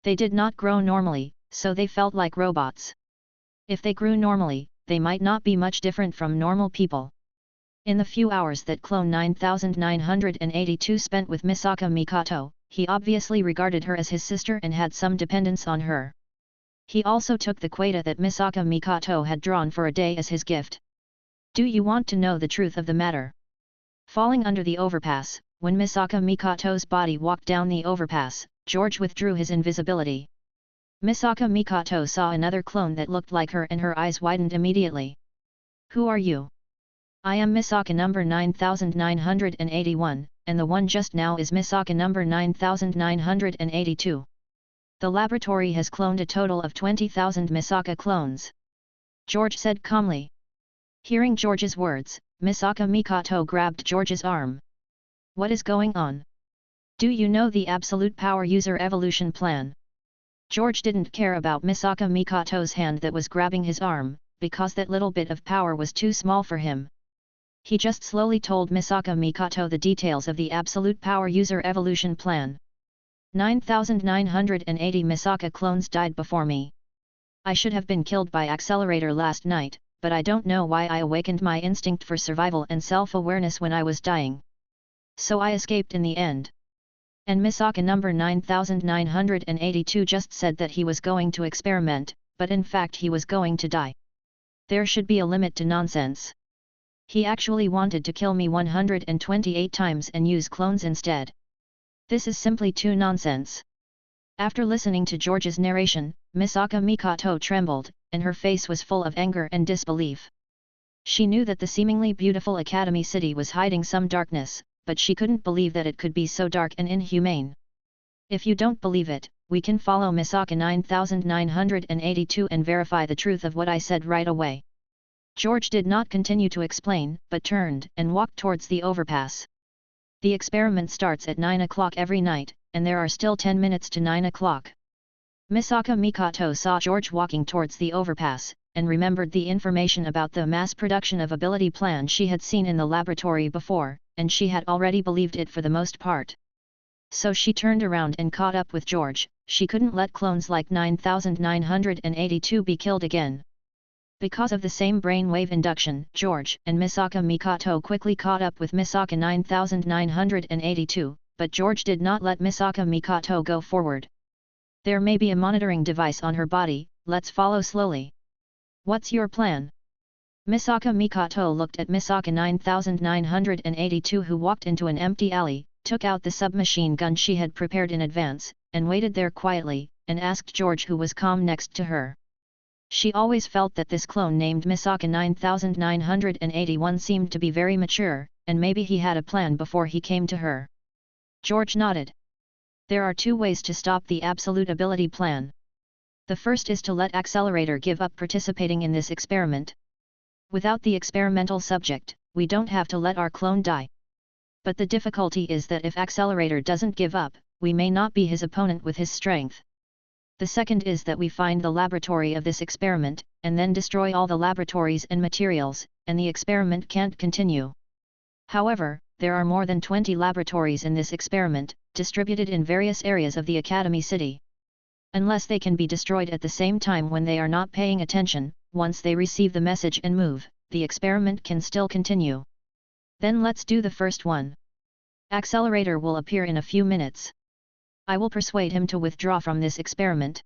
They did not grow normally, so they felt like robots. If they grew normally, they might not be much different from normal people. In the few hours that Clone 9982 spent with Misaka Mikoto, he obviously regarded her as his sister and had some dependence on her. He also took the quota that Misaka Mikoto had drawn for a day as his gift. Do you want to know the truth of the matter? Falling under the overpass, when Misaka Mikoto's body walked down the overpass, George withdrew his invisibility. Misaka Mikoto saw another clone that looked like her and her eyes widened immediately. Who are you? I am Misaka number 9981, and the one just now is Misaka number 9982. The laboratory has cloned a total of 20,000 Misaka clones. George said calmly. Hearing George's words, Misaka Mikoto grabbed George's arm. What is going on? Do you know the Absolute Power User Evolution Plan? George didn't care about Misaka Mikoto's hand that was grabbing his arm, because that little bit of power was too small for him. He just slowly told Misaka Mikoto the details of the Absolute Power User Evolution Plan. 9,980 Misaka clones died before me. I should have been killed by Accelerator last night, but I don't know why I awakened my instinct for survival and self-awareness when I was dying. So I escaped in the end. And Misaka number 9982 just said that he was going to experiment, but in fact he was going to die. There should be a limit to nonsense. He actually wanted to kill me 128 times and use clones instead. This is simply too nonsense. After listening to George's narration, Misaka Mikoto trembled, and her face was full of anger and disbelief. She knew that the seemingly beautiful Academy City was hiding some darkness, but she couldn't believe that it could be so dark and inhumane. If you don't believe it, we can follow Misaka 9982 and verify the truth of what I said right away. George did not continue to explain, but turned and walked towards the overpass. The experiment starts at 9 o'clock every night, and there are still 10 minutes to 9 o'clock. Misaka Mikoto saw George walking towards the overpass, and remembered the information about the mass production of ability plan she had seen in the laboratory before, and she had already believed it for the most part. So she turned around and caught up with George. She couldn't let clones like 9,982 be killed again. Because of the same brainwave induction, George and Misaka Mikoto quickly caught up with Misaka 9982, but George did not let Misaka Mikoto go forward. There may be a monitoring device on her body, let's follow slowly. What's your plan? Misaka Mikoto looked at Misaka 9982 who walked into an empty alley, took out the submachine gun she had prepared in advance, and waited there quietly, and asked George who was calm next to her. She always felt that this clone named Misaka 9981 seemed to be very mature, and maybe he had a plan before he came to her. George nodded. There are two ways to stop the Absolute Ability Plan. The first is to let Accelerator give up participating in this experiment. Without the experimental subject, we don't have to let our clone die. But the difficulty is that if Accelerator doesn't give up, we may not be his opponent with his strength. The second is that we find the laboratory of this experiment, and then destroy all the laboratories and materials, and the experiment can't continue. However, there are more than 20 laboratories in this experiment, distributed in various areas of the Academy City. Unless they can be destroyed at the same time when they are not paying attention, once they receive the message and move, the experiment can still continue. Then let's do the first one. Accelerator will appear in a few minutes. I will persuade him to withdraw from this experiment.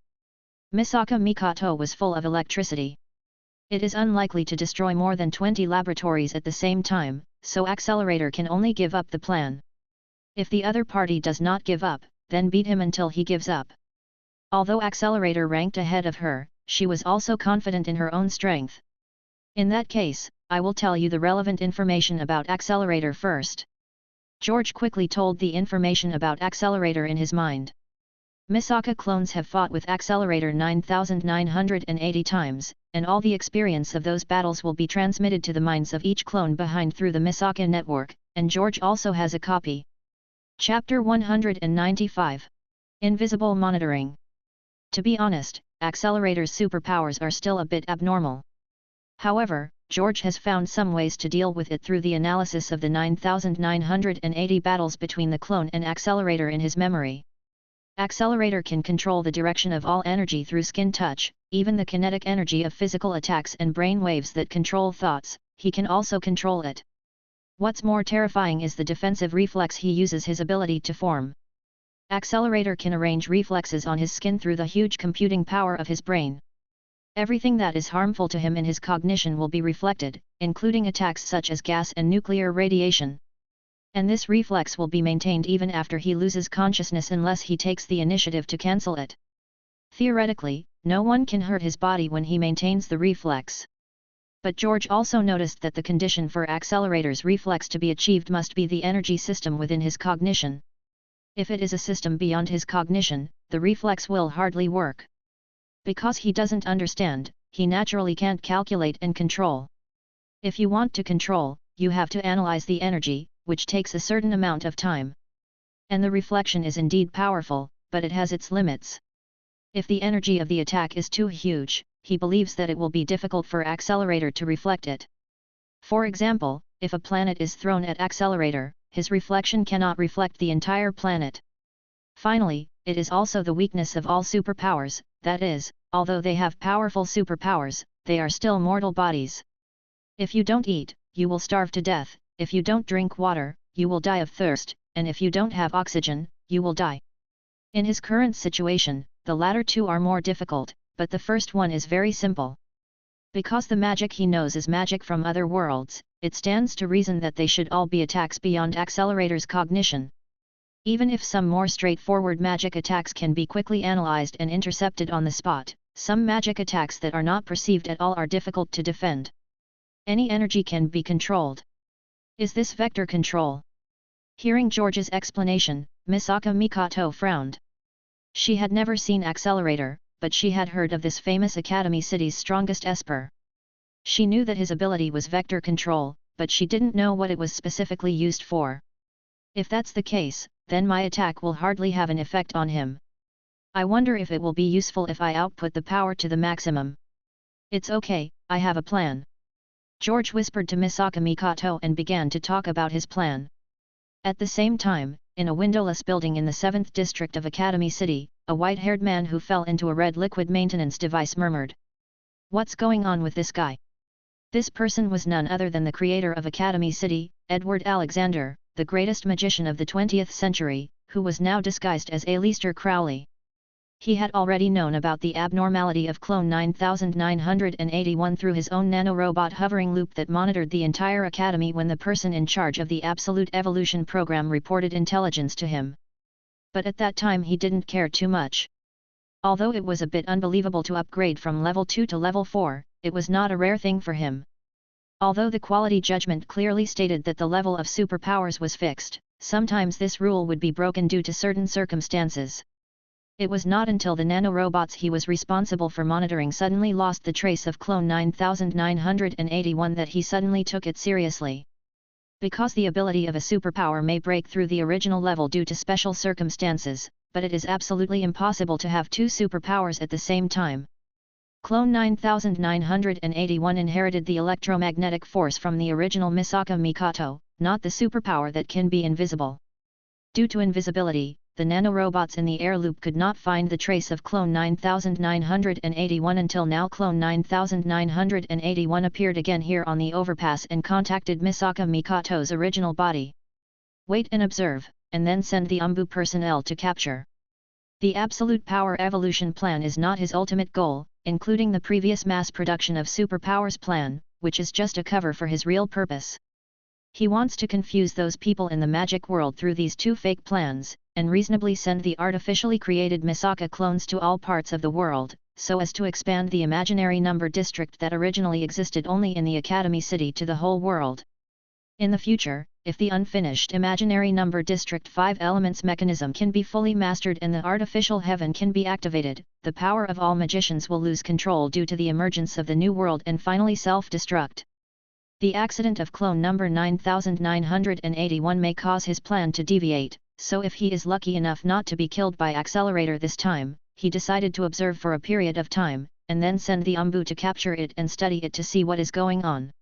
Misaka Mikoto was full of electricity. It is unlikely to destroy more than 20 laboratories at the same time, so Accelerator can only give up the plan. If the other party does not give up, then beat him until he gives up. Although Accelerator ranked ahead of her, she was also confident in her own strength. In that case, I will tell you the relevant information about Accelerator first. George quickly told the information about Accelerator in his mind. Misaka clones have fought with Accelerator 9,980 times, and all the experience of those battles will be transmitted to the minds of each clone behind through the Misaka network, and George also has a copy. Chapter 195. Invisible Monitoring. To be honest, Accelerator's superpowers are still a bit abnormal. However, George has found some ways to deal with it through the analysis of the 9,980 battles between the clone and Accelerator in his memory. Accelerator can control the direction of all energy through skin touch, even the kinetic energy of physical attacks and brain waves that control thoughts, he can also control it. What's more terrifying is the defensive reflex he uses his ability to form. Accelerator can arrange reflexes on his skin through the huge computing power of his brain. Everything that is harmful to him in his cognition will be reflected, including attacks such as gas and nuclear radiation. And this reflex will be maintained even after he loses consciousness unless he takes the initiative to cancel it. Theoretically, no one can hurt his body when he maintains the reflex. But George also noticed that the condition for Accelerator's reflex to be achieved must be the energy system within his cognition. If it is a system beyond his cognition, the reflex will hardly work. Because he doesn't understand, he naturally can't calculate and control. If you want to control, you have to analyze the energy, which takes a certain amount of time. And the reflection is indeed powerful, but it has its limits. If the energy of the attack is too huge, he believes that it will be difficult for Accelerator to reflect it. For example, if a planet is thrown at Accelerator, his reflection cannot reflect the entire planet. Finally, it is also the weakness of all superpowers, that is, although they have powerful superpowers, they are still mortal bodies. If you don't eat, you will starve to death. If you don't drink water, you will die of thirst, and if you don't have oxygen, you will die. In his current situation, the latter two are more difficult, but the first one is very simple. Because the magic he knows is magic from other worlds, it stands to reason that they should all be attacks beyond Accelerator's cognition. Even if some more straightforward magic attacks can be quickly analyzed and intercepted on the spot, some magic attacks that are not perceived at all are difficult to defend. Any energy can be controlled. Is this vector control? Hearing George's explanation, Misaka Mikoto frowned. She had never seen Accelerator, but she had heard of this famous Academy City's strongest Esper. She knew that his ability was vector control, but she didn't know what it was specifically used for. If that's the case, then my attack will hardly have an effect on him. I wonder if it will be useful if I output the power to the maximum. It's okay, I have a plan. George whispered to Misaka Mikoto and began to talk about his plan. At the same time, in a windowless building in the 7th district of Academy City, a white-haired man who fell into a red liquid maintenance device murmured. What's going on with this guy? This person was none other than the creator of Academy City, Edward Alexander, the greatest magician of the 20th century, who was now disguised as Aleister Crowley. He had already known about the abnormality of Clone 9981 through his own nanorobot hovering loop that monitored the entire Academy when the person in charge of the Absolute Evolution program reported intelligence to him. But at that time he didn't care too much. Although it was a bit unbelievable to upgrade from level 2 to level 4, it was not a rare thing for him. Although the quality judgment clearly stated that the level of superpowers was fixed, sometimes this rule would be broken due to certain circumstances. It was not until the nanorobots he was responsible for monitoring suddenly lost the trace of Clone 9981 that he suddenly took it seriously. Because the ability of a superpower may break through the original level due to special circumstances, but it is absolutely impossible to have two superpowers at the same time. Clone 9981 inherited the electromagnetic force from the original Misaka Mikoto, not the superpower that can be invisible. Due to invisibility, the nanorobots in the air loop could not find the trace of Clone 9981 until now. Clone 9981 appeared again here on the overpass and contacted Misaka Mikoto's original body. Wait and observe, and then send the Umbu personnel to capture. The Absolute Power Evolution plan is not his ultimate goal, including the previous mass production of superpowers plan, which is just a cover for his real purpose. He wants to confuse those people in the magic world through these two fake plans, and reasonably send the artificially created Misaka clones to all parts of the world, so as to expand the imaginary number district that originally existed only in the Academy City to the whole world. In the future, if the unfinished imaginary number district 5 elements mechanism can be fully mastered and the artificial heaven can be activated, the power of all magicians will lose control due to the emergence of the new world and finally self-destruct. The accident of clone number 9981 may cause his plan to deviate, so if he is lucky enough not to be killed by Accelerator this time, he decided to observe for a period of time, and then send the Umbu to capture it and study it to see what is going on.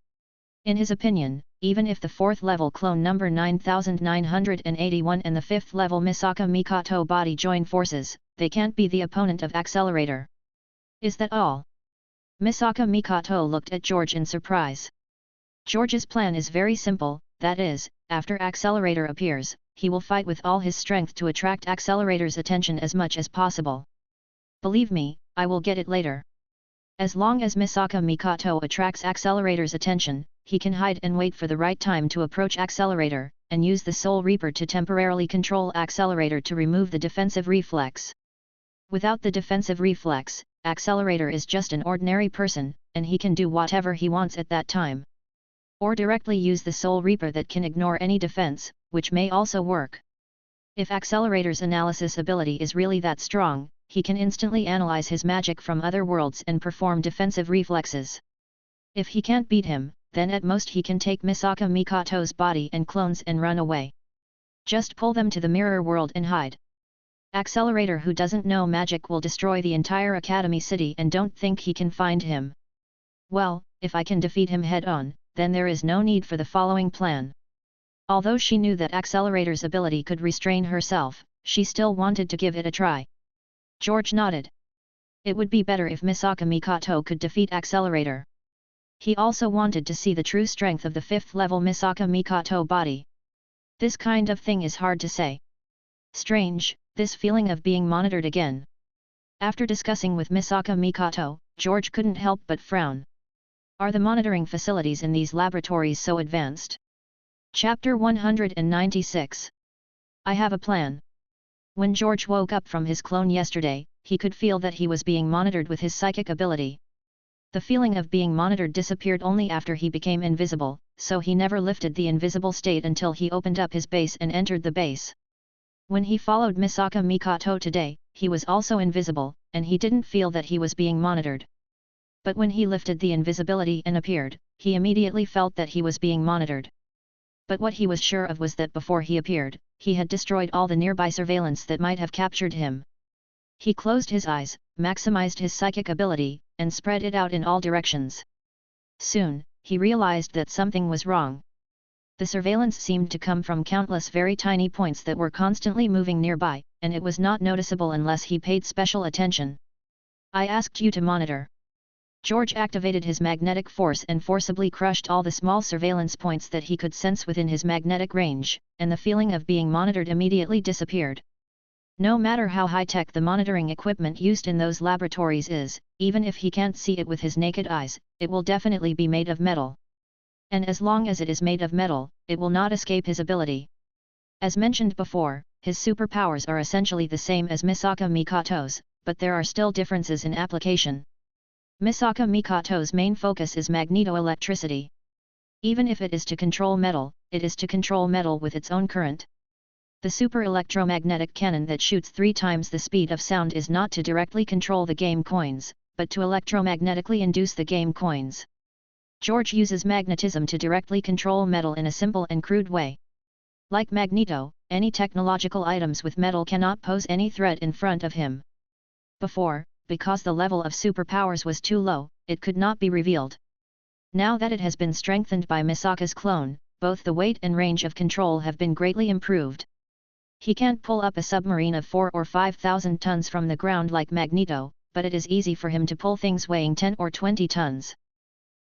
In his opinion, even if the 4th level clone number 9981 and the 5th level Misaka Mikoto body join forces, they can't be the opponent of Accelerator. Is that all? Misaka Mikoto looked at George in surprise. George's plan is very simple, that is, after Accelerator appears, he will fight with all his strength to attract Accelerator's attention as much as possible. Believe me, I will get it later. As long as Misaka Mikoto attracts Accelerator's attention, he can hide and wait for the right time to approach Accelerator, and use the Soul Reaper to temporarily control Accelerator to remove the defensive reflex. Without the defensive reflex, Accelerator is just an ordinary person, and he can do whatever he wants at that time. Or directly use the Soul Reaper that can ignore any defense, which may also work. If Accelerator's analysis ability is really that strong, he can instantly analyze his magic from other worlds and perform defensive reflexes. If he can't beat him, then at most he can take Misaka Mikoto's body and clones and run away. Just pull them to the mirror world and hide. Accelerator who doesn't know magic will destroy the entire Academy City and don't think he can find him. Well, if I can defeat him head-on, then there is no need for the following plan. Although she knew that Accelerator's ability could restrain herself, she still wanted to give it a try. George nodded. It would be better if Misaka Mikoto could defeat Accelerator. He also wanted to see the true strength of the 5th level Misaka Mikoto body. This kind of thing is hard to say. Strange, this feeling of being monitored again. After discussing with Misaka Mikoto, George couldn't help but frown. Are the monitoring facilities in these laboratories so advanced? Chapter 196. I have a plan. When George woke up from his clone yesterday, he could feel that he was being monitored with his psychic ability. The feeling of being monitored disappeared only after he became invisible, so he never lifted the invisible state until he opened up his base and entered the base. When he followed Misaka Mikoto today, he was also invisible, and he didn't feel that he was being monitored. But when he lifted the invisibility and appeared, he immediately felt that he was being monitored. But what he was sure of was that before he appeared, he had destroyed all the nearby surveillance that might have captured him. He closed his eyes, maximized his psychic ability, and spread it out in all directions. Soon, he realized that something was wrong. The surveillance seemed to come from countless very tiny points that were constantly moving nearby, and it was not noticeable unless he paid special attention. I asked you to monitor. George activated his magnetic force and forcibly crushed all the small surveillance points that he could sense within his magnetic range, and the feeling of being monitored immediately disappeared. No matter how high-tech the monitoring equipment used in those laboratories is, even if he can't see it with his naked eyes, it will definitely be made of metal. And as long as it is made of metal, it will not escape his ability. As mentioned before, his superpowers are essentially the same as Misaka Mikoto's, but there are still differences in application. Misaka Mikoto's main focus is magneto-electricity. Even if it is to control metal, it is to control metal with its own current. The super electromagnetic cannon that shoots 3 times the speed of sound is not to directly control the game coins, but to electromagnetically induce the game coins. George uses magnetism to directly control metal in a simple and crude way. Like Magneto, any technological items with metal cannot pose any threat in front of him. Before, because the level of superpowers was too low, it could not be revealed. Now that it has been strengthened by Misaka's clone, both the weight and range of control have been greatly improved. He can't pull up a submarine of 4,000 or 5,000 tons from the ground like Magneto, but it is easy for him to pull things weighing 10 or 20 tons.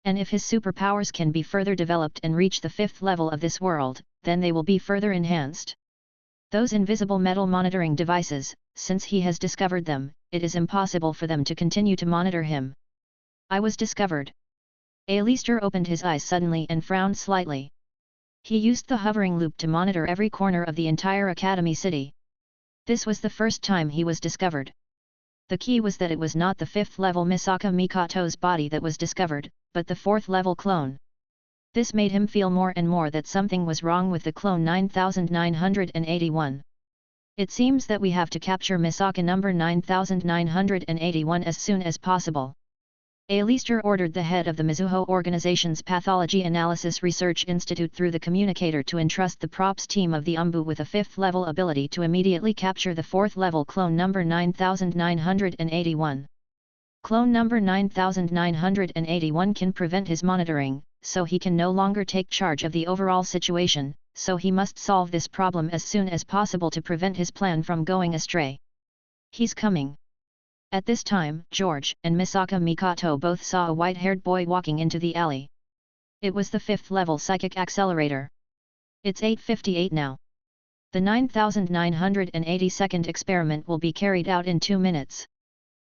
And if his superpowers can be further developed and reach the 5th level of this world, then they will be further enhanced. Those invisible metal monitoring devices, since he has discovered them, it is impossible for them to continue to monitor him. I was discovered. Alistair opened his eyes suddenly and frowned slightly. He used the hovering loop to monitor every corner of the entire Academy City. This was the first time he was discovered. The key was that it was not the 5th level Misaka Mikoto's body that was discovered, but the 4th level clone. This made him feel more and more that something was wrong with the clone 9981. It seems that we have to capture Misaka number 9981 as soon as possible. Alistair ordered the head of the Mizuho organization's Pathology Analysis Research Institute through the communicator to entrust the props team of the UMBU with a 5th level ability to immediately capture the 4th level clone number 9981. Clone number 9981 can prevent his monitoring, so he can no longer take charge of the overall situation, so he must solve this problem as soon as possible to prevent his plan from going astray. He's coming. At this time, George and Misaka Mikoto both saw a white-haired boy walking into the alley. It was the 5th level psychic accelerator. It's 8:58 now. The 9982nd experiment will be carried out in 2 minutes.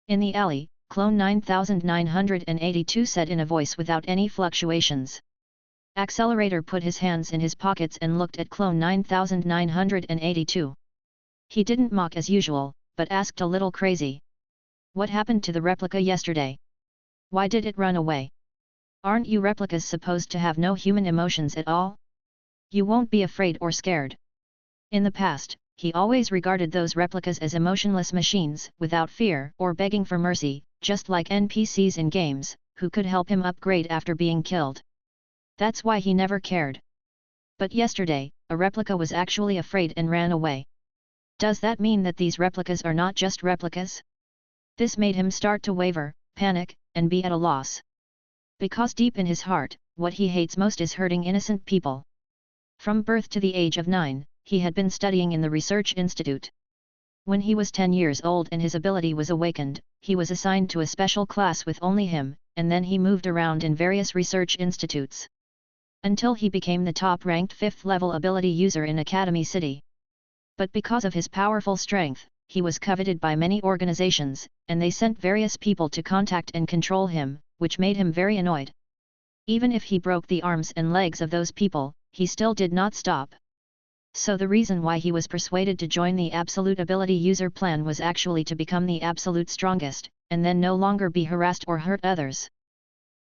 In the alley, Clone 9982 said in a voice without any fluctuations. Accelerator put his hands in his pockets and looked at Clone 9982. He didn't mock as usual, but asked a little crazy. What happened to the replica yesterday? Why did it run away? Aren't you replicas supposed to have no human emotions at all? You won't be afraid or scared. In the past, he always regarded those replicas as emotionless machines, without fear or begging for mercy, just like NPCs in games, who could help him upgrade after being killed. That's why he never cared. But yesterday, a replica was actually afraid and ran away. Does that mean that these replicas are not just replicas? This made him start to waver, panic, and be at a loss. Because deep in his heart, what he hates most is hurting innocent people. From birth to the age of 9, he had been studying in the research institute. When he was 10 years old and his ability was awakened, he was assigned to a special class with only him, and then he moved around in various research institutes. Until he became the top-ranked 5th level ability user in Academy City. But because of his powerful strength, he was coveted by many organizations, and they sent various people to contact and control him, which made him very annoyed. Even if he broke the arms and legs of those people, he still did not stop. So the reason why he was persuaded to join the Absolute Ability User plan was actually to become the absolute strongest, and then no longer be harassed or hurt others.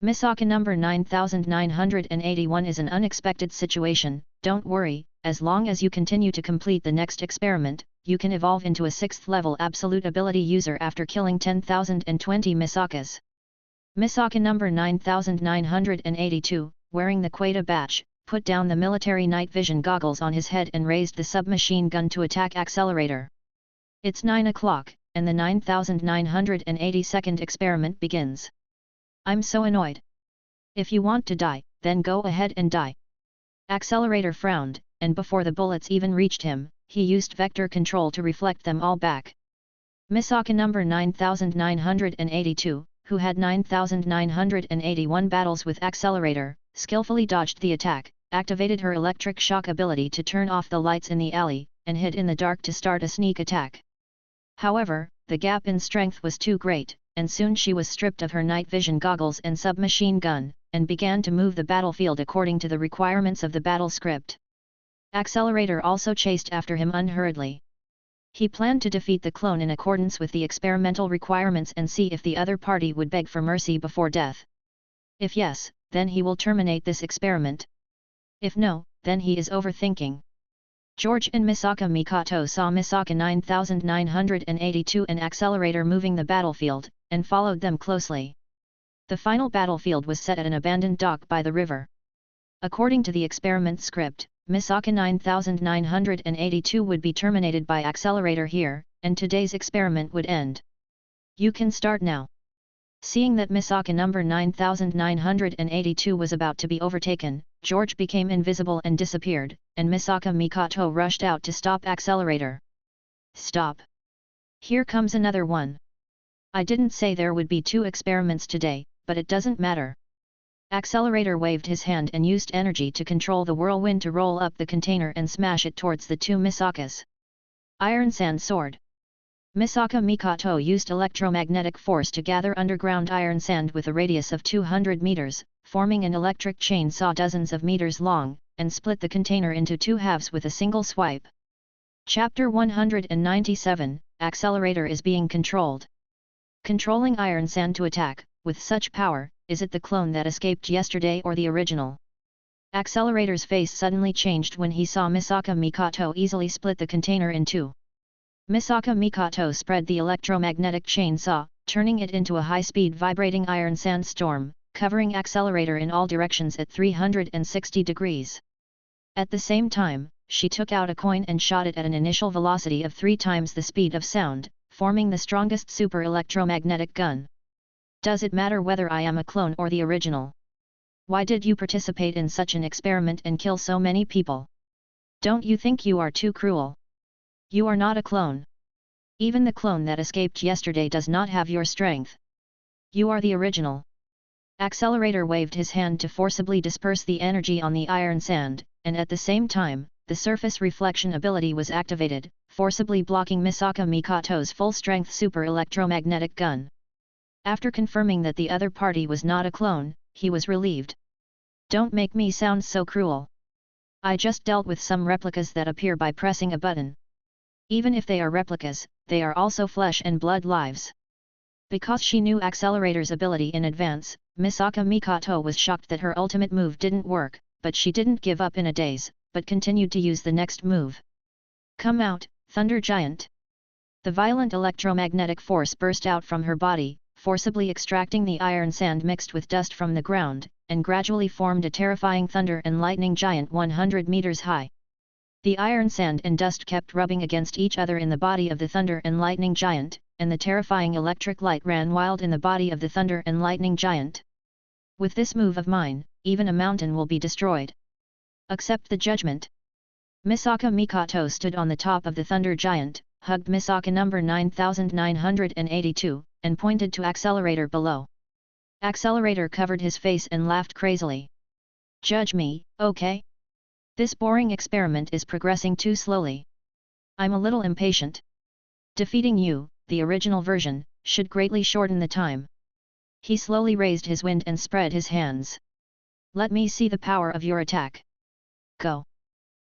Misaka number 9981 is an unexpected situation. Don't worry, as long as you continue to complete the next experiment, you can evolve into a 6th level Absolute Ability User after killing 10,020 Misakas. Misaka number 9982, wearing the Queta badge, put down the military night vision goggles on his head and raised the submachine gun to attack Accelerator. It's 9 o'clock, and the 9982nd experiment begins. I'm so annoyed. If you want to die, then go ahead and die. Accelerator frowned, and before the bullets even reached him, he used vector control to reflect them all back. Misaka number 9982, who had 9981 battles with Accelerator, skillfully dodged the attack, activated her electric shock ability to turn off the lights in the alley, and hid in the dark to start a sneak attack. However, the gap in strength was too great, and soon she was stripped of her night vision goggles and submachine gun, and began to move the battlefield according to the requirements of the battle script. Accelerator also chased after him unhurriedly. He planned to defeat the clone in accordance with the experimental requirements and see if the other party would beg for mercy before death. If yes, then he will terminate this experiment. If no, then he is overthinking. George and Misaka Mikoto saw Misaka 9982 and Accelerator moving the battlefield, and followed them closely. The final battlefield was set at an abandoned dock by the river. According to the experiment script, Misaka 9982 would be terminated by Accelerator here, and today's experiment would end. You can start now. Seeing that Misaka number 9982 was about to be overtaken, George became invisible and disappeared, and Misaka Mikoto rushed out to stop Accelerator. Stop! Here comes another one. I didn't say there would be 2 experiments today, but it doesn't matter. Accelerator waved his hand and used energy to control the whirlwind to roll up the container and smash it towards the 2 Misakas. Iron Sand Sword. Misaka Mikoto used electromagnetic force to gather underground iron sand with a radius of 200 meters, forming an electric chainsaw dozens of meters long, and split the container into 2 halves with a single swipe. Chapter 197, Accelerator is being controlled. Controlling iron sand to attack, with such power, is it the clone that escaped yesterday or the original? Accelerator's face suddenly changed when he saw Misaka Mikoto easily split the container in 2. Misaka Mikoto spread the electromagnetic chainsaw, turning it into a high-speed vibrating iron sandstorm, covering Accelerator in all directions at 360 degrees. At the same time, she took out a coin and shot it at an initial velocity of 3 times the speed of sound, forming the strongest super electromagnetic gun. Does it matter whether I am a clone or the original? Why did you participate in such an experiment and kill so many people? Don't you think you are too cruel? You are not a clone. Even the clone that escaped yesterday does not have your strength. You are the original. Accelerator waved his hand to forcibly disperse the energy on the iron sand, and at the same time, the surface reflection ability was activated, forcibly blocking Misaka Mikato's full-strength super electromagnetic gun. After confirming that the other party was not a clone, he was relieved. Don't make me sound so cruel. I just dealt with some replicas that appear by pressing a button. Even if they are replicas, they are also flesh and blood lives. Because she knew Accelerator's ability in advance, Misaka Mikato was shocked that her ultimate move didn't work, but she didn't give up in a daze, but continued to use the next move. Come out, Thunder Giant! The violent electromagnetic force burst out from her body, forcibly extracting the iron sand mixed with dust from the ground, and gradually formed a terrifying thunder and lightning giant 100 meters high. The iron sand and dust kept rubbing against each other in the body of the thunder and lightning giant, and the terrifying electric light ran wild in the body of the thunder and lightning giant. With this move of mine, even a mountain will be destroyed. Accept the judgment. Misaka Mikato stood on the top of the thunder giant, hugged Misaka number 9982, and pointed to Accelerator below. Accelerator covered his face and laughed crazily. Judge me, okay? This boring experiment is progressing too slowly. I'm a little impatient. Defeating you, the original version, should greatly shorten the time. He slowly raised his wind and spread his hands. Let me see the power of your attack. Go.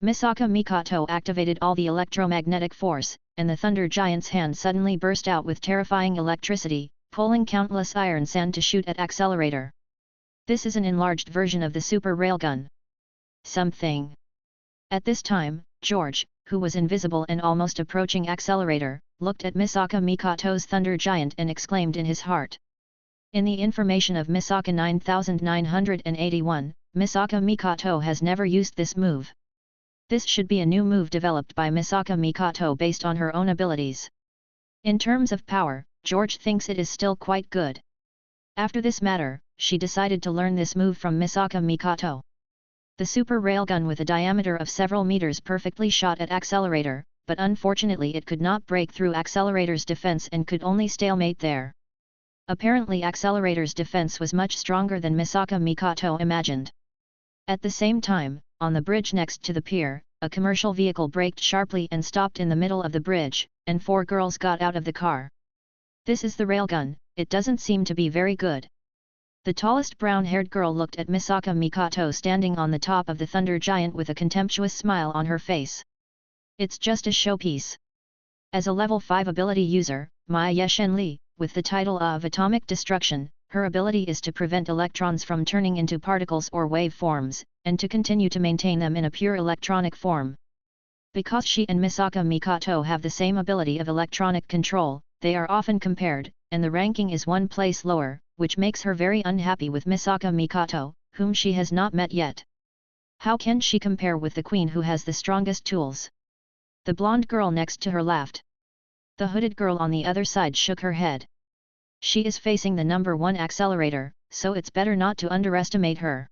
Misaka Mikato activated all the electromagnetic force, and the thunder giant's hand suddenly burst out with terrifying electricity, pulling countless iron sand to shoot at Accelerator. This is an enlarged version of the super railgun. Something. At this time, George, who was invisible and almost approaching Accelerator, looked at Misaka Mikato's thunder giant and exclaimed in his heart. In the information of Misaka 9981, Misaka Mikato has never used this move. This should be a new move developed by Misaka Mikato based on her own abilities. In terms of power, George thinks it is still quite good. After this matter, she decided to learn this move from Misaka Mikato. The super railgun with a diameter of several meters perfectly shot at Accelerator, but unfortunately it could not break through Accelerator's defense and could only stalemate there. Apparently Accelerator's defense was much stronger than Misaka Mikato imagined. At the same time, on the bridge next to the pier, a commercial vehicle braked sharply and stopped in the middle of the bridge, and 4 girls got out of the car. This is the railgun, it doesn't seem to be very good. The tallest brown-haired girl looked at Misaka Mikato standing on the top of the thunder giant with a contemptuous smile on her face. It's just a showpiece. As a level 5 ability user, Maya Shenli, with the title of Atomic Destruction, her ability is to prevent electrons from turning into particles or wave forms, and to continue to maintain them in a pure electronic form. Because she and Misaka Mikato have the same ability of electronic control, they are often compared, and the ranking is 1 place lower, which makes her very unhappy with Misaka Mikato, whom she has not met yet. How can she compare with the queen who has the strongest tools? The blonde girl next to her laughed. The hooded girl on the other side shook her head. She is facing the number 1 Accelerator, so it's better not to underestimate her.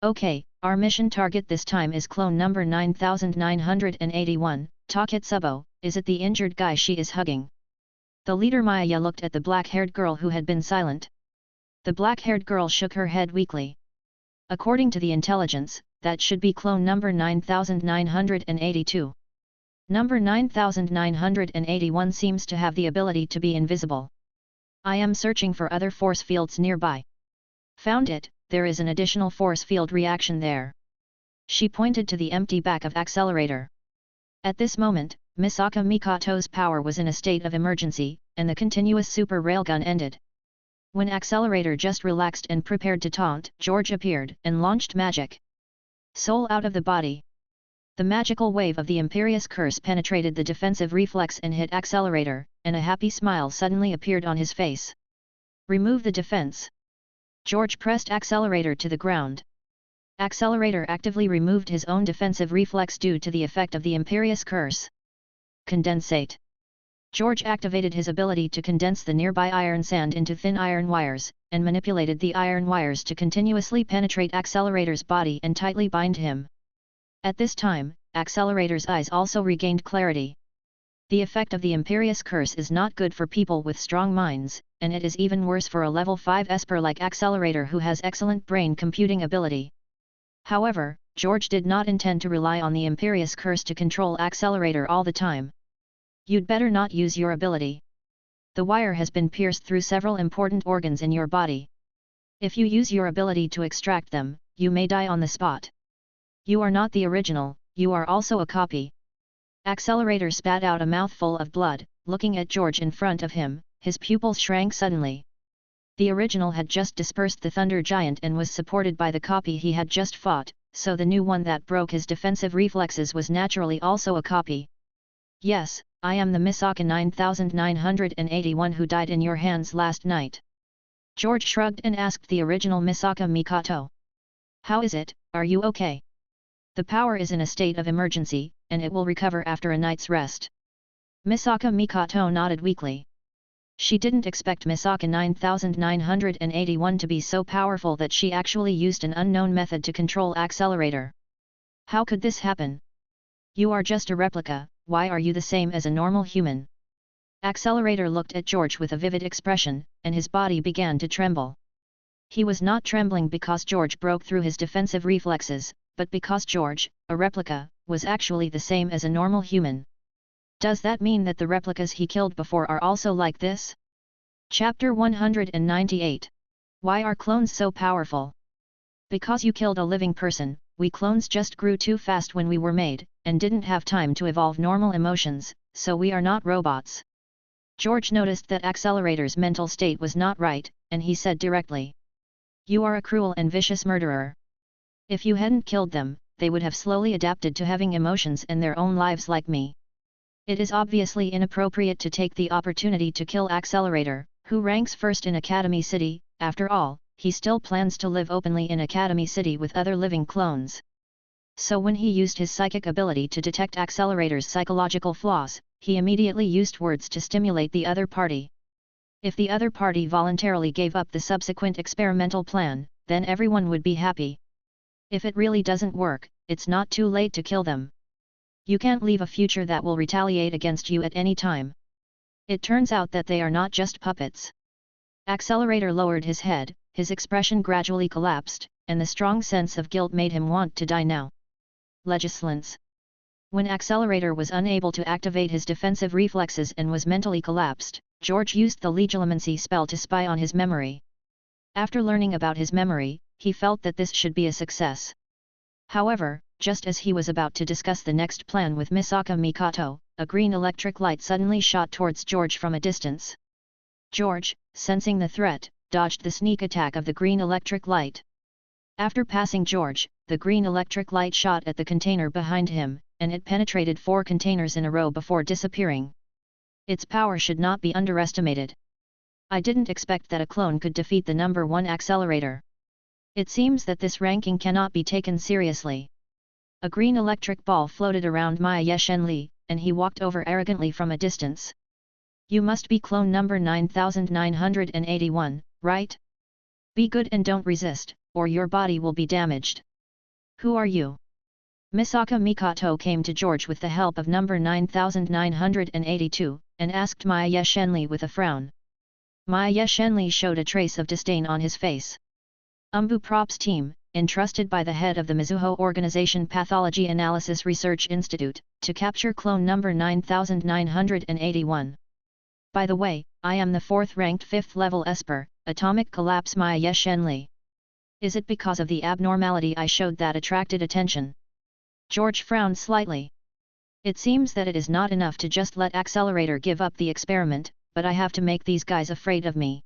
Okay, our mission target this time is clone number 9981, Taketsubo. Is it the injured guy she is hugging? The leader Maya looked at the black-haired girl who had been silent. The black-haired girl shook her head weakly. According to the intelligence, that should be clone number 9982. Number 9981 seems to have the ability to be invisible. I am searching for other force fields nearby. Found it, there is an additional force field reaction there. She pointed to the empty back of Accelerator. At this moment, Misaka Mikato's power was in a state of emergency, and the continuous super railgun ended. When Accelerator just relaxed and prepared to taunt, George appeared and launched magic. Soul out of the body. The magical wave of the Imperious Curse penetrated the defensive reflex and hit Accelerator, and a happy smile suddenly appeared on his face. Remove the defense. George pressed Accelerator to the ground. Accelerator actively removed his own defensive reflex due to the effect of the Imperious Curse. Condensate. George activated his ability to condense the nearby iron sand into thin iron wires, and manipulated the iron wires to continuously penetrate Accelerator's body and tightly bind him. At this time, Accelerator's eyes also regained clarity. The effect of the Imperious Curse is not good for people with strong minds, and it is even worse for a level 5 Esper like Accelerator who has excellent brain computing ability. However, George did not intend to rely on the Imperious Curse to control Accelerator all the time. You'd better not use your ability. The wire has been pierced through several important organs in your body. If you use your ability to extract them, you may die on the spot. You are not the original, you are also a copy. Accelerator spat out a mouthful of blood, looking at George in front of him, his pupils shrank suddenly. The original had just dispersed the Thunder Giant and was supported by the copy he had just fought, so the new one that broke his defensive reflexes was naturally also a copy. Yes, I am the Misaka 9981 who died in your hands last night. George shrugged and asked the original Misaka Mikoto. How is it, are you okay? The power is in a state of emergency, and it will recover after a night's rest. Misaka Mikoto nodded weakly. She didn't expect Misaka 9981 to be so powerful that she actually used an unknown method to control Accelerator. How could this happen? You are just a replica, why are you the same as a normal human? Accelerator looked at George with a vivid expression, and his body began to tremble. He was not trembling because George broke through his defensive reflexes, but because George, a replica, was actually the same as a normal human. Does that mean that the replicas he killed before are also like this? Chapter 198. Why are clones so powerful? Because you killed a living person, we clones just grew too fast when we were made, and didn't have time to evolve normal emotions, so we are not robots. George noticed that Accelerator's mental state was not right, and he said directly. You are a cruel and vicious murderer. If you hadn't killed them, they would have slowly adapted to having emotions in their own lives like me. It is obviously inappropriate to take the opportunity to kill Accelerator, who ranks first in Academy City. After all, he still plans to live openly in Academy City with other living clones. So when he used his psychic ability to detect Accelerator's psychological flaws, he immediately used words to stimulate the other party. If the other party voluntarily gave up the subsequent experimental plan, then everyone would be happy. If it really doesn't work, it's not too late to kill them. You can't leave a future that will retaliate against you at any time. It turns out that they are not just puppets. Accelerator lowered his head, his expression gradually collapsed, and the strong sense of guilt made him want to die now. Legislance. When Accelerator was unable to activate his defensive reflexes and was mentally collapsed, George used the Legilimency spell to spy on his memory. After learning about his memory, he felt that this should be a success. However, just as he was about to discuss the next plan with Misaka Mikoto, a green electric light suddenly shot towards George from a distance. George, sensing the threat, dodged the sneak attack of the green electric light. After passing George, the green electric light shot at the container behind him, and it penetrated 4 containers in a row before disappearing. Its power should not be underestimated. I didn't expect that a clone could defeat the number 1 Accelerator. It seems that this ranking cannot be taken seriously. A green electric ball floated around Maya Shenli, and he walked over arrogantly from a distance. You must be clone number 9981, right? Be good and don't resist, or your body will be damaged. Who are you? Misaka Mikoto came to George with the help of number 9982, and asked Maya Shenli with a frown. Maya Shenli showed a trace of disdain on his face. Umbu Props team, entrusted by the head of the Mizuho Organization Pathology Analysis Research Institute, to capture clone number 9981. By the way, I am the 4th-ranked 5th-level Esper, Atomic Collapse Maya Shenli. Is it because of the abnormality I showed that attracted attention? George frowned slightly. It seems that it is not enough to just let Accelerator give up the experiment, but I have to make these guys afraid of me.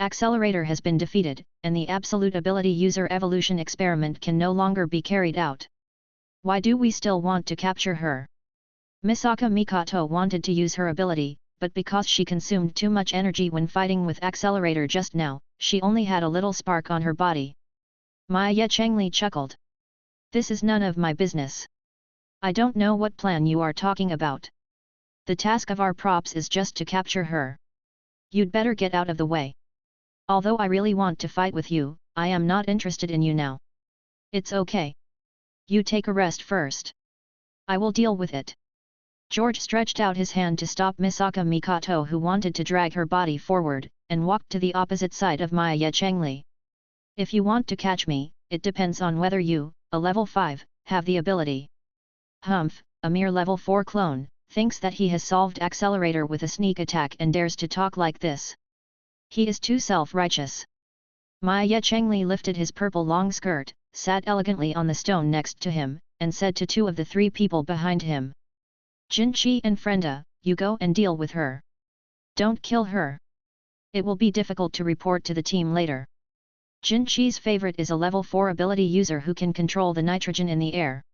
Accelerator has been defeated, and the Absolute Ability User Evolution experiment can no longer be carried out. Why do we still want to capture her? Misaka Mikoto wanted to use her ability, but because she consumed too much energy when fighting with Accelerator just now, she only had a little spark on her body. Maya Chengli chuckled. This is none of my business. I don't know what plan you are talking about. The task of our props is just to capture her. You'd better get out of the way. Although I really want to fight with you, I am not interested in you now. It's okay. You take a rest first. I will deal with it. George stretched out his hand to stop Misaka Mikoto, who wanted to drag her body forward, and walked to the opposite side of Maya Chengli. If you want to catch me, it depends on whether you, a level 5, have the ability. Humph, a mere level 4 clone, thinks that he has solved Accelerator with a sneak attack and dares to talk like this. He is too self-righteous. Maya Chengli lifted his purple long skirt, sat elegantly on the stone next to him, and said to 2 of the 3 people behind him. Jinchi and Frenda, you go and deal with her. Don't kill her. It will be difficult to report to the team later. Jinchi's favorite is a level 4 ability user who can control the nitrogen in the air.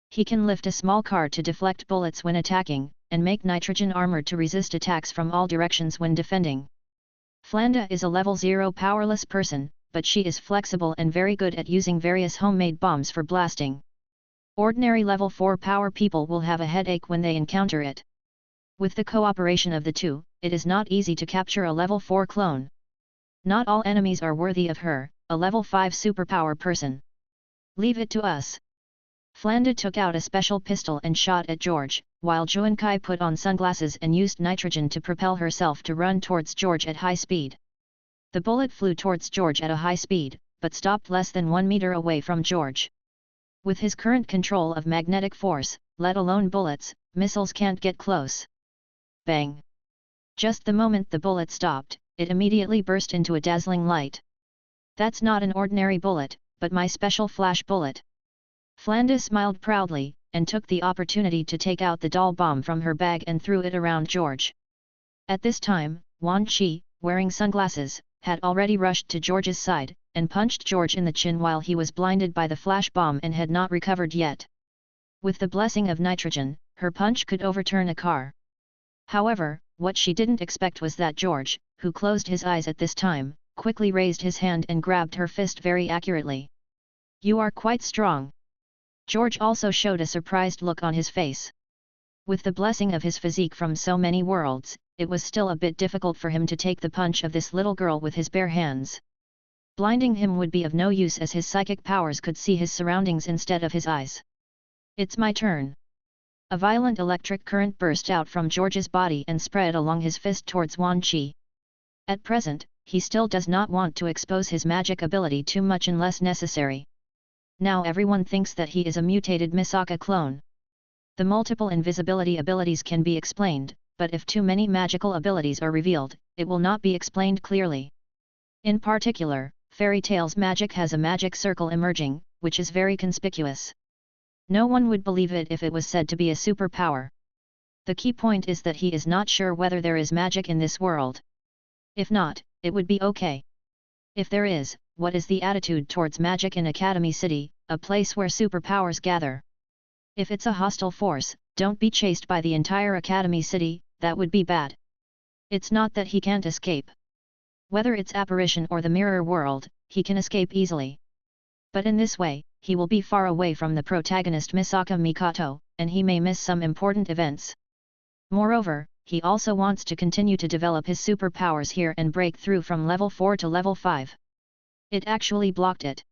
He can lift a small car to deflect bullets when attacking, and make nitrogen armor to resist attacks from all directions when defending. Flanda is a level 0 powerless person, but she is flexible and very good at using various homemade bombs for blasting. Ordinary level 4 power people will have a headache when they encounter it. With the cooperation of the 2, it is not easy to capture a level 4 clone. Not all enemies are worthy of her, a level 5 superpower person. Leave it to us. Flanda took out a special pistol and shot at George, while Juankai put on sunglasses and used nitrogen to propel herself to run towards George at high speed. The bullet flew towards George at a high speed, but stopped less than 1 meter away from George. With his current control of magnetic force, let alone bullets, missiles can't get close. Bang! Just the moment the bullet stopped, it immediately burst into a dazzling light. That's not an ordinary bullet, but my special flash bullet. Flanda smiled proudly, and took the opportunity to take out the doll bomb from her bag and threw it around George. At this time, Wan Qi, wearing sunglasses, had already rushed to George's side, and punched George in the chin while he was blinded by the flash bomb and had not recovered yet. With the blessing of nitrogen, her punch could overturn a car. However, what she didn't expect was that George, who closed his eyes at this time, quickly raised his hand and grabbed her fist very accurately. You are quite strong. George also showed a surprised look on his face. With the blessing of his physique from so many worlds, it was still a bit difficult for him to take the punch of this little girl with his bare hands. Blinding him would be of no use as his psychic powers could see his surroundings instead of his eyes. It's my turn. A violent electric current burst out from George's body and spread along his fist towards Wan Qi. At present, he still does not want to expose his magic ability too much unless necessary. Now everyone thinks that he is a mutated Misaka clone. The multiple invisibility abilities can be explained, but if too many magical abilities are revealed, it will not be explained clearly. In particular, Fairy Tail's magic has a magic circle emerging, which is very conspicuous. No one would believe it if it was said to be a superpower. The key point is that he is not sure whether there is magic in this world. If not, it would be okay. If there is, what is the attitude towards magic in Academy City, a place where superpowers gather? If it's a hostile force, don't be chased by the entire Academy City, that would be bad. It's not that he can't escape. Whether it's apparition or the mirror world, he can escape easily. But in this way, he will be far away from the protagonist Misaka Mikoto, and he may miss some important events. Moreover, he also wants to continue to develop his superpowers here and break through from level 4 to level 5. It actually blocked it.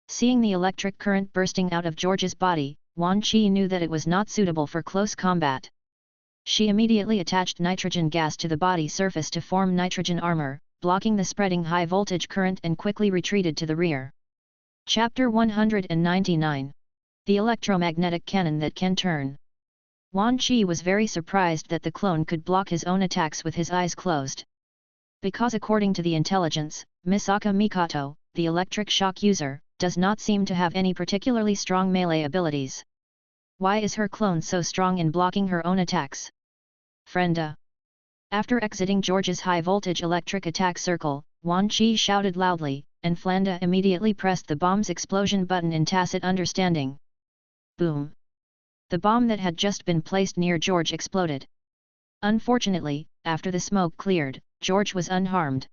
Seeing the electric current bursting out of George's body, Wan Qi knew that it was not suitable for close combat. She immediately attached nitrogen gas to the body surface to form nitrogen armor, blocking the spreading high-voltage current, and quickly retreated to the rear. Chapter 199. The Electromagnetic Cannon That Can Turn. Wan Qi was very surprised that the clone could block his own attacks with his eyes closed. Because according to the intelligence, Misaka Mikoto, the electric shock user, does not seem to have any particularly strong melee abilities. Why is her clone so strong in blocking her own attacks? Frenda. After exiting George's high-voltage electric attack circle, Wan Qi shouted loudly, and Flanda immediately pressed the bomb's explosion button in tacit understanding. Boom! The bomb that had just been placed near George exploded. Unfortunately, after the smoke cleared, George was unharmed.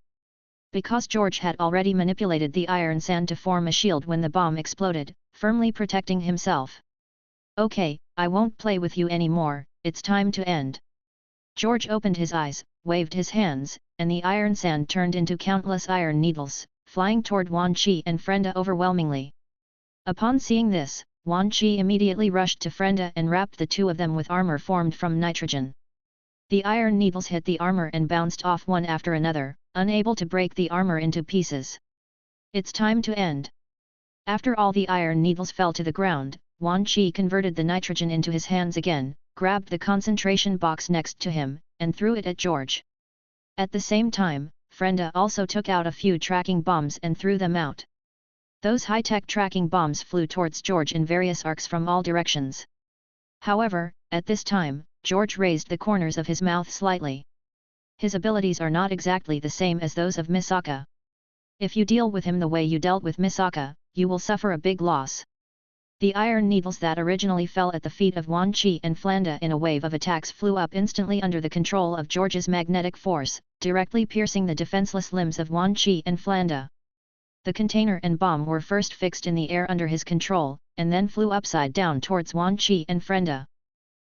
Because George had already manipulated the iron sand to form a shield when the bomb exploded, firmly protecting himself. Okay, I won't play with you anymore, it's time to end. George opened his eyes, waved his hands, and the iron sand turned into countless iron needles, flying toward Wan Qi and Frenda overwhelmingly. Upon seeing this, Wan Qi immediately rushed to Frenda and wrapped the two of them with armor formed from nitrogen. The iron needles hit the armor and bounced off one after another, unable to break the armor into pieces. It's time to end. After all the iron needles fell to the ground, Wan Qi converted the nitrogen into his hands again, grabbed the concentration box next to him, and threw it at George. At the same time, Frenda also took out a few tracking bombs and threw them out. Those high-tech tracking bombs flew towards George in various arcs from all directions. However, at this time, George raised the corners of his mouth slightly. His abilities are not exactly the same as those of Misaka. If you deal with him the way you dealt with Misaka, you will suffer a big loss. The iron needles that originally fell at the feet of Wan Qi and Frenda in a wave of attacks flew up instantly under the control of George's magnetic force, directly piercing the defenseless limbs of Wan Qi and Frenda. The container and bomb were first fixed in the air under his control, and then flew upside down towards Wan Qi and Frenda.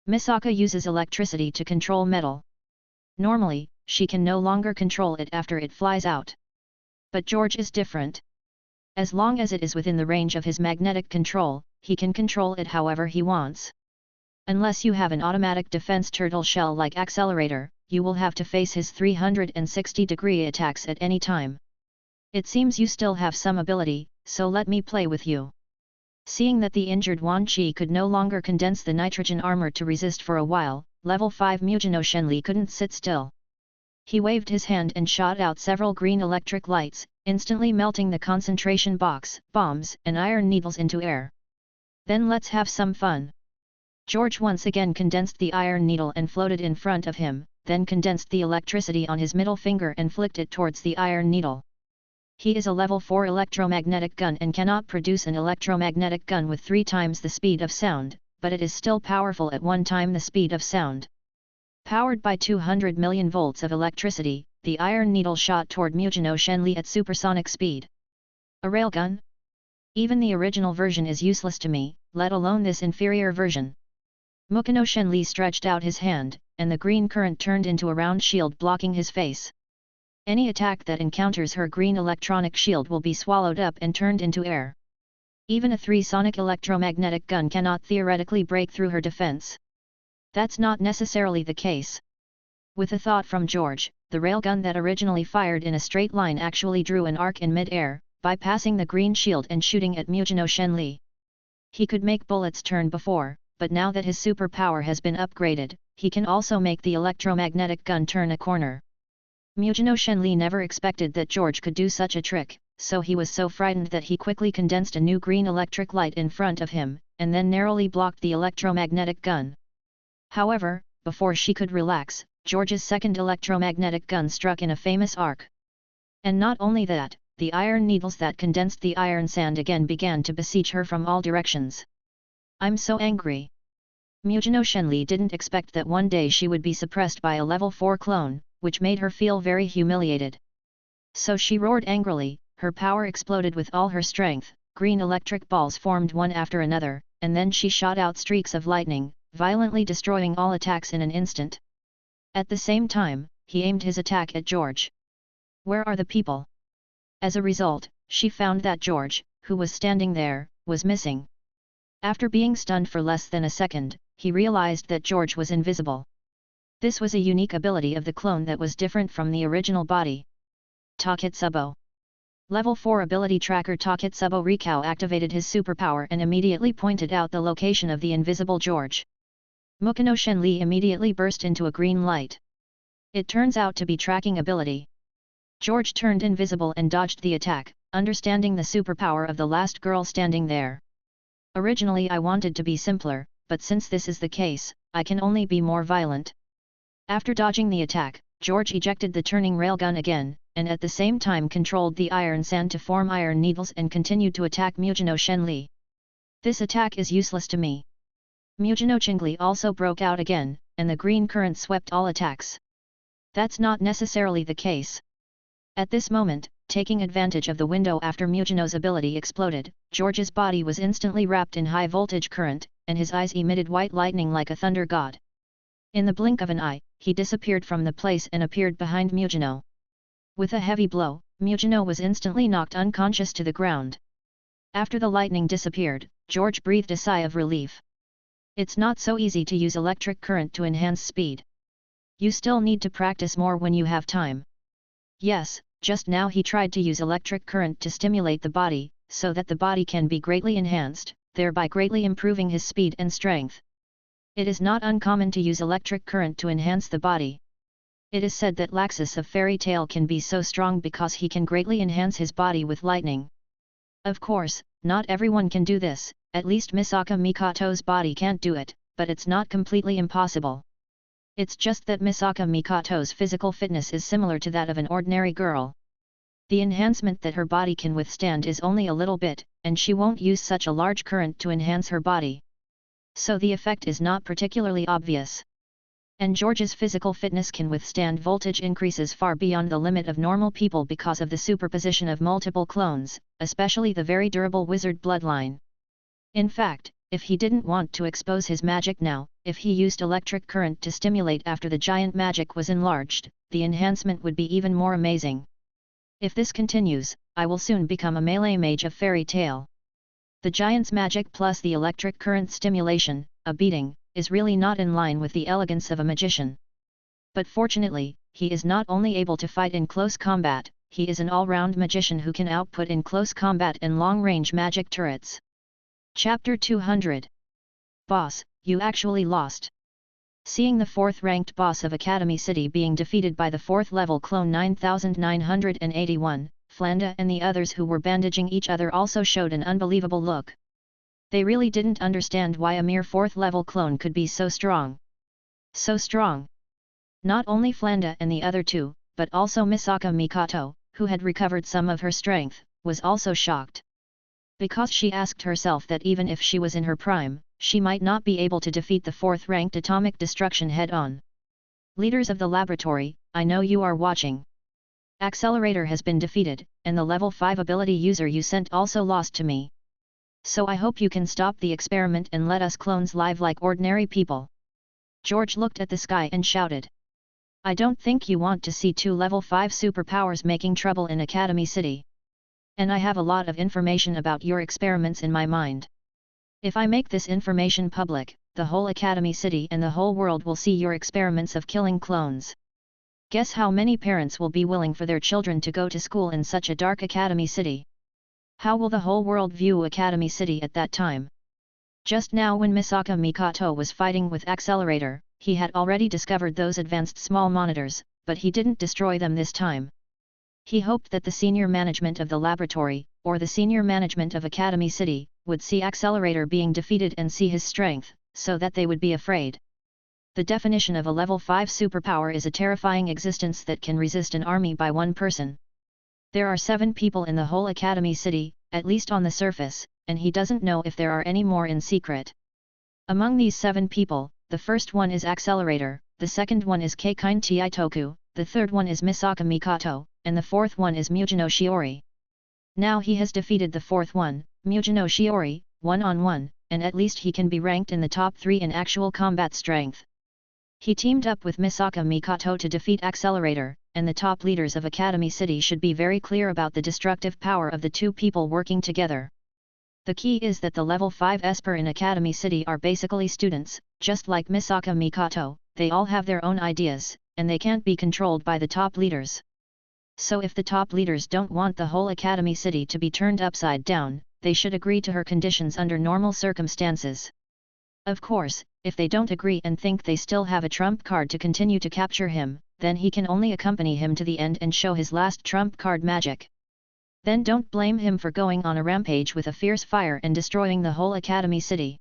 Misaka uses electricity to control metal. Normally, she can no longer control it after it flies out. But George is different. As long as it is within the range of his magnetic control, he can control it however he wants. Unless you have an automatic defense turtle shell-like accelerator, you will have to face his 360-degree attacks at any time. It seems you still have some ability, so let me play with you. Seeing that the injured Wan Qi could no longer condense the nitrogen armor to resist for a while, level 5 Mujino Shenli couldn't sit still. He waved his hand and shot out several green electric lights, instantly melting the concentration box, bombs, and iron needles into air. Then let's have some fun. George once again condensed the iron needle and floated in front of him, then condensed the electricity on his middle finger and flicked it towards the iron needle. He is a level 4 electromagnetic gun and cannot produce an electromagnetic gun with 3 times the speed of sound, but it is still powerful at 1 time the speed of sound. Powered by 200 million volts of electricity, the iron needle shot toward Mujino Shenli at supersonic speed. A railgun? Even the original version is useless to me, let alone this inferior version. Mukino Shenli stretched out his hand, and the green current turned into a round shield blocking his face. Any attack that encounters her green electronic shield will be swallowed up and turned into air. Even a 3-sonic electromagnetic gun cannot theoretically break through her defense. That's not necessarily the case. With a thought from George, the railgun that originally fired in a straight line actually drew an arc in mid-air, bypassing the green shield and shooting at Mujino Shenli. He could make bullets turn before, but now that his superpower has been upgraded, he can also make the electromagnetic gun turn a corner. Mujino Shenli never expected that George could do such a trick, so he was so frightened that he quickly condensed a new green electric light in front of him, and then narrowly blocked the electromagnetic gun. However, before she could relax, George's second electromagnetic gun struck in a famous arc. And not only that, the iron needles that condensed the iron sand again began to besiege her from all directions. I'm so angry. Mujino Shenli didn't expect that one day she would be suppressed by a level 4 clone, which made her feel very humiliated. So she roared angrily, her power exploded with all her strength, green electric balls formed one after another, and then she shot out streaks of lightning, violently destroying all attacks in an instant. At the same time, he aimed his attack at George. Where are the people? As a result, she found that George, who was standing there, was missing. After being stunned for less than a second, he realized that George was invisible. This was a unique ability of the clone that was different from the original body. Taketsubo. Level 4 ability tracker Taketsubo Rikao activated his superpower and immediately pointed out the location of the invisible George. Mukino Shenli immediately burst into a green light. It turns out to be tracking ability. George turned invisible and dodged the attack, understanding the superpower of the last girl standing there. Originally I wanted to be simpler, but since this is the case, I can only be more violent. After dodging the attack, George ejected the turning railgun again, and at the same time controlled the iron sand to form iron needles and continued to attack Mujino Shenli. This attack is useless to me. Mujino Shenli also broke out again, and the green current swept all attacks. That's not necessarily the case. At this moment, taking advantage of the window after Mujino's ability exploded, George's body was instantly wrapped in high-voltage current, and his eyes emitted white lightning like a thunder god. In the blink of an eye, he disappeared from the place and appeared behind Mujino. With a heavy blow, Mujino was instantly knocked unconscious to the ground. After the lightning disappeared, George breathed a sigh of relief. It's not so easy to use electric current to enhance speed. You still need to practice more when you have time. Yes, just now he tried to use electric current to stimulate the body, so that the body can be greatly enhanced, thereby greatly improving his speed and strength. It is not uncommon to use electric current to enhance the body. It is said that Laxus of Fairy Tale can be so strong because he can greatly enhance his body with lightning. Of course, not everyone can do this, at least Misaka Mikato's body can't do it, but it's not completely impossible. It's just that Misaka Mikato's physical fitness is similar to that of an ordinary girl. The enhancement that her body can withstand is only a little bit, and she won't use such a large current to enhance her body. So the effect is not particularly obvious. And George's physical fitness can withstand voltage increases far beyond the limit of normal people because of the superposition of multiple clones, especially the very durable wizard bloodline. In fact, if he didn't want to expose his magic now, if he used electric current to stimulate after the giant magic was enlarged, the enhancement would be even more amazing. If this continues, I will soon become a melee mage of Fairy Tale. The giant's magic plus the electric current stimulation, a beating, is really not in line with the elegance of a magician. But fortunately, he is not only able to fight in close combat, he is an all-round magician who can output in close combat and long-range magic turrets. Chapter 200. Boss, you actually lost. Seeing the 4th-ranked boss of Academy City being defeated by the 4th-level clone 9981, Flanda and the others who were bandaging each other also showed an unbelievable look. They really didn't understand why a mere 4th-level clone could be so strong. So strong! Not only Flanda and the other two, but also Misaka Mikato, who had recovered some of her strength, was also shocked. Because she asked herself that even if she was in her prime, she might not be able to defeat the 4th-ranked atomic destruction head-on. Leaders of the laboratory, I know you are watching. Accelerator has been defeated, and the level 5 ability user you sent also lost to me. So I hope you can stop the experiment and let us clones live like ordinary people. George looked at the sky and shouted. I don't think you want to see 2 level 5 superpowers making trouble in Academy City. And I have a lot of information about your experiments in my mind. If I make this information public, the whole Academy City and the whole world will see your experiments of killing clones. Guess how many parents will be willing for their children to go to school in such a dark Academy City? How will the whole world view Academy City at that time? Just now when Misaka Mikato was fighting with Accelerator, he had already discovered those advanced small monitors, but he didn't destroy them this time. He hoped that the senior management of the laboratory, or the senior management of Academy City, would see Accelerator being defeated and see his strength, so that they would be afraid. The definition of a level 5 superpower is a terrifying existence that can resist an army by one person. There are 7 people in the whole Academy City, at least on the surface, and he doesn't know if there are any more in secret. Among these 7 people, the first one is Accelerator, the second one is Keikine Taitoku, the third one is Misaka Mikato, and the fourth one is Mujino Shiori. Now he has defeated the fourth one, Mujino Shiori, one-on-one, and at least he can be ranked in the top 3 in actual combat strength. He teamed up with Misaka Mikato to defeat Accelerator, and the top leaders of Academy City should be very clear about the destructive power of the 2 people working together. The key is that the level 5 Esper in Academy City are basically students, just like Misaka Mikato, they all have their own ideas, and they can't be controlled by the top leaders. So if the top leaders don't want the whole Academy City to be turned upside down, they should agree to her conditions under normal circumstances. Of course, if they don't agree and think they still have a trump card to continue to capture him, then he can only accompany him to the end and show his last trump card magic. Then don't blame him for going on a rampage with a fierce fire and destroying the whole Academy City.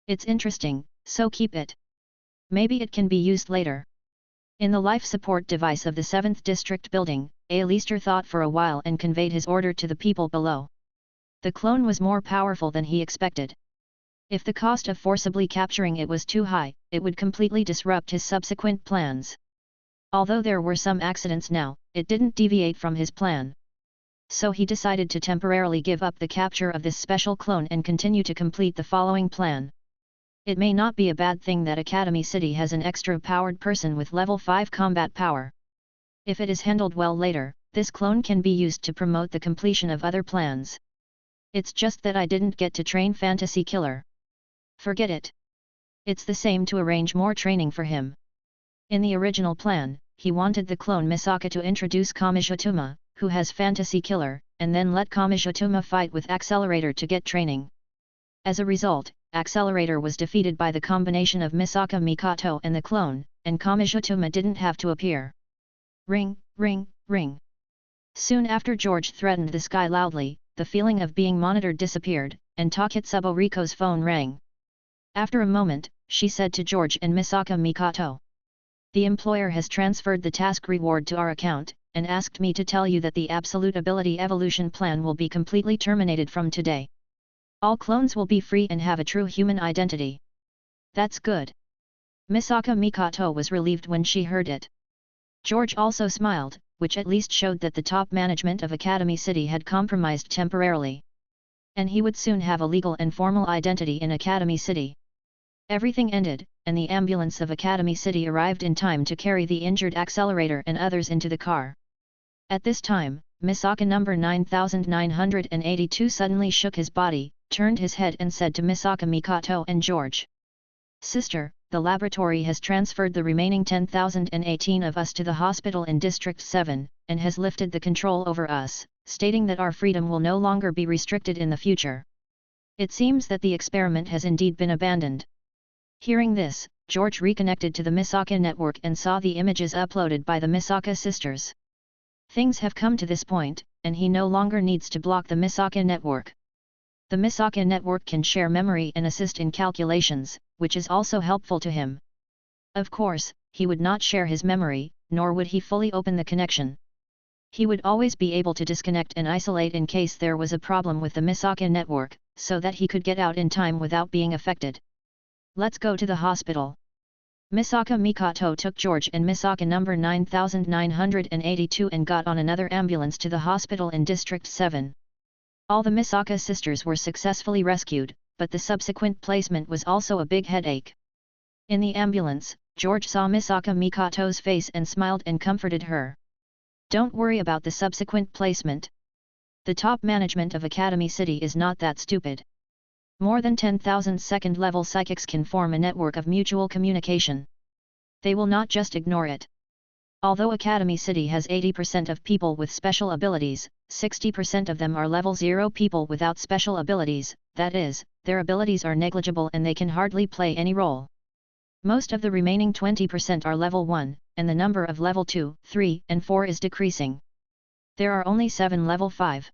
It's interesting, so keep it. Maybe it can be used later. In the life support device of the 7th District building, Alistair thought for a while and conveyed his order to the people below. The clone was more powerful than he expected. If the cost of forcibly capturing it was too high, it would completely disrupt his subsequent plans. Although there were some accidents now, it didn't deviate from his plan. So he decided to temporarily give up the capture of this special clone and continue to complete the following plan. It may not be a bad thing that Academy City has an extra powered person with level 5 combat power. If it is handled well later, this clone can be used to promote the completion of other plans. It's just that I didn't get to train Fantasy Killer. Forget it. It's the same to arrange more training for him. In the original plan, he wanted the clone Misaka to introduce Kamijutuma, who has Fantasy Killer, and then let Kamijutuma fight with Accelerator to get training. As a result, Accelerator was defeated by the combination of Misaka Mikoto and the clone, and Kamijutuma didn't have to appear. Ring, ring, ring. Soon after George threatened the sky loudly, the feeling of being monitored disappeared, and Taketsubo Riko's phone rang. After a moment, she said to George and Misaka Mikoto, "The employer has transferred the task reward to our account, and asked me to tell you that the Absolute Ability Evolution Plan will be completely terminated from today. All clones will be free and have a true human identity." "That's good." Misaka Mikoto was relieved when she heard it. George also smiled, which at least showed that the top management of Academy City had compromised temporarily. And he would soon have a legal and formal identity in Academy City. Everything ended, and the ambulance of Academy City arrived in time to carry the injured Accelerator and others into the car. At this time, Misaka number 9982 suddenly shook his body, turned his head and said to Misaka Mikoto and George, "Sister, the laboratory has transferred the remaining 10,018 of us to the hospital in District 7, and has lifted the control over us, stating that our freedom will no longer be restricted in the future. It seems that the experiment has indeed been abandoned." Hearing this, George reconnected to the Misaka network and saw the images uploaded by the Misaka sisters. Things have come to this point, and he no longer needs to block the Misaka network. The Misaka network can share memory and assist in calculations, which is also helpful to him. Of course, he would not share his memory, nor would he fully open the connection. He would always be able to disconnect and isolate in case there was a problem with the Misaka network, so that he could get out in time without being affected. "Let's go to the hospital." Misaka Mikoto took George and Misaka number 9982 and got on another ambulance to the hospital in District 7. All the Misaka sisters were successfully rescued, but the subsequent placement was also a big headache. In the ambulance, George saw Misaka Mikoto's face and smiled and comforted her. "Don't worry about the subsequent placement. The top management of Academy City is not that stupid. More than 10,000 second-level psychics can form a network of mutual communication. They will not just ignore it. Although Academy City has 80% of people with special abilities, 60% of them are level 0 people without special abilities, that is, their abilities are negligible and they can hardly play any role. Most of the remaining 20% are level 1, and the number of level 2, 3, and 4 is decreasing. There are only 7 level 5.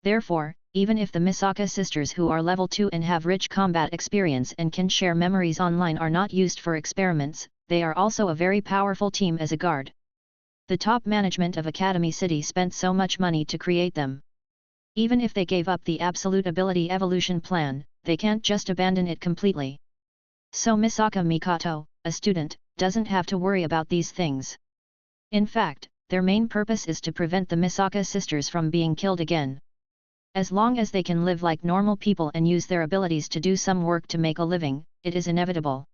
Therefore, even if the Misaka sisters who are level 2 and have rich combat experience and can share memories online are not used for experiments, they are also a very powerful team as a guard. The top management of Academy City spent so much money to create them. Even if they gave up the Absolute Ability Evolution Plan, they can't just abandon it completely. So Misaka Mikoto, a student, doesn't have to worry about these things. In fact, their main purpose is to prevent the Misaka sisters from being killed again. As long as they can live like normal people and use their abilities to do some work to make a living, it is inevitable.